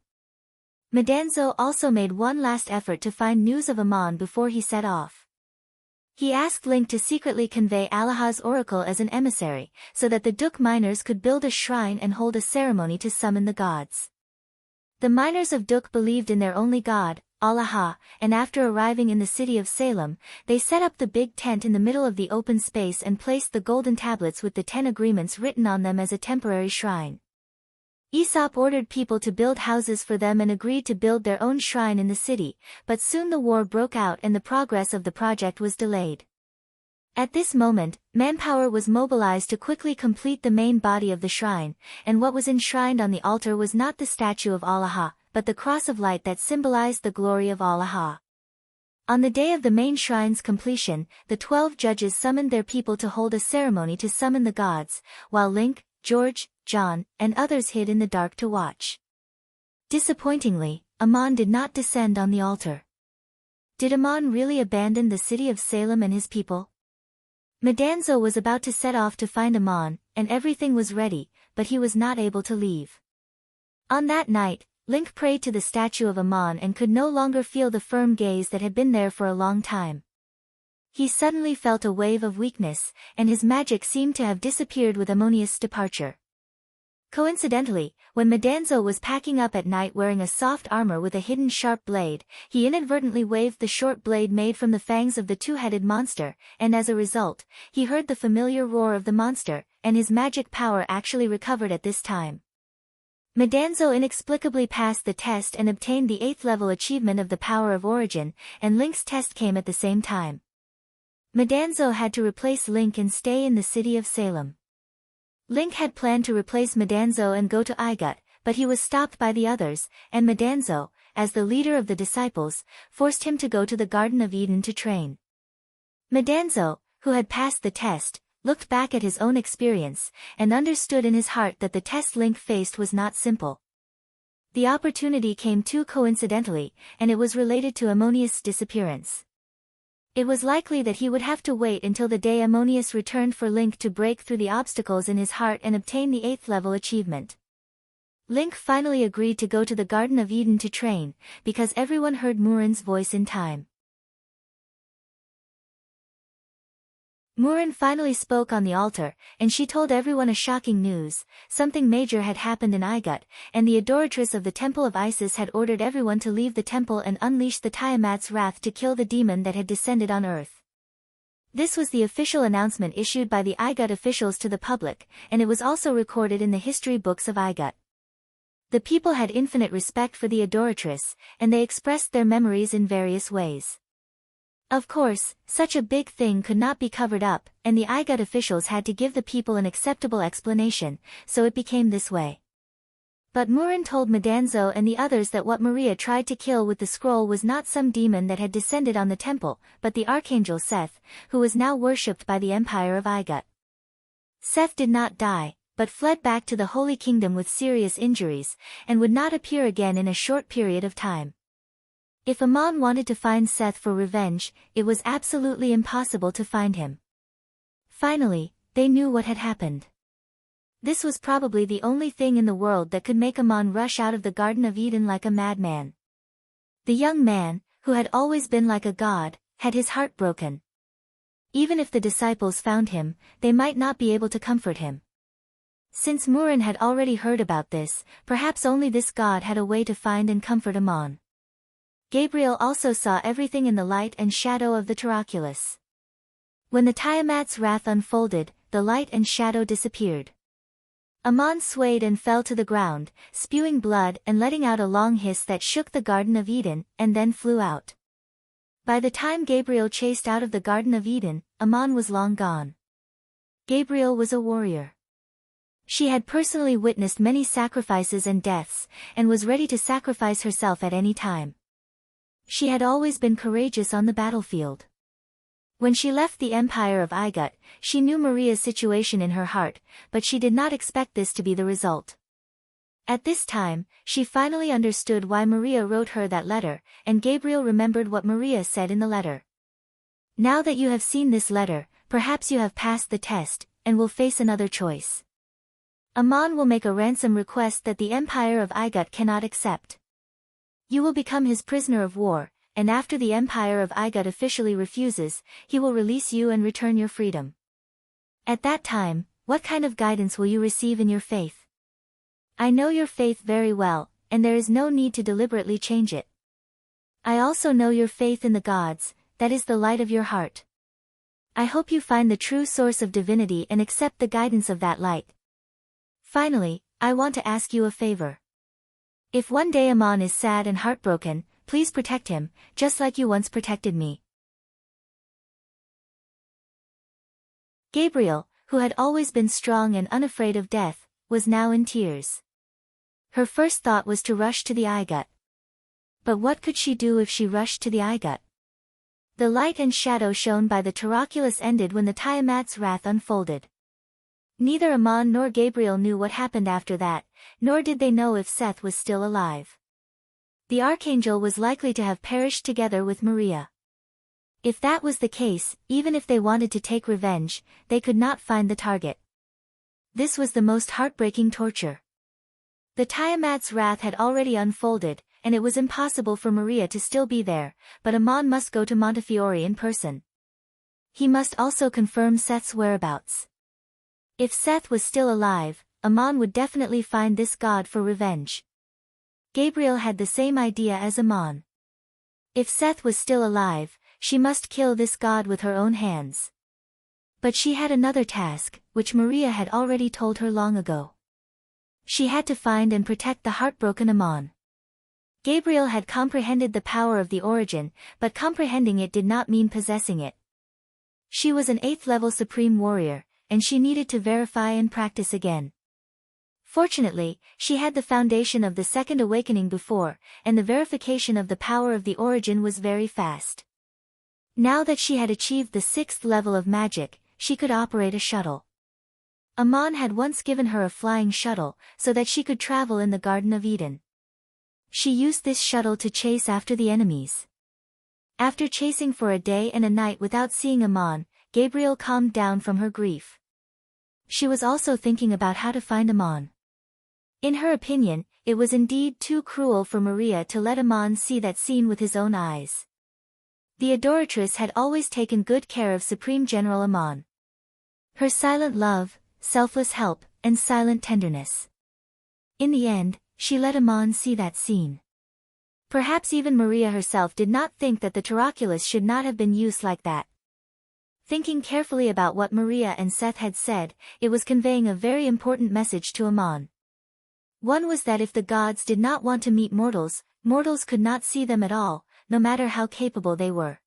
Medanzo also made one last effort to find news of Amon before he set off. He asked Link to secretly convey Allah's oracle as an emissary, so that the Duk miners could build a shrine and hold a ceremony to summon the gods. The miners of Duk believed in their only god, Allah, and after arriving in the city of Salem, they set up the big tent in the middle of the open space and placed the golden tablets with the 10 agreements written on them as a temporary shrine. Aesop ordered people to build houses for them and agreed to build their own shrine in the city, but soon the war broke out and the progress of the project was delayed. At this moment, manpower was mobilized to quickly complete the main body of the shrine, and what was enshrined on the altar was not the statue of Allah, but the cross of light that symbolized the glory of Allah. On the day of the main shrine's completion, the 12 judges summoned their people to hold a ceremony to summon the gods, while Link, George, John, and others hid in the dark to watch. Disappointingly, Amon did not descend on the altar. Did Amon really abandon the city of Salem and his people? Medanzo was about to set off to find Amon, and everything was ready, but he was not able to leave. On that night, Link prayed to the statue of Amon and could no longer feel the firm gaze that had been there for a long time. He suddenly felt a wave of weakness, and his magic seemed to have disappeared with Ammonius' departure. Coincidentally, when Medanzo was packing up at night wearing a soft armor with a hidden sharp blade, he inadvertently waved the short blade made from the fangs of the two-headed monster, and as a result, he heard the familiar roar of the monster, and his magic power actually recovered at this time. Medanzo inexplicably passed the test and obtained the 8th-level achievement of the Power of Origin, and Link's test came at the same time. Medanzo had to replace Link and stay in the city of Salem. Link had planned to replace Medanzo and go to Igut, but he was stopped by the others, and Medanzo, as the leader of the disciples, forced him to go to the Garden of Eden to train. Medanzo, who had passed the test, looked back at his own experience, and understood in his heart that the test Link faced was not simple. The opportunity came too coincidentally, and it was related to Ammonius' disappearance. It was likely that he would have to wait until the day Ammonius returned for Link to break through the obstacles in his heart and obtain the 8th-level achievement. Link finally agreed to go to the Garden of Eden to train, because everyone heard Murin's voice in time. Murin finally spoke on the altar, and she told everyone a shocking news: something major had happened in Igut, and the adoratress of the Temple of Isis had ordered everyone to leave the temple and unleash the Tiamat's wrath to kill the demon that had descended on Earth. This was the official announcement issued by the Igut officials to the public, and it was also recorded in the history books of Igut. The people had infinite respect for the adoratress, and they expressed their memories in various ways. Of course, such a big thing could not be covered up, and the Igut officials had to give the people an acceptable explanation, so it became this way. But Murin told Medanzo and the others that what Maria tried to kill with the scroll was not some demon that had descended on the temple, but the archangel Seth, who was now worshipped by the Empire of Igut. Seth did not die, but fled back to the Holy Kingdom with serious injuries, and would not appear again in a short period of time. If Amon wanted to find Seth for revenge, it was absolutely impossible to find him. Finally, they knew what had happened. This was probably the only thing in the world that could make Aman rush out of the Garden of Eden like a madman. The young man, who had always been like a god, had his heart broken. Even if the disciples found him, they might not be able to comfort him. Since Murin had already heard about this, perhaps only this god had a way to find and comfort Aman. Gabriel also saw everything in the light and shadow of the Taraculus. When the Tiamat's wrath unfolded, the light and shadow disappeared. Aman swayed and fell to the ground, spewing blood and letting out a long hiss that shook the Garden of Eden, and then flew out. By the time Gabriel chased out of the Garden of Eden, Aman was long gone. Gabriel was a warrior. She had personally witnessed many sacrifices and deaths, and was ready to sacrifice herself at any time. She had always been courageous on the battlefield. When she left the Empire of Igut, she knew Maria's situation in her heart, but she did not expect this to be the result. At this time, she finally understood why Maria wrote her that letter, and Gabriel remembered what Maria said in the letter. Now that you have seen this letter, perhaps you have passed the test, and will face another choice. Aman will make a ransom request that the Empire of Igut cannot accept. You will become his prisoner of war, and after the Empire of Igut officially refuses, he will release you and return your freedom. At that time, what kind of guidance will you receive in your faith? I know your faith very well, and there is no need to deliberately change it. I also know your faith in the gods, that is the light of your heart. I hope you find the true source of divinity and accept the guidance of that light. Finally, I want to ask you a favor. If one day Aman is sad and heartbroken, please protect him, just like you once protected me. Gabriel, who had always been strong and unafraid of death, was now in tears. Her first thought was to rush to the Igut. But what could she do if she rushed to the Igut? The light and shadow shown by the Taraculus ended when the Tiamat's wrath unfolded. Neither Aman nor Gabriel knew what happened after that, nor did they know if Seth was still alive. The archangel was likely to have perished together with Maria. If that was the case, even if they wanted to take revenge, they could not find the target. This was the most heartbreaking torture. The Tiamat's wrath had already unfolded, and it was impossible for Maria to still be there, but Aman must go to Montefiore in person. He must also confirm Seth's whereabouts. If Seth was still alive, Aman would definitely find this god for revenge. Gabriel had the same idea as Aman. If Seth was still alive, she must kill this god with her own hands. But she had another task, which Maria had already told her long ago. She had to find and protect the heartbroken Aman. Gabriel had comprehended the power of the origin, but comprehending it did not mean possessing it. She was an 8th-level supreme warrior, and she needed to verify and practice again. Fortunately, she had the foundation of the second awakening before, and the verification of the power of the origin was very fast. Now that she had achieved the 6th level of magic, she could operate a shuttle. Aman had once given her a flying shuttle, so that she could travel in the Garden of Eden. She used this shuttle to chase after the enemies. After chasing for a day and a night without seeing Aman, Gabriel calmed down from her grief. She was also thinking about how to find Aman. In her opinion, it was indeed too cruel for Maria to let Aman see that scene with his own eyes. The adoratress had always taken good care of Supreme General Aman. Her silent love, selfless help, and silent tenderness. In the end, she let Aman see that scene. Perhaps even Maria herself did not think that the Taraculus should not have been used like that. Thinking carefully about what Maria and Seth had said, it was conveying a very important message to Aman. One was that if the gods did not want to meet mortals, mortals could not see them at all, no matter how capable they were.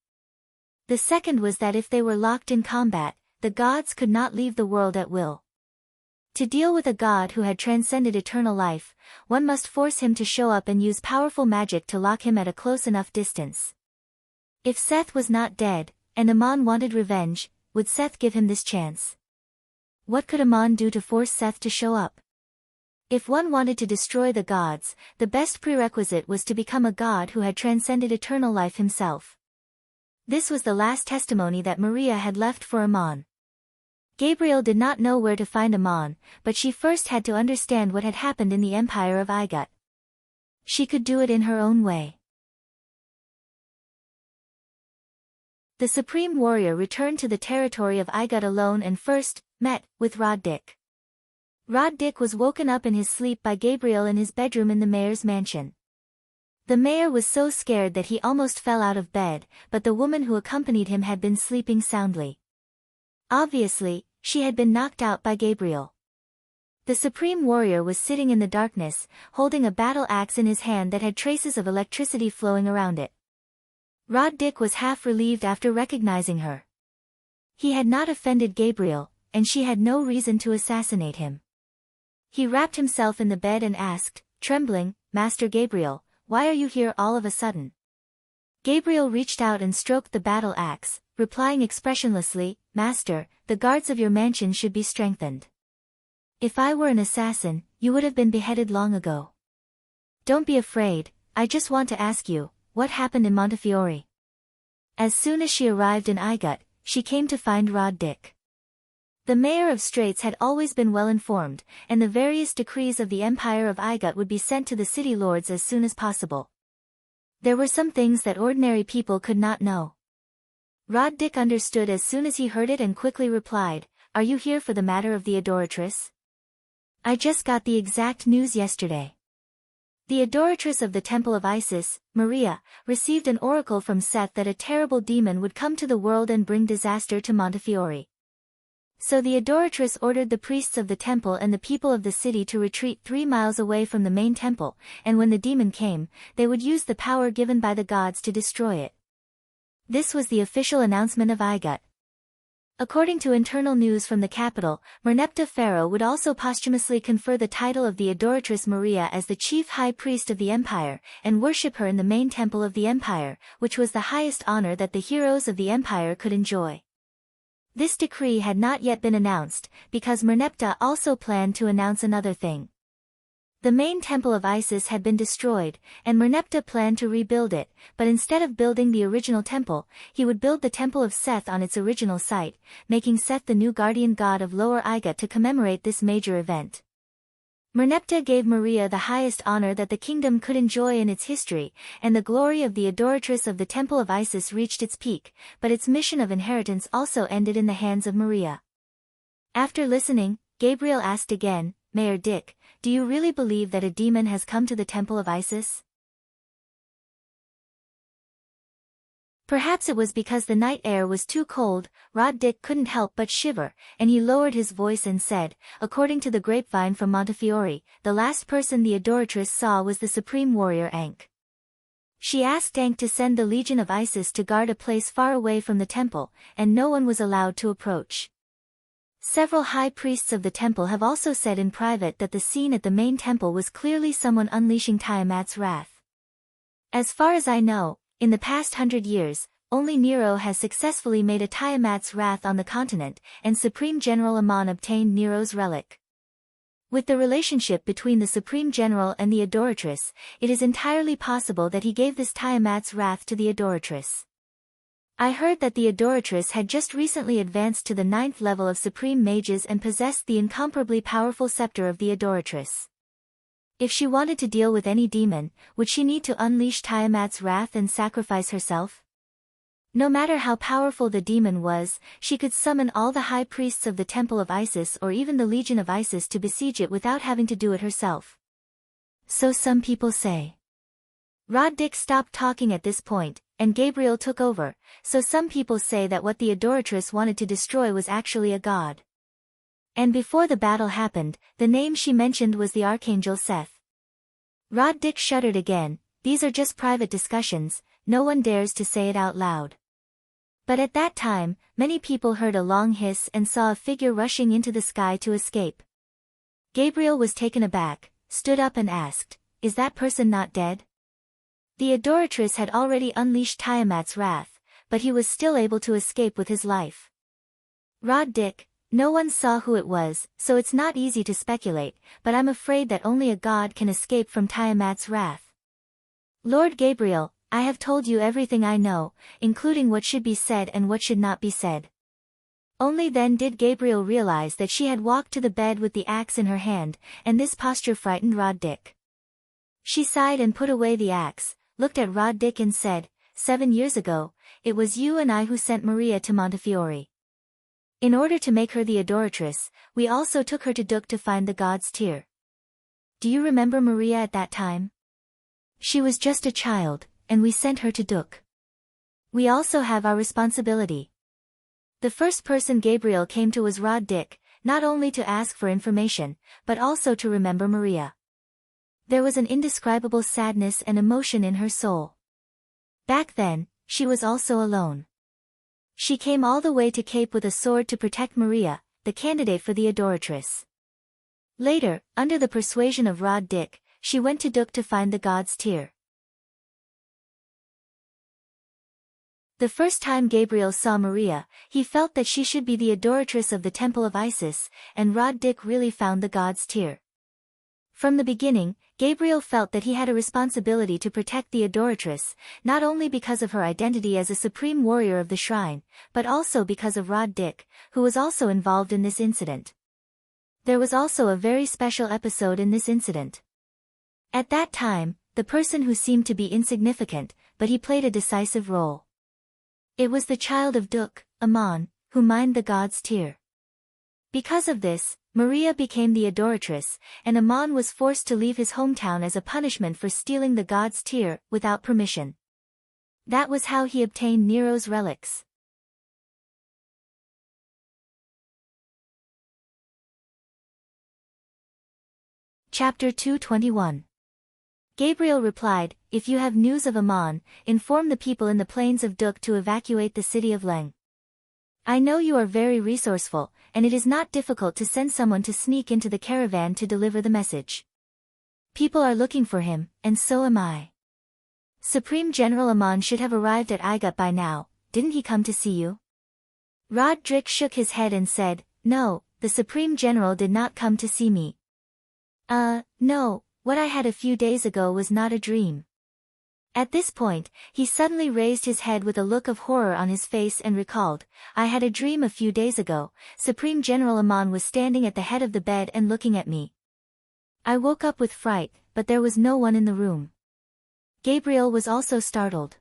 The second was that if they were locked in combat, the gods could not leave the world at will. To deal with a god who had transcended eternal life, one must force him to show up and use powerful magic to lock him at a close enough distance. If Seth was not dead, and Aman wanted revenge, would Seth give him this chance? What could Aman do to force Seth to show up? If one wanted to destroy the gods, the best prerequisite was to become a god who had transcended eternal life himself. This was the last testimony that Maria had left for Aman. Gabriel did not know where to find Amon, but she first had to understand what had happened in the empire of Igut. She could do it in her own way. The supreme warrior returned to the territory of Igut alone and first met with Rod-dik. Rod-dik was woken up in his sleep by Gabriel in his bedroom in the mayor's mansion. The mayor was so scared that he almost fell out of bed, but the woman who accompanied him had been sleeping soundly. Obviously, she had been knocked out by Gabriel. The supreme warrior was sitting in the darkness, holding a battle axe in his hand that had traces of electricity flowing around it. Rod-dik was half relieved after recognizing her. He had not offended Gabriel, and she had no reason to assassinate him. He wrapped himself in the bed and asked, trembling, "Master Gabriel, why are you here all of a sudden?" Gabriel reached out and stroked the battle axe, replying expressionlessly, "Master, the guards of your mansion should be strengthened. If I were an assassin, you would have been beheaded long ago. Don't be afraid, I just want to ask you, what happened in Montefiore?" As soon as she arrived in Igut, she came to find Rod-dik. The mayor of Straits had always been well informed, and the various decrees of the Empire of Igut would be sent to the city lords as soon as possible. There were some things that ordinary people could not know. Rod-dik understood as soon as he heard it and quickly replied, "Are you here for the matter of the adoratress? I just got the exact news yesterday. The adoratress of the temple of Isis, Maria, received an oracle from Seth that a terrible demon would come to the world and bring disaster to Montefiore. So the adoratress ordered the priests of the temple and the people of the city to retreat 3 miles away from the main temple, and when the demon came, they would use the power given by the gods to destroy it." This was the official announcement of Igut. According to internal news from the capital, Merneptah Pharaoh would also posthumously confer the title of the adoratress Maria as the chief high priest of the empire, and worship her in the main temple of the empire, which was the highest honor that the heroes of the empire could enjoy. This decree had not yet been announced, because Merneptah also planned to announce another thing. The main temple of Isis had been destroyed, and Merneptah planned to rebuild it, but instead of building the original temple, he would build the temple of Seth on its original site, making Seth the new guardian god of Lower Igut to commemorate this major event. Merneptah gave Maria the highest honor that the kingdom could enjoy in its history, and the glory of the adoratress of the temple of Isis reached its peak, but its mission of inheritance also ended in the hands of Maria. After listening, Gabriel asked again, "Mayor Dick, do you really believe that a demon has come to the temple of Isis?" Perhaps it was because the night air was too cold, Rod-dik couldn't help but shiver, and he lowered his voice and said, "According to the grapevine from Montefiore, the last person the adoratress saw was the supreme warrior Ankh. She asked Ankh to send the Legion of Isis to guard a place far away from the temple, and no one was allowed to approach. Several high priests of the temple have also said in private that the scene at the main temple was clearly someone unleashing Tiamat's wrath. As far as I know, in the past 100 years, only Nero has successfully made a Tiamat's wrath on the continent, and Supreme General Amon obtained Nero's relic. With the relationship between the Supreme General and the adoratress, it is entirely possible that he gave this Tiamat's wrath to the adoratress. I heard that the adoratress had just recently advanced to the 9th level of Supreme Mages and possessed the incomparably powerful scepter of the adoratress. If she wanted to deal with any demon, would she need to unleash Tiamat's wrath and sacrifice herself? No matter how powerful the demon was, she could summon all the high priests of the Temple of Isis or even the Legion of Isis to besiege it without having to do it herself. So some people say. Rod-dik stopped talking at this point, and Gabriel took over, so some people say that what the adoratress wanted to destroy was actually a god. And before the battle happened, the name she mentioned was the Archangel Seth. Rod-dik shuddered again. These are just private discussions, no one dares to say it out loud. But at that time, many people heard a long hiss and saw a figure rushing into the sky to escape. Gabriel was taken aback, stood up and asked, "Is that person not dead?" The adoratress had already unleashed Tiamat's wrath, but he was still able to escape with his life. Rod-dik, no one saw who it was, so it's not easy to speculate, but I'm afraid that only a god can escape from Tiamat's wrath. Lord Gabriel, I have told you everything I know, including what should be said and what should not be said. Only then did Gabriel realize that she had walked to the bed with the axe in her hand, and this posture frightened Rod Dick. She sighed and put away the axe, looked at Rod Dick and said, 7 years ago, it was you and I who sent Maria to Montefiore. In order to make her the adoratress, we also took her to Duc to find the god's tear. Do you remember Maria at that time? She was just a child, and we sent her to Duc. We also have our responsibility. The first person Gabriel came to was Rod Dick, not only to ask for information, but also to remember Maria. There was an indescribable sadness and emotion in her soul. Back then, she was also alone. She came all the way to Cape with a sword to protect Maria, the candidate for the adoratress. Later, under the persuasion of Rod Dick, she went to Duc to find the god's tear. The first time Gabriel saw Maria, he felt that she should be the adoratress of the temple of Isis, and Rod Dick really found the god's tear. From the beginning, Gabriel felt that he had a responsibility to protect the adoratress, not only because of her identity as a supreme warrior of the shrine, but also because of Rod Dick, who was also involved in this incident. There was also a very special episode in this incident. At that time, the person who seemed to be insignificant, but he played a decisive role. It was the child of Duc, Amon, who mined the god's tear. Because of this, Maria became the adoratress, and Amon was forced to leave his hometown as a punishment for stealing the god's tear without permission. That was how he obtained Nero's relics. Chapter 221. Gabriel replied, If you have news of Amon, inform the people in the plains of Duc to evacuate the city of Leng. I know you are very resourceful, and it is not difficult to send someone to sneak into the caravan to deliver the message. People are looking for him, and so am I. Supreme General Amon should have arrived at Igut by now. Didn't he come to see you? Rod Dick shook his head and said, No, the Supreme General did not come to see me. No, what I had a few days ago was not a dream. At this point, he suddenly raised his head with a look of horror on his face and recalled, I had a dream a few days ago. Supreme General Amon was standing at the head of the bed and looking at me. I woke up with fright, but there was no one in the room. Gabriel was also startled.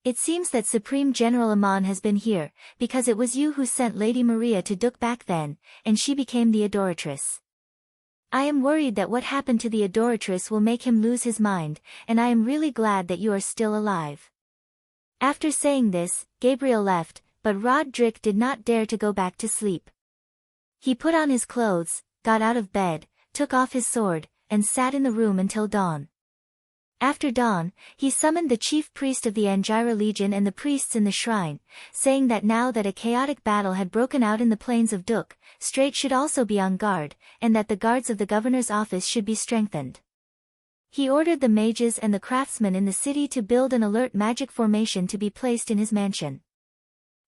It seems that Supreme General Amon has been here, because it was you who sent Lady Maria to Duc back then, and she became the adoratress. I am worried that what happened to the adoratress will make him lose his mind, and I am really glad that you are still alive. After saying this, Gabriel left, but Rod Dick did not dare to go back to sleep. He put on his clothes, got out of bed, took off his sword, and sat in the room until dawn. After dawn, he summoned the chief priest of the Angira Legion and the priests in the shrine, saying that now that a chaotic battle had broken out in the plains of Duc, Straight should also be on guard, and that the guards of the governor's office should be strengthened. He ordered the mages and the craftsmen in the city to build an alert magic formation to be placed in his mansion.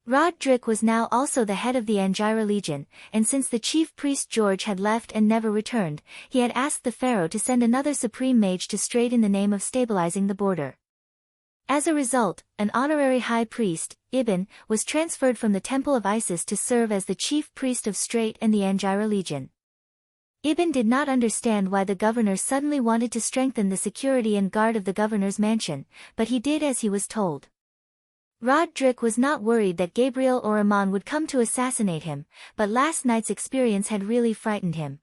Rod Dick was now also the head of the Angira Legion, and since the chief priest George had left and never returned, he had asked the pharaoh to send another supreme mage to Straight in the name of stabilizing the border. As a result, an honorary high priest, Ibn, was transferred from the temple of Isis to serve as the chief priest of Straight and the Angira Legion. Ibn did not understand why the governor suddenly wanted to strengthen the security and guard of the governor's mansion, but he did as he was told. Rod Dick was not worried that Gabriel or Amon would come to assassinate him, but last night's experience had really frightened him.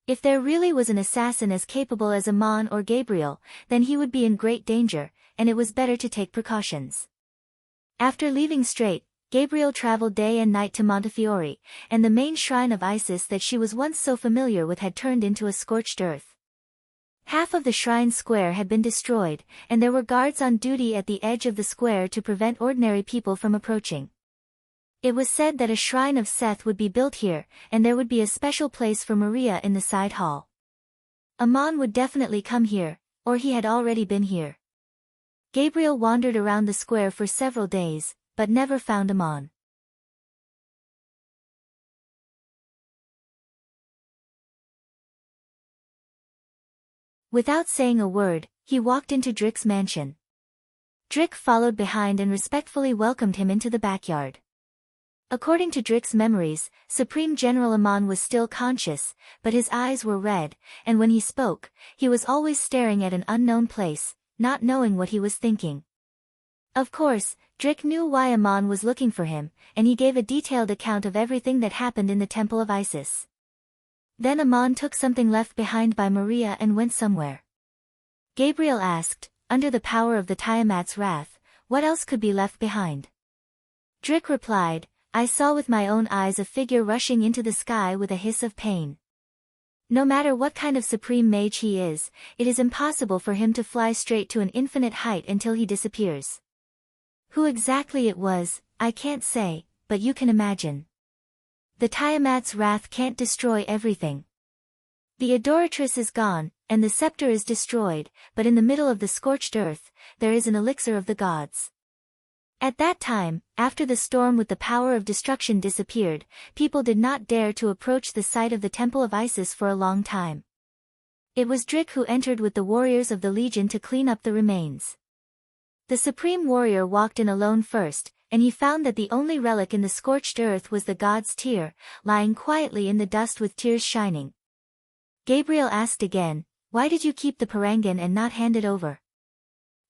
If there really was an assassin as capable as Amon or Gabriel, then he would be in great danger, and it was better to take precautions. After leaving Straight, Gabriel traveled day and night to Montefiore, and the main shrine of Isis that she was once so familiar with had turned into a scorched earth. Half of the shrine square had been destroyed, and there were guards on duty at the edge of the square to prevent ordinary people from approaching. It was said that a shrine of Seth would be built here, and there would be a special place for Maria in the side hall. Amon would definitely come here, or he had already been here. Gabriel wandered around the square for several days, but never found Amon. Without saying a word, he walked into Drick's mansion. Drick followed behind and respectfully welcomed him into the backyard. According to Drick's memories, Supreme General Amon was still conscious, but his eyes were red, and when he spoke, he was always staring at an unknown place, not knowing what he was thinking. Of course, Drick knew why Amon was looking for him, and he gave a detailed account of everything that happened in the Temple of Isis. Then Amon took something left behind by Maria and went somewhere. Gabriel asked, under the power of the Tiamat's wrath, what else could be left behind? Drick replied, I saw with my own eyes a figure rushing into the sky with a hiss of pain. No matter what kind of supreme mage he is, it is impossible for him to fly straight to an infinite height until he disappears. Who exactly it was, I can't say, but you can imagine. The Tiamat's wrath can't destroy everything. The adoratress is gone, and the scepter is destroyed, but in the middle of the scorched earth, there is an elixir of the gods. At that time, after the storm with the power of destruction disappeared, people did not dare to approach the site of the Temple of Isis for a long time. It was Drick who entered with the warriors of the Legion to clean up the remains. The supreme warrior walked in alone first, and he found that the only relic in the scorched earth was the god's tear, lying quietly in the dust with tears shining. Gabriel asked again, why did you keep the parangan and not hand it over?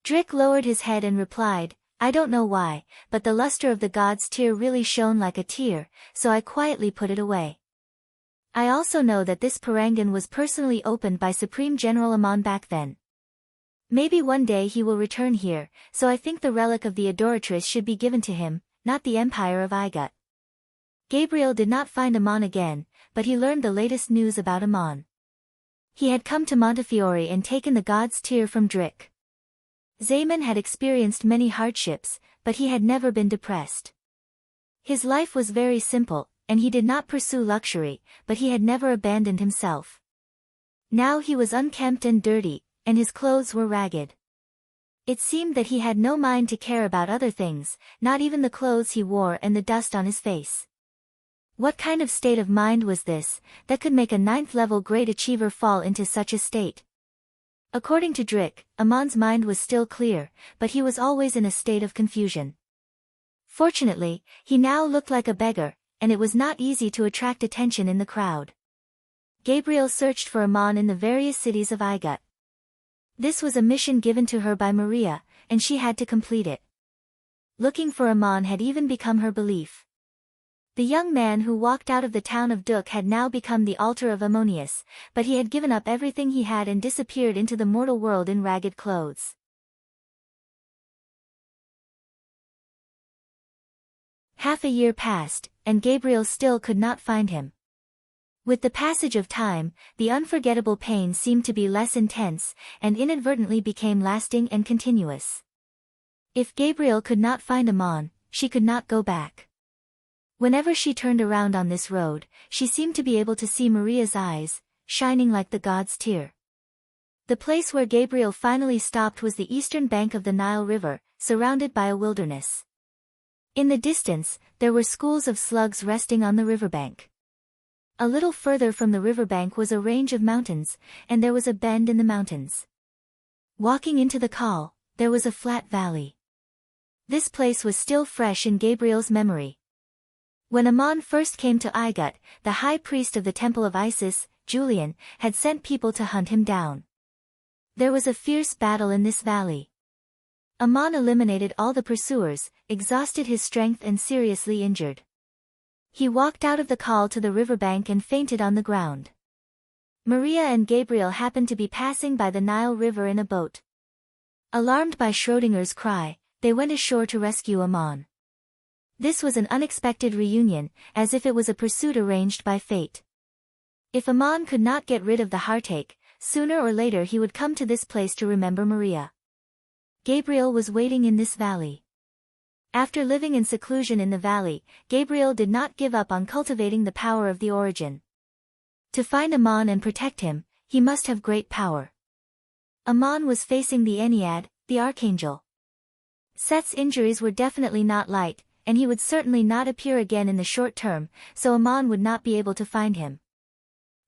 Drick lowered his head and replied, I don't know why, but the luster of the god's tear really shone like a tear, so I quietly put it away. I also know that this parangan was personally opened by Supreme General Amon back then. Maybe one day he will return here, so I think the relic of the adoratress should be given to him, not the Empire of Igut. Gabriel did not find Amon again, but he learned the latest news about Amon. He had come to Montefiore and taken the god's tear from Drick. Zaman had experienced many hardships, but he had never been depressed. His life was very simple, and he did not pursue luxury, but he had never abandoned himself. Now he was unkempt and dirty, and his clothes were ragged. It seemed that he had no mind to care about other things, not even the clothes he wore and the dust on his face. What kind of state of mind was this, that could make a 9th-level great achiever fall into such a state? According to Drick, Amon's mind was still clear, but he was always in a state of confusion. Fortunately, he now looked like a beggar, and it was not easy to attract attention in the crowd. Gabriel searched for Amon in the various cities of Igut. This was a mission given to her by Maria, and she had to complete it. Looking for Amon had even become her belief. The young man who walked out of the town of Duk had now become the altar of Ammonius, but he had given up everything he had and disappeared into the mortal world in ragged clothes. Half a year passed, and Gabriel still could not find him. With the passage of time, the unforgettable pain seemed to be less intense, and inadvertently became lasting and continuous. If Gabriel could not find Amon, she could not go back. Whenever she turned around on this road, she seemed to be able to see Maria's eyes, shining like the god's tear. The place where Gabriel finally stopped was the eastern bank of the Nile River, surrounded by a wilderness. In the distance, there were schools of slugs resting on the riverbank. A little further from the riverbank was a range of mountains, and there was a bend in the mountains. Walking into the col, there was a flat valley. This place was still fresh in Gabriel's memory. When Amon first came to Igut, the high priest of the Temple of Isis, Julian, had sent people to hunt him down. There was a fierce battle in this valley. Amon eliminated all the pursuers, exhausted his strength and seriously injured. He walked out of the col to the riverbank and fainted on the ground. Maria and Gabriel happened to be passing by the Nile River in a boat. Alarmed by Schrodinger's cry, they went ashore to rescue Amon. This was an unexpected reunion, as if it was a pursuit arranged by fate. If Amon could not get rid of the heartache, sooner or later he would come to this place to remember Maria. Gabriel was waiting in this valley. After living in seclusion in the valley, Gabriel did not give up on cultivating the power of the origin. To find Amon and protect him, he must have great power. Amon was facing the Ennead, the archangel. Seth's injuries were definitely not light, and he would certainly not appear again in the short term, so Amon would not be able to find him.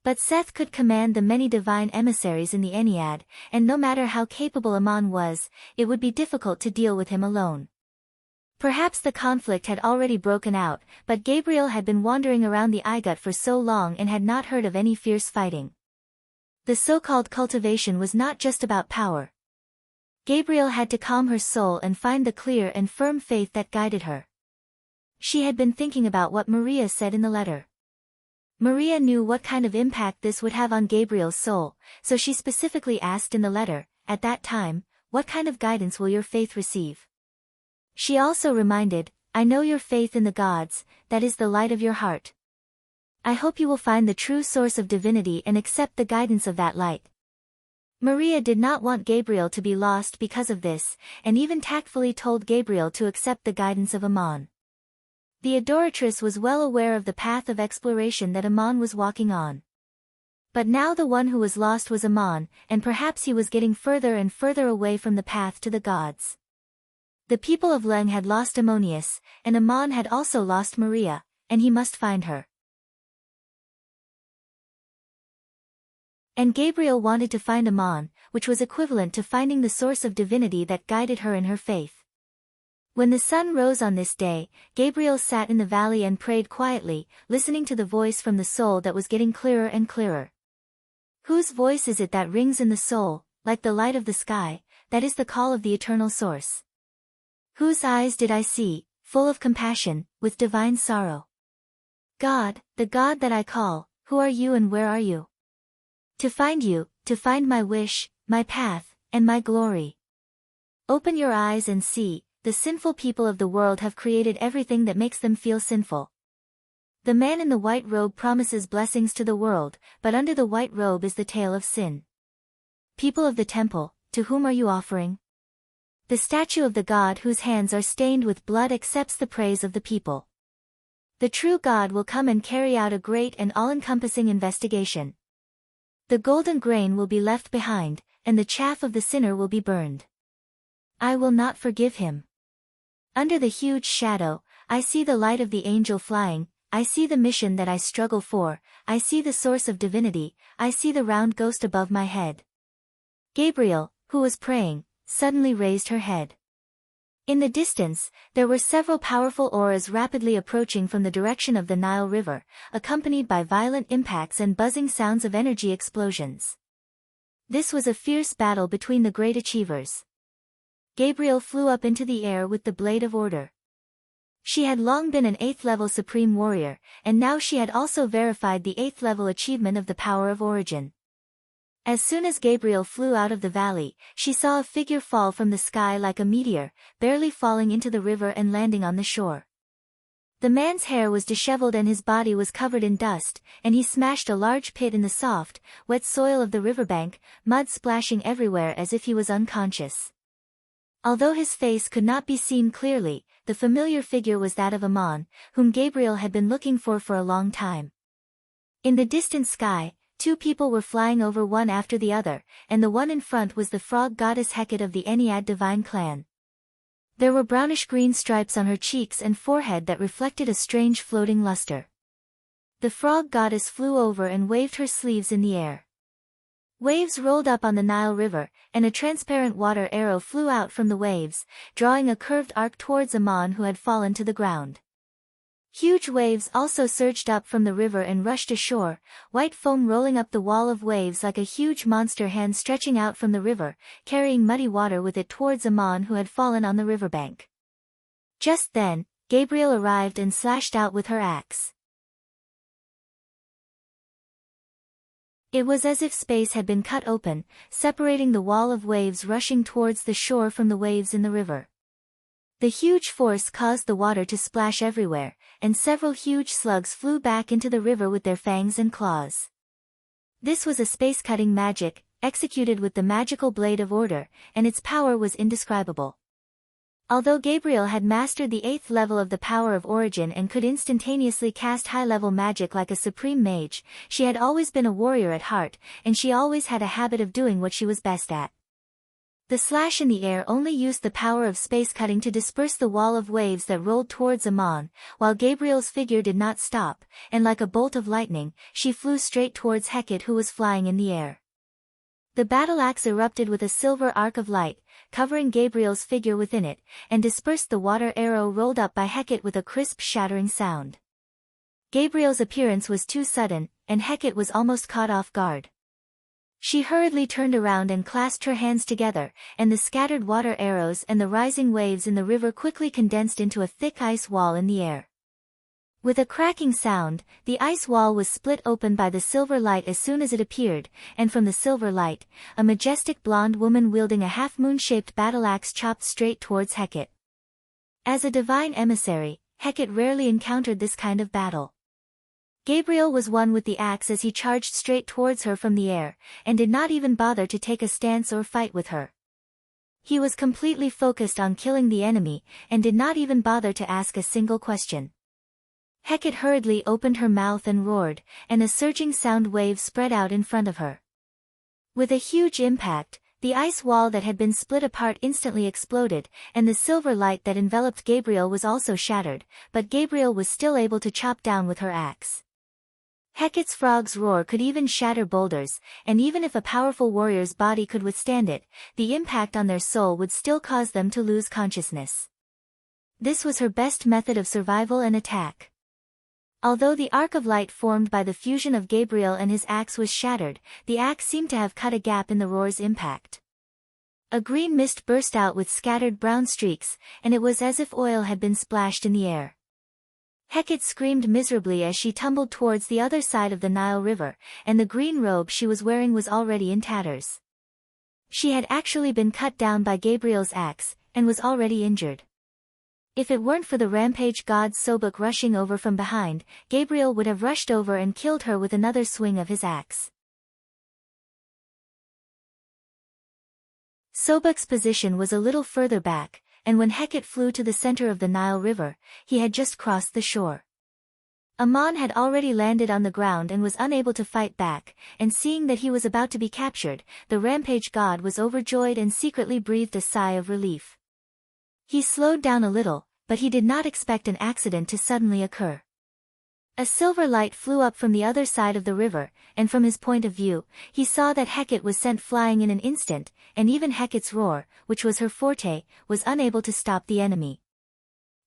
But Seth could command the many divine emissaries in the Ennead, and no matter how capable Amon was, it would be difficult to deal with him alone. Perhaps the conflict had already broken out, but Gabriel had been wandering around the Igut for so long and had not heard of any fierce fighting. The so-called cultivation was not just about power. Gabriel had to calm her soul and find the clear and firm faith that guided her. She had been thinking about what Maria said in the letter. Maria knew what kind of impact this would have on Gabriel's soul, so she specifically asked in the letter, at that time, what kind of guidance will your faith receive? She also reminded, I know your faith in the gods, that is the light of your heart. I hope you will find the true source of divinity and accept the guidance of that light. Maria did not want Gabriel to be lost because of this, and even tactfully told Gabriel to accept the guidance of Ammon. The adoratress was well aware of the path of exploration that Ammon was walking on. But now the one who was lost was Ammon, and perhaps he was getting further and further away from the path to the gods. The people of Leng had lost Ammonius, and Ammon had also lost Maria, and he must find her. And Gabriel wanted to find Ammon, which was equivalent to finding the source of divinity that guided her in her faith. When the sun rose on this day, Gabriel sat in the valley and prayed quietly, listening to the voice from the soul that was getting clearer and clearer. Whose voice is it that rings in the soul, like the light of the sky, that is the call of the eternal source? Whose eyes did I see, full of compassion, with divine sorrow? God, the God that I call, who are you and where are you? To find you, to find my wish, my path, and my glory. Open your eyes and see, the sinful people of the world have created everything that makes them feel sinful. The man in the white robe promises blessings to the world, but under the white robe is the tale of sin. People of the temple, to whom are you offering? The statue of the God whose hands are stained with blood accepts the praise of the people. The true God will come and carry out a great and all-encompassing investigation. The golden grain will be left behind, and the chaff of the sinner will be burned. I will not forgive him. Under the huge shadow, I see the light of the angel flying, I see the mission that I struggle for, I see the source of divinity, I see the round ghost above my head. Gabriel, who was praying, suddenly raised her head. In the distance, there were several powerful auras rapidly approaching from the direction of the Nile River, accompanied by violent impacts and buzzing sounds of energy explosions. This was a fierce battle between the great achievers. Gabriel flew up into the air with the blade of order. She had long been an 8th-level supreme warrior, and now she had also verified the 8th-level achievement of the power of origin. As soon as Gabriel flew out of the valley, she saw a figure fall from the sky like a meteor, barely falling into the river and landing on the shore. The man's hair was disheveled and his body was covered in dust, and he smashed a large pit in the soft, wet soil of the riverbank, mud splashing everywhere as if he was unconscious. Although his face could not be seen clearly, the familiar figure was that of Ammon, whom Gabriel had been looking for a long time. In the distant sky, 2 people were flying over one after the other, and the one in front was the frog goddess Hecate of the Ennead divine clan. There were brownish-green stripes on her cheeks and forehead that reflected a strange floating luster. The frog goddess flew over and waved her sleeves in the air. Waves rolled up on the Nile River, and a transparent water arrow flew out from the waves, drawing a curved arc towards Ammon who had fallen to the ground. Huge waves also surged up from the river and rushed ashore, white foam rolling up the wall of waves like a huge monster hand stretching out from the river, carrying muddy water with it towards Ammon who had fallen on the riverbank. Just then, Gabriel arrived and slashed out with her axe. It was as if space had been cut open, separating the wall of waves rushing towards the shore from the waves in the river. The huge force caused the water to splash everywhere, and several huge slugs flew back into the river with their fangs and claws. This was a space-cutting magic, executed with the magical blade of order, and its power was indescribable. Although Gabriel had mastered the 8th level of the power of origin and could instantaneously cast high-level magic like a supreme mage, she had always been a warrior at heart, and she always had a habit of doing what she was best at. The slash in the air only used the power of space cutting to disperse the wall of waves that rolled towards Ammon, while Gabriel's figure did not stop, and like a bolt of lightning, she flew straight towards Hecate who was flying in the air. The battle axe erupted with a silver arc of light, covering Gabriel's figure within it, and dispersed the water arrow rolled up by Hecate with a crisp shattering sound. Gabriel's appearance was too sudden, and Hecate was almost caught off guard. She hurriedly turned around and clasped her hands together, and the scattered water arrows and the rising waves in the river quickly condensed into a thick ice wall in the air. With a cracking sound, the ice wall was split open by the silver light as soon as it appeared, and from the silver light, a majestic blonde woman wielding a half-moon-shaped battle-axe chopped straight towards Hecate. As a divine emissary, Hecate rarely encountered this kind of battle. Gabriel was one with the axe as he charged straight towards her from the air, and did not even bother to take a stance or fight with her. He was completely focused on killing the enemy, and did not even bother to ask a single question. Hecate hurriedly opened her mouth and roared, and a surging sound wave spread out in front of her. With a huge impact, the ice wall that had been split apart instantly exploded, and the silver light that enveloped Gabriel was also shattered, but Gabriel was still able to chop down with her axe. Hecate's frog's roar could even shatter boulders, and even if a powerful warrior's body could withstand it, the impact on their soul would still cause them to lose consciousness. This was her best method of survival and attack. Although the arc of light formed by the fusion of Gabriel and his axe was shattered, the axe seemed to have cut a gap in the roar's impact. A green mist burst out with scattered brown streaks, and it was as if oil had been splashed in the air. Hecate screamed miserably as she tumbled towards the other side of the Nile River, and the green robe she was wearing was already in tatters. She had actually been cut down by Gabriel's axe, and was already injured. If it weren't for the rampage god Sobek rushing over from behind, Gabriel would have rushed over and killed her with another swing of his axe. Sobek's position was a little further back, and when Hecate flew to the center of the Nile River, he had just crossed the shore. Ammon had already landed on the ground and was unable to fight back, and seeing that he was about to be captured, the rampage god was overjoyed and secretly breathed a sigh of relief. He slowed down a little, but he did not expect an accident to suddenly occur. A silver light flew up from the other side of the river, and from his point of view, he saw that Hecate was sent flying in an instant, and even Hecate's roar, which was her forte, was unable to stop the enemy.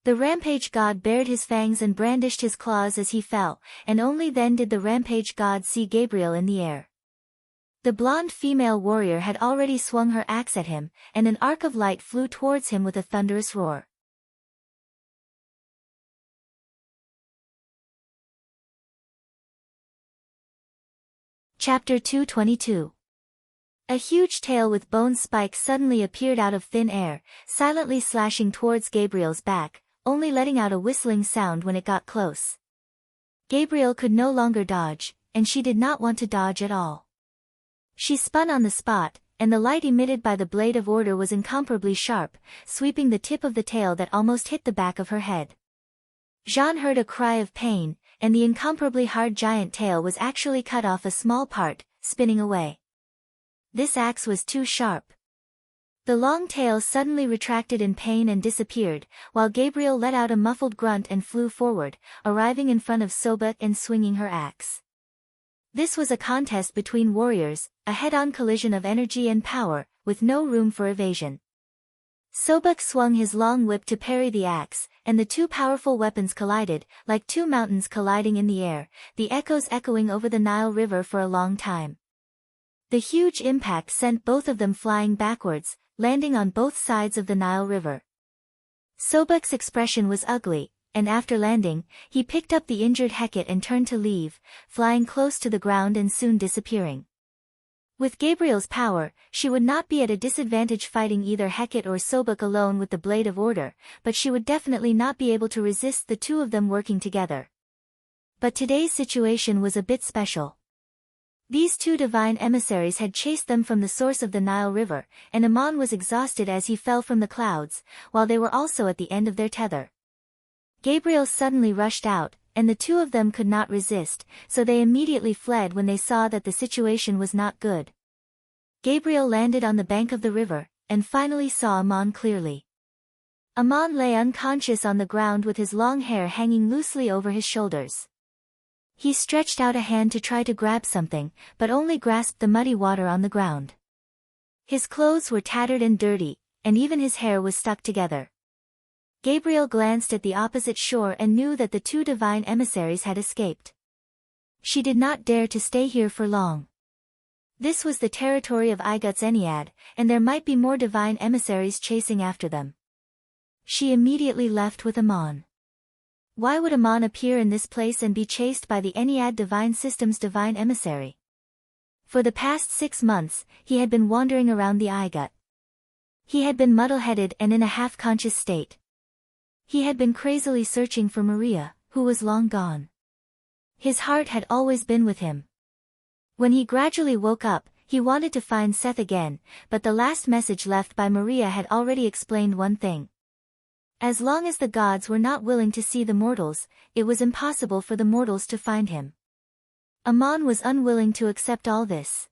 The rampage god bared his fangs and brandished his claws as he fell, and only then did the rampage god see Gabriel in the air. The blonde female warrior had already swung her axe at him, and an arc of light flew towards him with a thunderous roar. Chapter 222. A huge tail with bone spikes suddenly appeared out of thin air, silently slashing towards Gabriel's back, only letting out a whistling sound when it got close. Gabriel could no longer dodge, and she did not want to dodge at all. She spun on the spot, and the light emitted by the blade of order was incomparably sharp, sweeping the tip of the tail that almost hit the back of her head. Jean heard a cry of pain, and the incomparably hard giant tail was actually cut off a small part, spinning away. This axe was too sharp. The long tail suddenly retracted in pain and disappeared, while Gabriel let out a muffled grunt and flew forward, arriving in front of Sobek and swinging her axe. This was a contest between warriors, a head-on collision of energy and power, with no room for evasion. Sobek swung his long whip to parry the axe, and the two powerful weapons collided, like two mountains colliding in the air, the echoes echoing over the Nile River for a long time. The huge impact sent both of them flying backwards, landing on both sides of the Nile River. Sobek's expression was ugly, and after landing, he picked up the injured Hecate and turned to leave, flying close to the ground and soon disappearing. With Gabriel's power, she would not be at a disadvantage fighting either Hecate or Sobek alone with the Blade of Order, but she would definitely not be able to resist the two of them working together. But today's situation was a bit special. These two divine emissaries had chased them from the source of the Nile River, and Ammon was exhausted as he fell from the clouds, while they were also at the end of their tether. Gabriel suddenly rushed out, and the two of them could not resist, so they immediately fled when they saw that the situation was not good. Gabriel landed on the bank of the river, and finally saw Ammon clearly. Ammon lay unconscious on the ground with his long hair hanging loosely over his shoulders. He stretched out a hand to try to grab something, but only grasped the muddy water on the ground. His clothes were tattered and dirty, and even his hair was stuck together. Gabriel glanced at the opposite shore and knew that the two divine emissaries had escaped. She did not dare to stay here for long. This was the territory of Igut's Ennead, and there might be more divine emissaries chasing after them. She immediately left with Amon. Why would Amon appear in this place and be chased by the Ennead divine system's divine emissary? For the past 6 months, he had been wandering around the Igut. He had been muddle-headed and in a half-conscious state. He had been crazily searching for Maria, who was long gone. His heart had always been with him. When he gradually woke up, he wanted to find Seth again, but the last message left by Maria had already explained one thing. As long as the gods were not willing to see the mortals, it was impossible for the mortals to find him. Amon was unwilling to accept all this.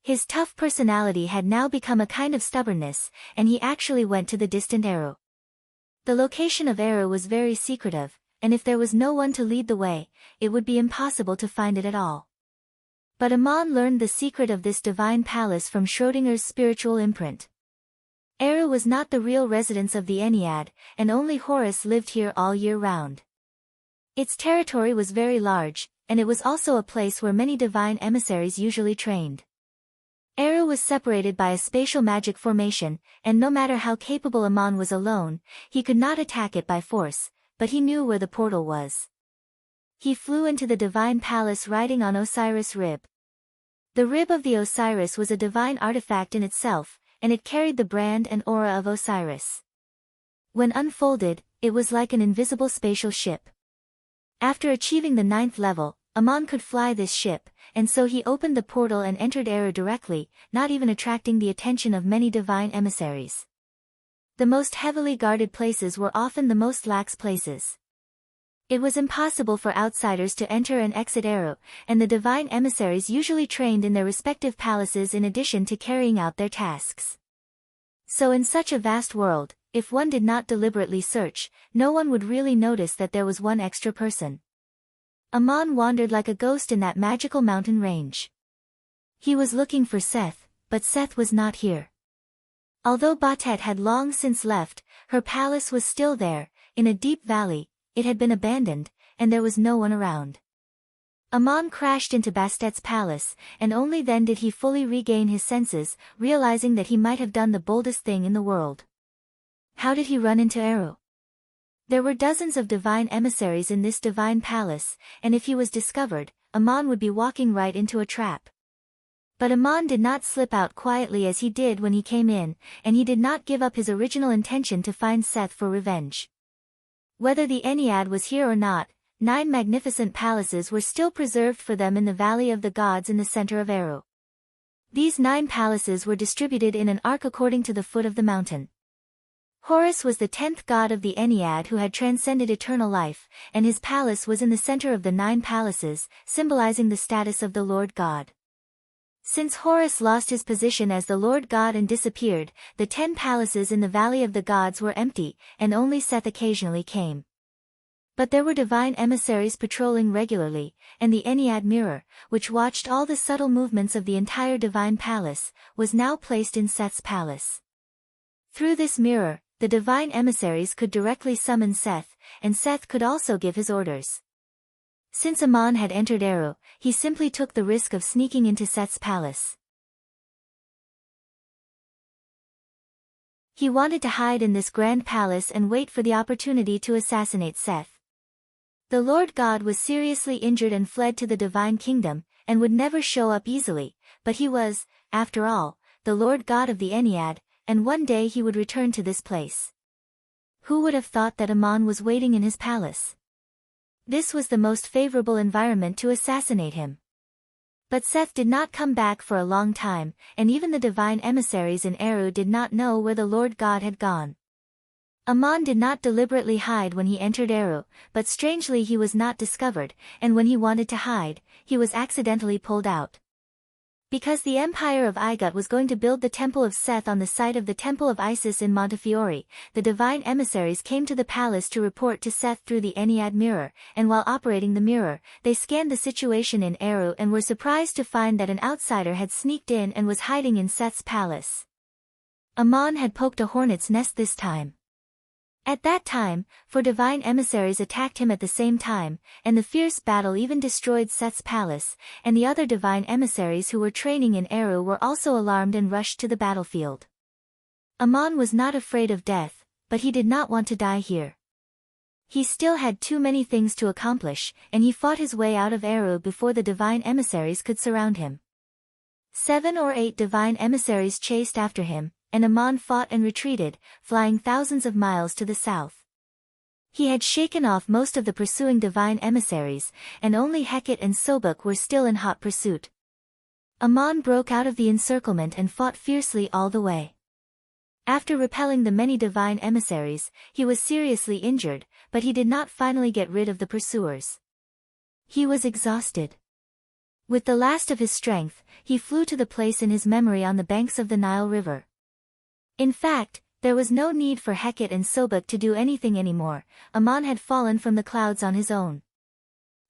His tough personality had now become a kind of stubbornness, and he actually went to the distant Eru. The location of Eru was very secretive, and if there was no one to lead the way, it would be impossible to find it at all. But Amon learned the secret of this divine palace from Schrödinger's spiritual imprint. Eru was not the real residence of the Ennead, and only Horus lived here all year round. Its territory was very large, and it was also a place where many divine emissaries usually trained. Eru was separated by a spatial magic formation, and no matter how capable Amon was alone, he could not attack it by force, but he knew where the portal was. He flew into the divine palace riding on Osiris' rib. The rib of the Osiris was a divine artifact in itself, and it carried the brand and aura of Osiris. When unfolded, it was like an invisible spatial ship. After achieving the 9th level, Amon could fly this ship, and so he opened the portal and entered Eru directly, not even attracting the attention of many divine emissaries. The most heavily guarded places were often the most lax places. It was impossible for outsiders to enter and exit Eru, and the divine emissaries usually trained in their respective palaces in addition to carrying out their tasks. So in such a vast world, if one did not deliberately search, no one would really notice that there was one extra person. Amon wandered like a ghost in that magical mountain range. He was looking for Seth, but Seth was not here. Although Batet had long since left, her palace was still there, in a deep valley. It had been abandoned, and there was no one around. Amon crashed into Bastet's palace, and only then did he fully regain his senses, realizing that he might have done the boldest thing in the world. How did he run into Eru? There were dozens of divine emissaries in this divine palace, and if he was discovered, Amon would be walking right into a trap. But Amon did not slip out quietly as he did when he came in, and he did not give up his original intention to find Seth for revenge. Whether the Ennead was here or not, 9 magnificent palaces were still preserved for them in the Valley of the Gods in the center of Eru. These 9 palaces were distributed in an arc according to the foot of the mountain. Horus was the 10th god of the Ennead who had transcended eternal life, and his palace was in the center of the 9 palaces, symbolizing the status of the Lord God. Since Horus lost his position as the Lord God and disappeared, the 10 palaces in the Valley of the Gods were empty, and only Seth occasionally came. But there were divine emissaries patrolling regularly, and the Ennead mirror, which watched all the subtle movements of the entire divine palace, was now placed in Seth's palace. Through this mirror, the divine emissaries could directly summon Seth, and Seth could also give his orders. Since Amon had entered Eru, he simply took the risk of sneaking into Seth's palace. He wanted to hide in this grand palace and wait for the opportunity to assassinate Seth. The Lord God was seriously injured and fled to the divine kingdom, and would never show up easily, but he was, after all, the Lord God of the Ennead, and one day he would return to this place. Who would have thought that Amon was waiting in his palace? This was the most favorable environment to assassinate him. But Seth did not come back for a long time, and even the divine emissaries in Eru did not know where the Lord God had gone. Amon did not deliberately hide when he entered Eru, but strangely he was not discovered, and when he wanted to hide, he was accidentally pulled out. Because the Empire of Igut was going to build the Temple of Seth on the site of the Temple of Isis in Montefiore, the divine emissaries came to the palace to report to Seth through the Ennead mirror, and while operating the mirror, they scanned the situation in Eru and were surprised to find that an outsider had sneaked in and was hiding in Seth's palace. Ammon had poked a hornet's nest this time. At that time, 4 divine emissaries attacked him at the same time, and the fierce battle even destroyed Seth's palace, and the other divine emissaries who were training in Eru were also alarmed and rushed to the battlefield. Ammon was not afraid of death, but he did not want to die here. He still had too many things to accomplish, and he fought his way out of Eru before the divine emissaries could surround him. 7 or 8 divine emissaries chased after him, and Ammon fought and retreated, flying thousands of miles to the south. He had shaken off most of the pursuing divine emissaries, and only Heket and Sobek were still in hot pursuit. Ammon broke out of the encirclement and fought fiercely all the way. After repelling the many divine emissaries, he was seriously injured, but he did not finally get rid of the pursuers. He was exhausted. With the last of his strength, he flew to the place in his memory on the banks of the Nile River. In fact, there was no need for Heket and Sobek to do anything anymore. Ammon had fallen from the clouds on his own.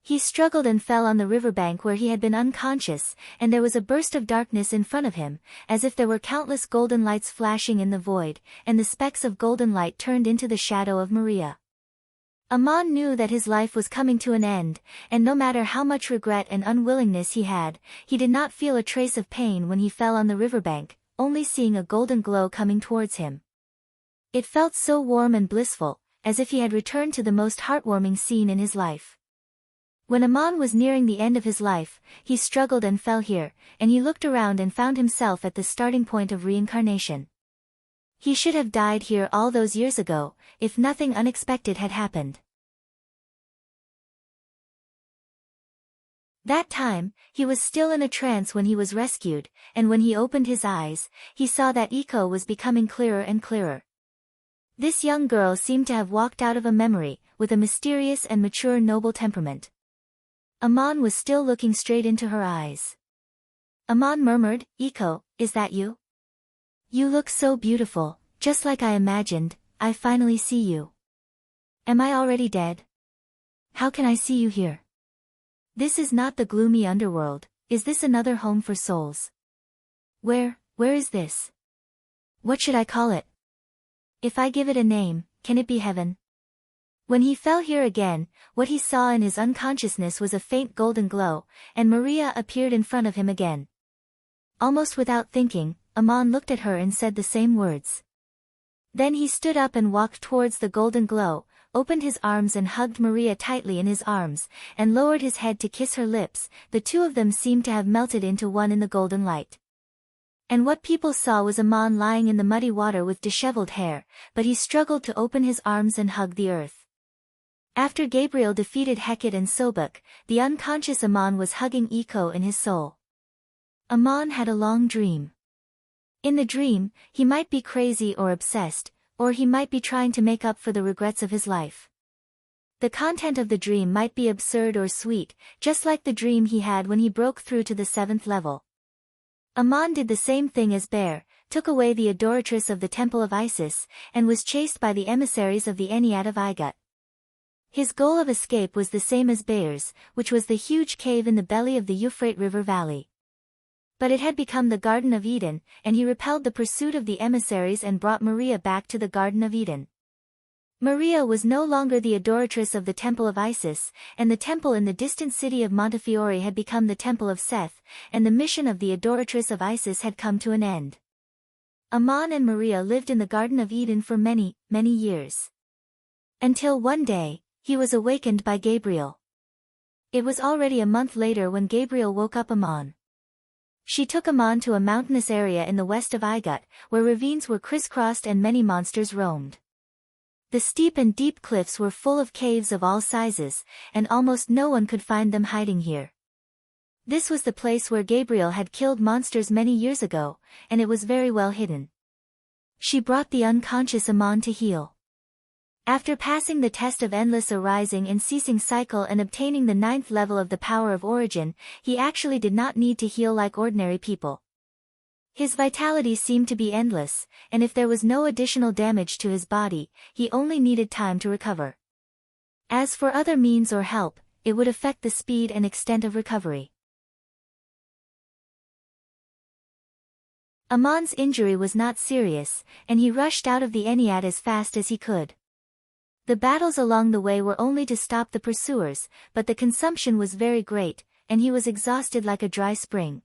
He struggled and fell on the riverbank where he had been unconscious, and there was a burst of darkness in front of him, as if there were countless golden lights flashing in the void, and the specks of golden light turned into the shadow of Maria. Ammon knew that his life was coming to an end, and no matter how much regret and unwillingness he had, he did not feel a trace of pain when he fell on the riverbank, only seeing a golden glow coming towards him. It felt so warm and blissful, as if he had returned to the most heartwarming scene in his life. When Ammon was nearing the end of his life, he struggled and fell here, and he looked around and found himself at the starting point of reincarnation. He should have died here all those years ago, if nothing unexpected had happened. That time, he was still in a trance when he was rescued, and when he opened his eyes, he saw that Iko was becoming clearer and clearer. This young girl seemed to have walked out of a memory, with a mysterious and mature noble temperament. Ammon was still looking straight into her eyes. Ammon murmured, "Iko, is that you? You look so beautiful, just like I imagined. I finally see you. Am I already dead? How can I see you here? This is not the gloomy underworld, is this another home for souls? Where is this? What should I call it? If I give it a name, can it be heaven?" When he fell here again, what he saw in his unconsciousness was a faint golden glow, and Maria appeared in front of him again. Almost without thinking, Ammon looked at her and said the same words. Then he stood up and walked towards the golden glow, opened his arms and hugged Maria tightly in his arms, and lowered his head to kiss her lips. The two of them seemed to have melted into one in the golden light. And what people saw was Ammon lying in the muddy water with disheveled hair, but he struggled to open his arms and hug the earth. After Gabriel defeated Heket and Sobek, the unconscious Ammon was hugging Iko in his soul. Ammon had a long dream. In the dream, he might be crazy or obsessed, or he might be trying to make up for the regrets of his life. The content of the dream might be absurd or sweet, just like the dream he had when he broke through to the 7th level. Ammon did the same thing as Bear, took away the adoratress of the Temple of Isis, and was chased by the emissaries of the Ennead of Igut. His goal of escape was the same as Bear's, which was the huge cave in the belly of the Euphrates River Valley. But it had become the Garden of Eden, and he repelled the pursuit of the emissaries and brought Maria back to the Garden of Eden. Maria was no longer the adoratress of the Temple of Isis, and the temple in the distant city of Montefiore had become the Temple of Seth, and the mission of the adoratress of Isis had come to an end. Ammon and Maria lived in the Garden of Eden for many, many years. Until one day, he was awakened by Gabriel. It was already a month later when Gabriel woke up Ammon. She took Ammon to a mountainous area in the west of Igut, where ravines were crisscrossed and many monsters roamed. The steep and deep cliffs were full of caves of all sizes, and almost no one could find them hiding here. This was the place where Gabriel had killed monsters many years ago, and it was very well hidden. She brought the unconscious Ammon to heal. After passing the test of endless arising and ceasing cycle and obtaining the 9th level of the power of origin, he actually did not need to heal like ordinary people. His vitality seemed to be endless, and if there was no additional damage to his body, he only needed time to recover. As for other means or help, it would affect the speed and extent of recovery. Amon's injury was not serious, and he rushed out of the Ennead as fast as he could. The battles along the way were only to stop the pursuers, but the consumption was very great, and he was exhausted like a dry spring.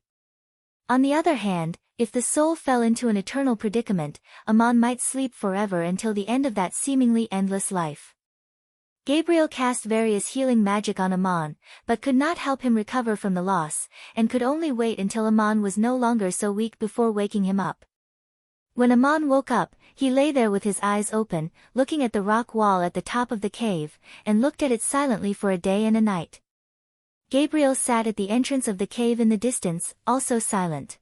On the other hand, if the soul fell into an eternal predicament, Amon might sleep forever until the end of that seemingly endless life. Gabriel cast various healing magic on Amon, but could not help him recover from the loss, and could only wait until Amon was no longer so weak before waking him up. When Amon woke up, he lay there with his eyes open, looking at the rock wall at the top of the cave, and looked at it silently for a day and a night. Gabriel sat at the entrance of the cave in the distance, also silent.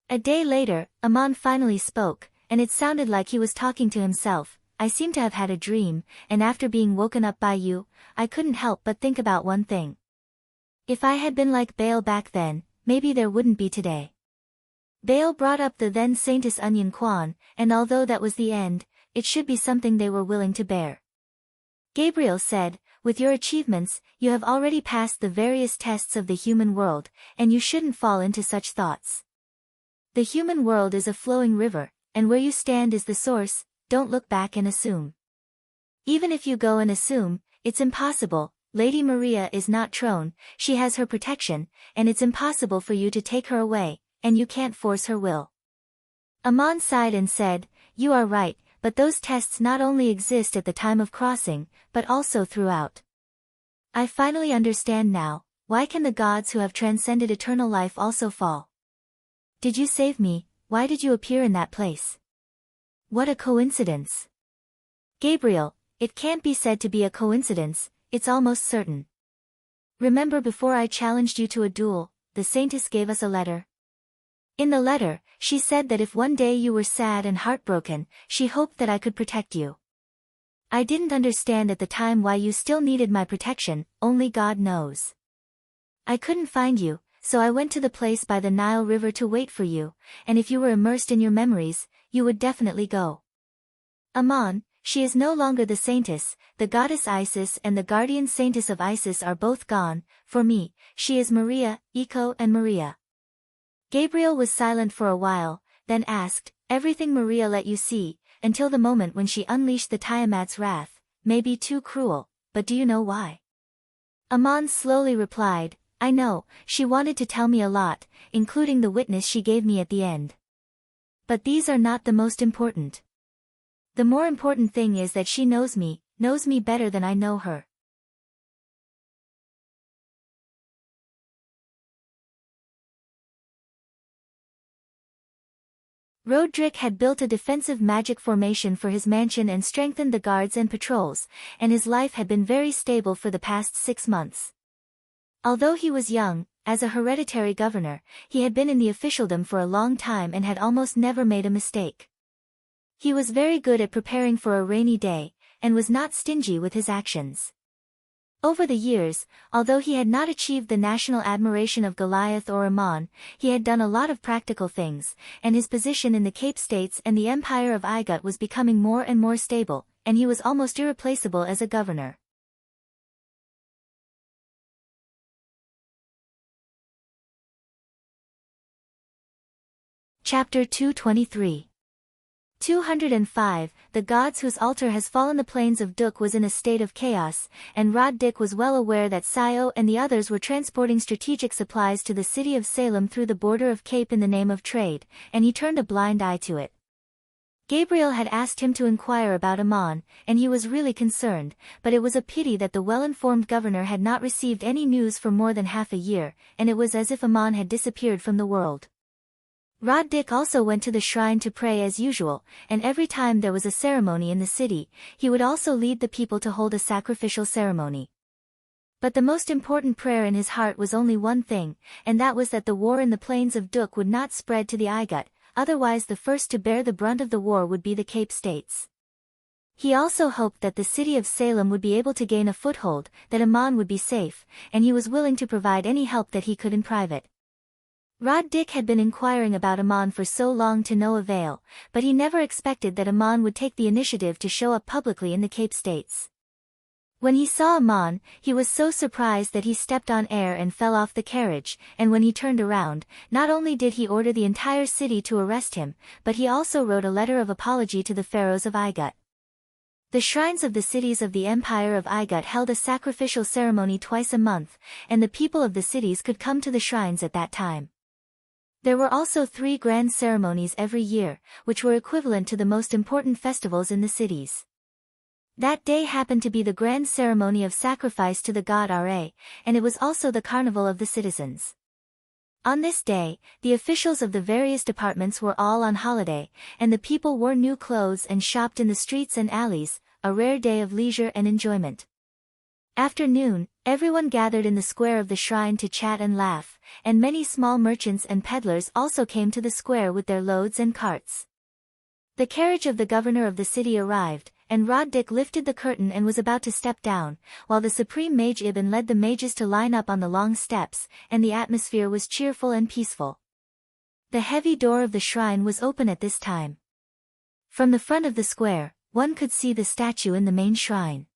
A day later, Amon finally spoke, and it sounded like he was talking to himself. I seem to have had a dream, and after being woken up by you, I couldn't help but think about one thing. If I had been like Baal back then, maybe there wouldn't be today. Baal brought up the then Saintess Onion Kwan, and although that was the end, it should be something they were willing to bear. Gabriel said, with your achievements, you have already passed the various tests of the human world, and you shouldn't fall into such thoughts. The human world is a flowing river, and where you stand is the source. Don't look back and assume. Even if you go and assume, it's impossible. Lady Maria is not Trone, she has her protection, and it's impossible for you to take her away, and you can't force her will. Amon sighed and said, you are right, but those tests not only exist at the time of crossing, but also throughout. I finally understand now, why can the gods who have transcended eternal life also fall? Did you save me? Why did you appear in that place? What a coincidence. Gabriel, it can't be said to be a coincidence, it's almost certain. Remember before I challenged you to a duel, the Saintess gave us a letter. In the letter, she said that if one day you were sad and heartbroken, she hoped that I could protect you. I didn't understand at the time why you still needed my protection, only God knows. I couldn't find you, so I went to the place by the Nile River to wait for you, and if you were immersed in your memories, you would definitely go. Amon, she is no longer the Saintess, the goddess Isis and the guardian Saintess of Isis are both gone. For me, she is Maria, Eco and Maria. Gabriel was silent for a while, then asked, everything Maria let you see, until the moment when she unleashed the Tiamat's wrath, may be too cruel, but do you know why? Amon slowly replied, I know, she wanted to tell me a lot, including the witness she gave me at the end. But these are not the most important. The more important thing is that she knows me better than I know her. Roderick had built a defensive magic formation for his mansion and strengthened the guards and patrols, and his life had been very stable for the past 6 months. Although he was young, as a hereditary governor, he had been in the officialdom for a long time and had almost never made a mistake. He was very good at preparing for a rainy day, and was not stingy with his actions. Over the years, although he had not achieved the national admiration of Goliath or Ammon, he had done a lot of practical things, and his position in the Cape States and the Empire of Igut was becoming more and more stable, and he was almost irreplaceable as a governor. Chapter 223. 205. The gods whose altar has fallen. The plains of Duk was in a state of chaos, and Rod-Dik was well aware that Sio and the others were transporting strategic supplies to the city of Salem through the border of Cape in the name of trade, and he turned a blind eye to it. Gabriel had asked him to inquire about Ammon, and he was really concerned, but it was a pity that the well-informed governor had not received any news for more than half a year, and it was as if Ammon had disappeared from the world. Rod-Dik also went to the shrine to pray as usual, and every time there was a ceremony in the city, he would also lead the people to hold a sacrificial ceremony. But the most important prayer in his heart was only one thing, and that was that the war in the plains of Duk would not spread to the Igut, otherwise the first to bear the brunt of the war would be the Cape States. He also hoped that the city of Salem would be able to gain a foothold, that Aman would be safe, and he was willing to provide any help that he could in private. Rod Dick had been inquiring about Aman for so long to no avail, but he never expected that Aman would take the initiative to show up publicly in the Cape States. When he saw Aman, he was so surprised that he stepped on air and fell off the carriage, and when he turned around, not only did he order the entire city to arrest him, but he also wrote a letter of apology to the pharaohs of Igut. The shrines of the cities of the Empire of Igut held a sacrificial ceremony twice a month, and the people of the cities could come to the shrines at that time. There were also 3 grand ceremonies every year, which were equivalent to the most important festivals in the cities. That day happened to be the grand ceremony of sacrifice to the god Ra, and it was also the carnival of the citizens. On this day, the officials of the various departments were all on holiday, and the people wore new clothes and shopped in the streets and alleys, a rare day of leisure and enjoyment. After noon, everyone gathered in the square of the shrine to chat and laugh, and many small merchants and peddlers also came to the square with their loads and carts. The carriage of the governor of the city arrived, and Rod Dick lifted the curtain and was about to step down, while the supreme mage Ibn led the mages to line up on the long steps, and the atmosphere was cheerful and peaceful. The heavy door of the shrine was open at this time. From the front of the square, one could see the statue in the main shrine.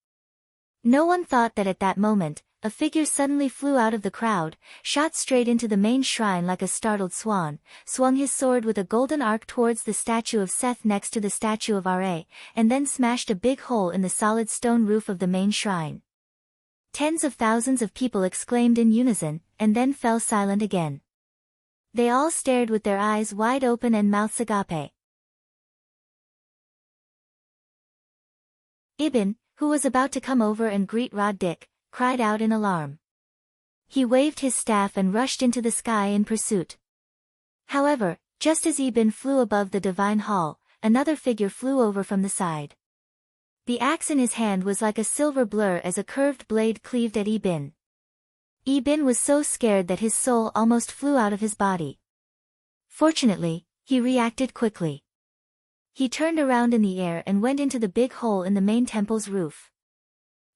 No one thought that at that moment, a figure suddenly flew out of the crowd, shot straight into the main shrine like a startled swan, swung his sword with a golden arc towards the statue of Seth next to the statue of Ra, and then smashed a big hole in the solid stone roof of the main shrine. Tens of thousands of people exclaimed in unison, and then fell silent again. They all stared with their eyes wide open and mouths agape. Ibn, who was about to come over and greet Rod Dick, cried out in alarm. He waved his staff and rushed into the sky in pursuit. However, just as Ibn flew above the divine hall, another figure flew over from the side. The axe in his hand was like a silver blur as a curved blade cleaved at Ibn. Ibn was so scared that his soul almost flew out of his body. Fortunately, he reacted quickly. He turned around in the air and went into the big hole in the main temple's roof.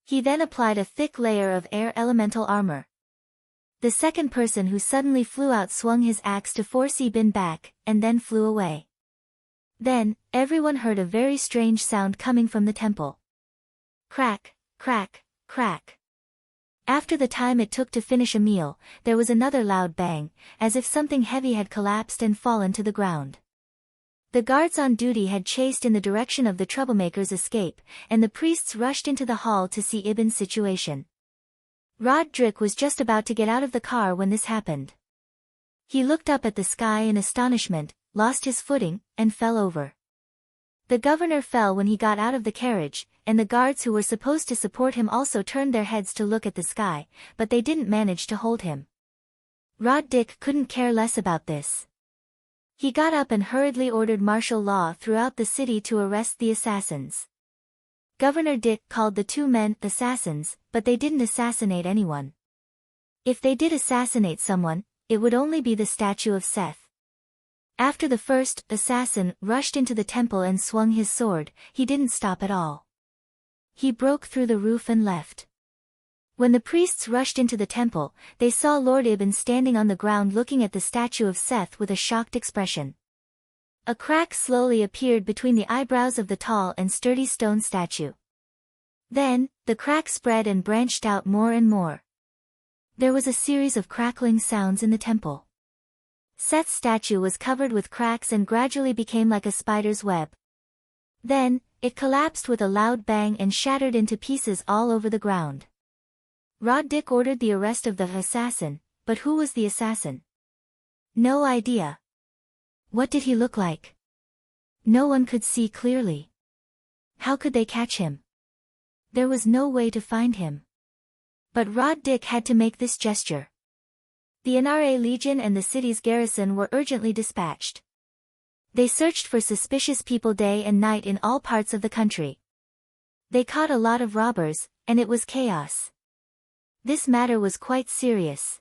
He then applied a thick layer of air elemental armor. The second person who suddenly flew out swung his axe to force Ibn back, and then flew away. Then, everyone heard a very strange sound coming from the temple. Crack, crack, crack. After the time it took to finish a meal, there was another loud bang, as if something heavy had collapsed and fallen to the ground. The guards on duty had chased in the direction of the troublemakers' escape, and the priests rushed into the hall to see Ibn's situation. Rod Dick was just about to get out of the car when this happened. He looked up at the sky in astonishment, lost his footing, and fell over. The governor fell when he got out of the carriage, and the guards who were supposed to support him also turned their heads to look at the sky, but they didn't manage to hold him. Rod Dick couldn't care less about this. He got up and hurriedly ordered martial law throughout the city to arrest the assassins. Governor Dick called the 2 men assassins, but they didn't assassinate anyone. If they did assassinate someone, it would only be the statue of Seth. After the first assassin rushed into the temple and swung his sword, he didn't stop at all. He broke through the roof and left. When the priests rushed into the temple, they saw Lord Ibn standing on the ground looking at the statue of Seth with a shocked expression. A crack slowly appeared between the eyebrows of the tall and sturdy stone statue. Then, the crack spread and branched out more and more. There was a series of crackling sounds in the temple. Seth's statue was covered with cracks and gradually became like a spider's web. Then, it collapsed with a loud bang and shattered into pieces all over the ground. Rod Dick ordered the arrest of the assassin, but who was the assassin? No idea. What did he look like? No one could see clearly. How could they catch him? There was no way to find him. But Rod Dick had to make this gesture. The NRA Legion and the city's garrison were urgently dispatched. They searched for suspicious people day and night in all parts of the country. They caught a lot of robbers, and it was chaos. This matter was quite serious.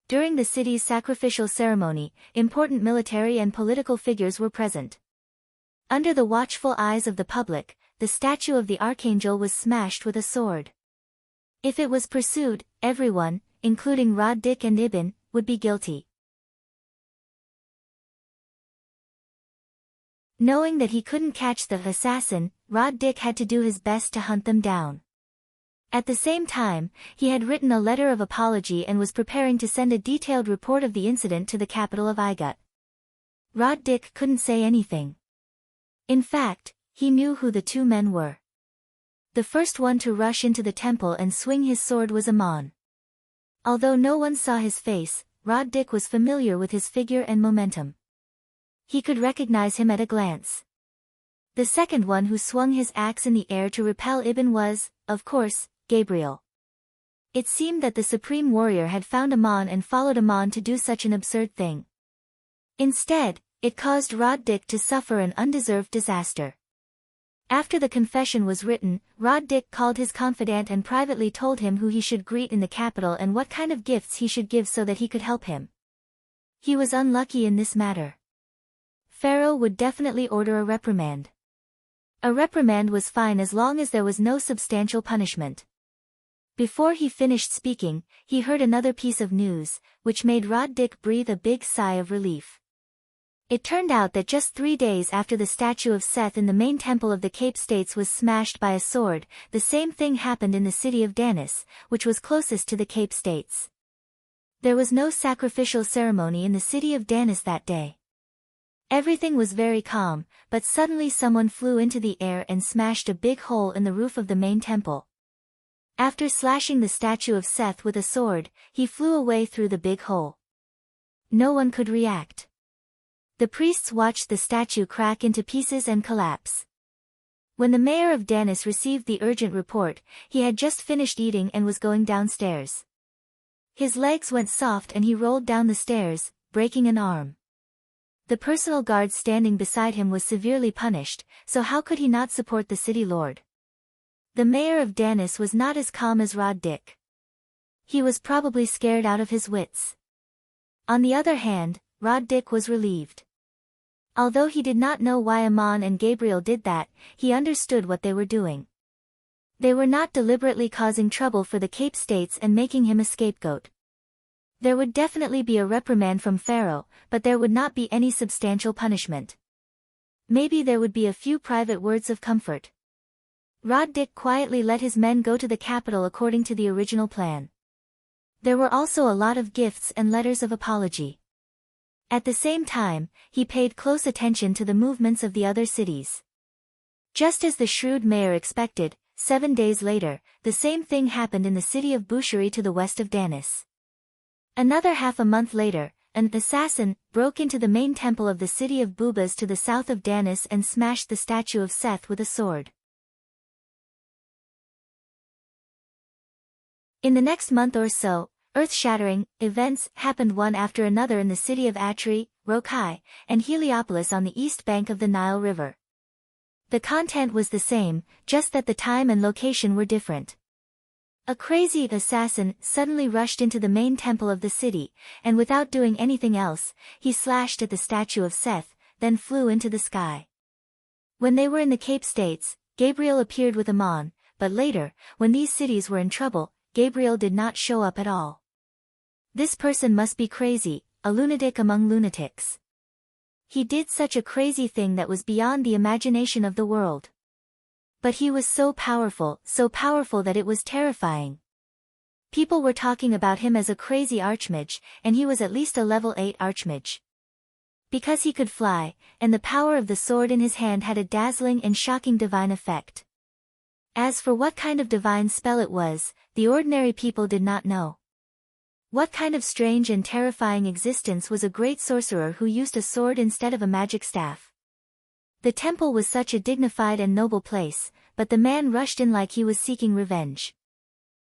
During the city's sacrificial ceremony, important military and political figures were present. Under the watchful eyes of the public, the statue of the archangel was smashed with a sword. If it was pursued, everyone, including Rod-Dik and Ibn, would be guilty. Knowing that he couldn't catch the assassin, Rod-Dik had to do his best to hunt them down. At the same time, he had written a letter of apology and was preparing to send a detailed report of the incident to the capital of Igut. Rod-Dik couldn't say anything. In fact, he knew who the two men were. The first one to rush into the temple and swing his sword was Amon. Although no one saw his face, Rod-Dik was familiar with his figure and momentum. He could recognize him at a glance. The second one who swung his axe in the air to repel Ibn was, of course, Gabriel. It seemed that the supreme warrior had found Amon and followed Amon to do such an absurd thing. Instead, it caused Rod-Dik to suffer an undeserved disaster. After the confession was written, Rod-Dik called his confidant and privately told him who he should greet in the capital and what kind of gifts he should give so that he could help him. He was unlucky in this matter. Pharaoh would definitely order a reprimand. A reprimand was fine as long as there was no substantial punishment. Before he finished speaking, he heard another piece of news, which made Rod-Dik breathe a big sigh of relief. It turned out that just 3 days after the statue of Seth in the main temple of the Cape States was smashed by a sword, the same thing happened in the city of Danis, which was closest to the Cape States. There was no sacrificial ceremony in the city of Danis that day. Everything was very calm, but suddenly someone flew into the air and smashed a big hole in the roof of the main temple. After slashing the statue of Seth with a sword, he flew away through the big hole. No one could react. The priests watched the statue crack into pieces and collapse. When the mayor of Danis received the urgent report, he had just finished eating and was going downstairs. His legs went soft and he rolled down the stairs, breaking an arm. The personal guard standing beside him was severely punished, so how could he not support the city lord? The mayor of Danis was not as calm as Rod-Dik. He was probably scared out of his wits. On the other hand, Rod-Dik was relieved. Although he did not know why Amon and Gabriel did that, he understood what they were doing. They were not deliberately causing trouble for the Cape States and making him a scapegoat. There would definitely be a reprimand from Pharaoh, but there would not be any substantial punishment. Maybe there would be a few private words of comfort. Rod-Dik quietly let his men go to the capital according to the original plan. There were also a lot of gifts and letters of apology. At the same time, he paid close attention to the movements of the other cities. Just as the shrewd mayor expected, 7 days later, the same thing happened in the city of Bushiri to the west of Danis. Another half a month later, an assassin broke into the main temple of the city of Bubas to the south of Danis and smashed the statue of Seth with a sword. In the next month or so, earth-shattering events happened one after another in the city of Atri, Rokai, and Heliopolis on the east bank of the Nile River. The content was the same, just that the time and location were different. A crazy assassin suddenly rushed into the main temple of the city, and without doing anything else, he slashed at the statue of Seth, then flew into the sky. When they were in the Cape States, Gabriel appeared with Amon, but later, when these cities were in trouble, Gabriel did not show up at all. This person must be crazy, a lunatic among lunatics. He did such a crazy thing that was beyond the imagination of the world. But he was so powerful that it was terrifying. People were talking about him as a crazy archmage, and he was at least a level 8 archmage. Because he could fly, and the power of the sword in his hand had a dazzling and shocking divine effect. As for what kind of divine spell it was, the ordinary people did not know. What kind of strange and terrifying existence was a great sorcerer who used a sword instead of a magic staff? The temple was such a dignified and noble place, but the man rushed in like he was seeking revenge.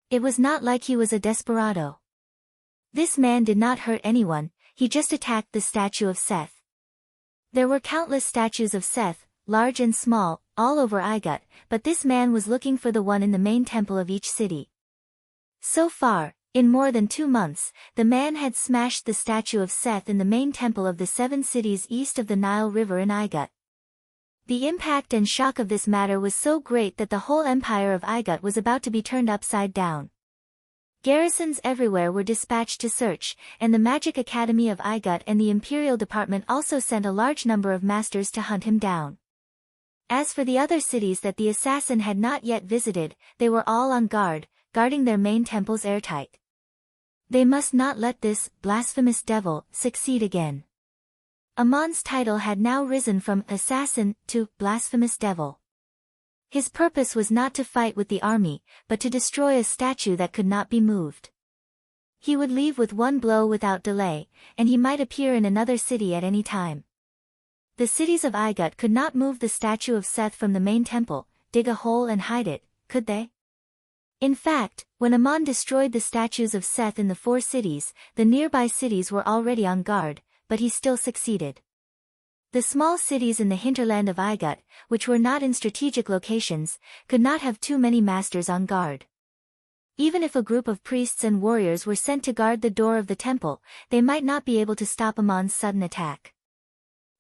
It was not like he was a desperado. This man did not hurt anyone, he just attacked the statue of Seth. There were countless statues of Seth, large and small, all over Igut, but this man was looking for the one in the main temple of each city. So far, in more than 2 months, the man had smashed the statue of Seth in the main temple of the 7 cities east of the Nile River in Igut. The impact and shock of this matter was so great that the whole empire of Igut was about to be turned upside down. Garrisons everywhere were dispatched to search, and the Magic Academy of Igut and the Imperial Department also sent a large number of masters to hunt him down. As for the other cities that the assassin had not yet visited, they were all on guard, guarding their main temples airtight. They must not let this blasphemous devil succeed again. Amon's title had now risen from assassin to blasphemous devil. His purpose was not to fight with the army, but to destroy a statue that could not be moved. He would leave with one blow without delay, and he might appear in another city at any time. The cities of Igut could not move the statue of Seth from the main temple, dig a hole and hide it, could they? In fact, when Amon destroyed the statues of Seth in the 4 cities, the nearby cities were already on guard, but he still succeeded. The small cities in the hinterland of Igut, which were not in strategic locations, could not have too many masters on guard. Even if a group of priests and warriors were sent to guard the door of the temple, they might not be able to stop Amon's sudden attack.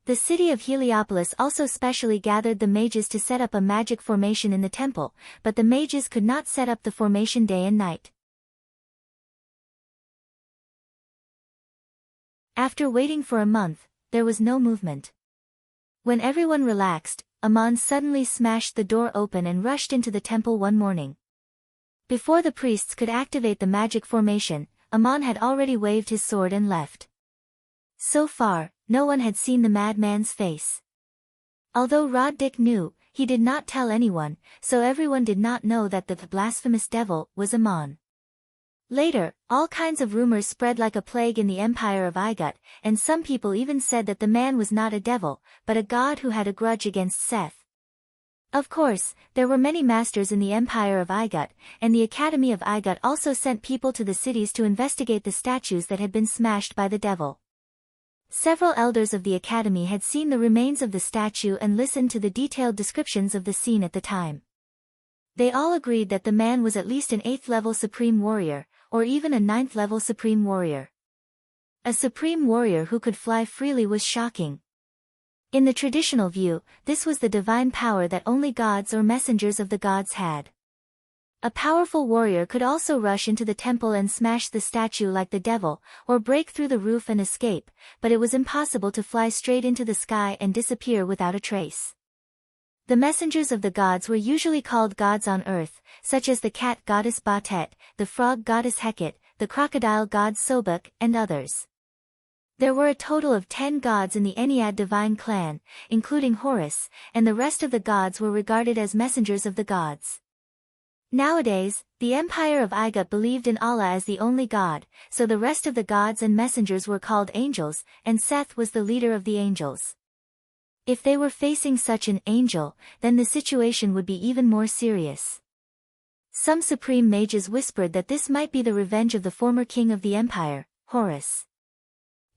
The city of Heliopolis also specially gathered the mages to set up a magic formation in the temple, but the mages could not set up the formation day and night. After waiting for a month, there was no movement. When everyone relaxed, Amon suddenly smashed the door open and rushed into the temple one morning. Before the priests could activate the magic formation, Amon had already waved his sword and left. So far, no one had seen the madman's face. Although Roddick knew, he did not tell anyone, so everyone did not know that the blasphemous devil was Amon. Later, all kinds of rumors spread like a plague in the empire of Igut, and some people even said that the man was not a devil, but a god who had a grudge against Seth. Of course, there were many masters in the empire of Igut, and the Academy of Igut also sent people to the cities to investigate the statues that had been smashed by the devil. Several elders of the Academy had seen the remains of the statue and listened to the detailed descriptions of the scene at the time. They all agreed that the man was at least an 8th-level Supreme Warrior, or even a 9th-level Supreme Warrior. A Supreme Warrior who could fly freely was shocking. In the traditional view, this was the divine power that only gods or messengers of the gods had. A powerful warrior could also rush into the temple and smash the statue like the devil, or break through the roof and escape, but it was impossible to fly straight into the sky and disappear without a trace. The messengers of the gods were usually called gods on earth, such as the cat goddess Batet, the frog goddess Hecate, the crocodile god Sobek, and others. There were a total of 10 gods in the Ennead divine clan, including Horus, and the rest of the gods were regarded as messengers of the gods. Nowadays, the empire of Igut believed in Allah as the only god, so the rest of the gods and messengers were called angels, and Seth was the leader of the angels. If they were facing such an angel, then the situation would be even more serious. Some supreme mages whispered that this might be the revenge of the former king of the empire, Horus.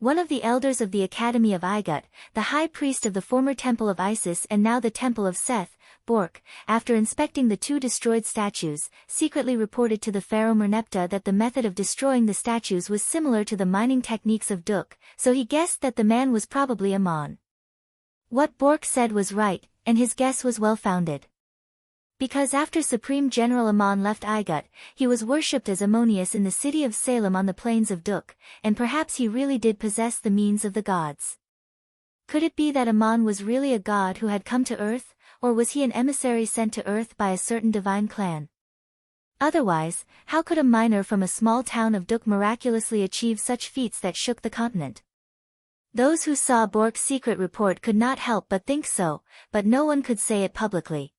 One of the elders of the Academy of Igut, the high priest of the former temple of Isis and now the temple of Seth, Bork, after inspecting the 2 destroyed statues, secretly reported to the pharaoh Merneptah that the method of destroying the statues was similar to the mining techniques of Duk, so he guessed that the man was probably Amon. What Bork said was right, and his guess was well-founded. Because after Supreme General Amon left Igut, he was worshipped as Ammonius in the city of Salem on the plains of Duk, and perhaps he really did possess the means of the gods. Could it be that Amon was really a god who had come to Earth, or was he an emissary sent to Earth by a certain divine clan? Otherwise, how could a miner from a small town of Duk miraculously achieve such feats that shook the continent? Those who saw Bork's secret report could not help but think so, but no one could say it publicly.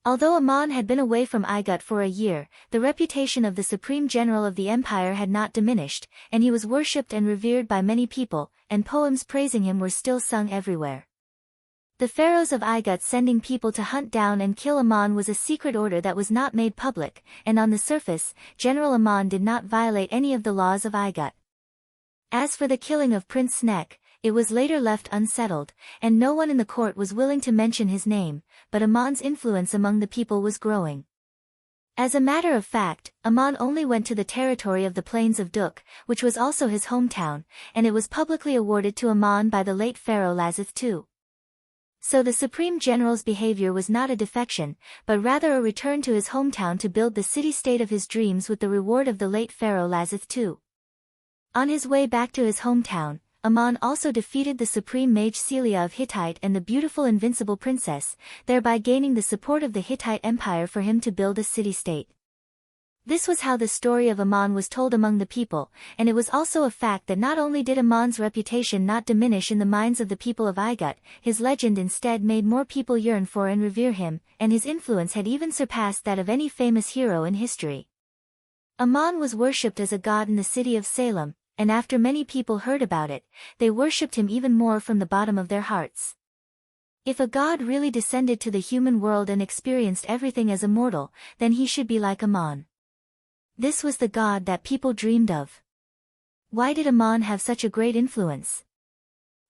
Although Amon had been away from Igut for a year, the reputation of the Supreme General of the Empire had not diminished, and he was worshipped and revered by many people, and poems praising him were still sung everywhere. The pharaohs of Igut sending people to hunt down and kill Amon was a secret order that was not made public, and on the surface, General Amon did not violate any of the laws of Igut. As for the killing of Prince Snek, it was later left unsettled, and no one in the court was willing to mention his name, but Amon's influence among the people was growing. As a matter of fact, Aman only went to the territory of the plains of Duk, which was also his hometown, and it was publicly awarded to Aman by the late pharaoh Lazith II. So the supreme general's behavior was not a defection, but rather a return to his hometown to build the city-state of his dreams with the reward of the late pharaoh Lazith II. On his way back to his hometown, Aman also defeated the supreme mage Celia of Hittite and the beautiful invincible princess, thereby gaining the support of the Hittite Empire for him to build a city-state. This was how the story of Aman was told among the people, and it was also a fact that not only did Aman's reputation not diminish in the minds of the people of Igut, his legend instead made more people yearn for and revere him, and his influence had even surpassed that of any famous hero in history. Aman was worshipped as a god in the city of Salem, and after many people heard about it, they worshipped him even more from the bottom of their hearts. If a god really descended to the human world and experienced everything as a mortal, then he should be like Aman. This was the god that people dreamed of. Why did Aman have such a great influence?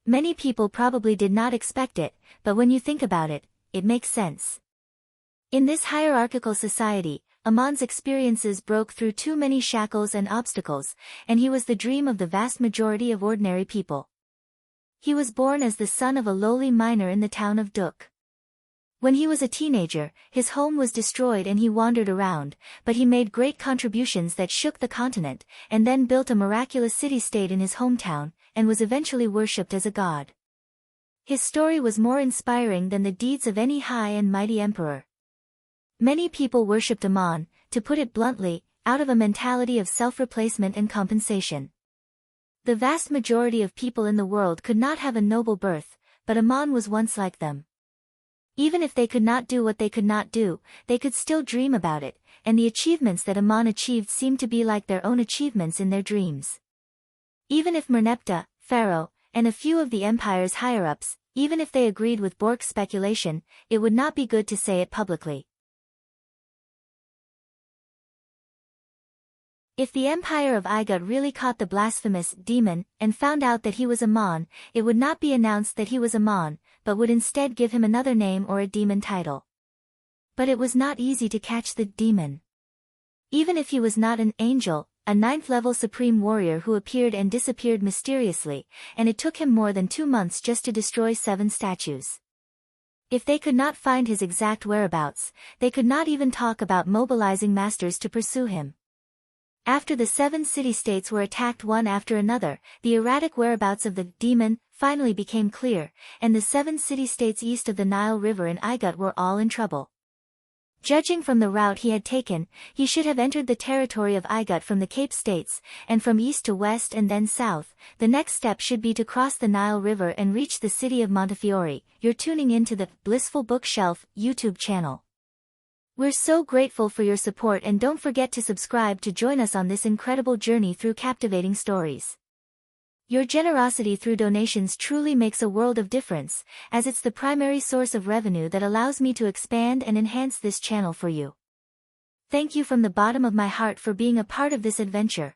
Many people probably did not expect it, but when you think about it, it makes sense. In this hierarchical society, Aman's experiences broke through too many shackles and obstacles, and he was the dream of the vast majority of ordinary people. He was born as the son of a lowly miner in the town of Duk. When he was a teenager, his home was destroyed and he wandered around, but he made great contributions that shook the continent, and then built a miraculous city-state in his hometown, and was eventually worshipped as a god. His story was more inspiring than the deeds of any high and mighty emperor. Many people worshipped Aman, to put it bluntly, out of a mentality of self-replacement and compensation. The vast majority of people in the world could not have a noble birth, but Aman was once like them. Even if they could not do what they could not do, they could still dream about it, and the achievements that Aman achieved seemed to be like their own achievements in their dreams. Even if Merneptah, Pharaoh, and a few of the empire's higher-ups, even if they agreed with Bork's speculation, it would not be good to say it publicly. If the empire of Igut really caught the blasphemous demon and found out that he was Aman, it would not be announced that he was Aman, but would instead give him another name or a demon title. But it was not easy to catch the demon. Even if he was not an angel, a 9th-level supreme warrior who appeared and disappeared mysteriously, and it took him more than 2 months just to destroy 7 statues. If they could not find his exact whereabouts, they could not even talk about mobilizing masters to pursue him. After the 7 city-states were attacked one after another, the erratic whereabouts of the demon finally became clear, and the 7 city-states east of the Nile River in Igut were all in trouble. Judging from the route he had taken, he should have entered the territory of Igut from the Cape States, and from east to west and then south. The next step should be to cross the Nile River and reach the city of Montefiore. You're tuning into the Blissful Bookshelf YouTube channel. We're so grateful for your support, and don't forget to subscribe to join us on this incredible journey through captivating stories. Your generosity through donations truly makes a world of difference, as it's the primary source of revenue that allows me to expand and enhance this channel for you. Thank you from the bottom of my heart for being a part of this adventure.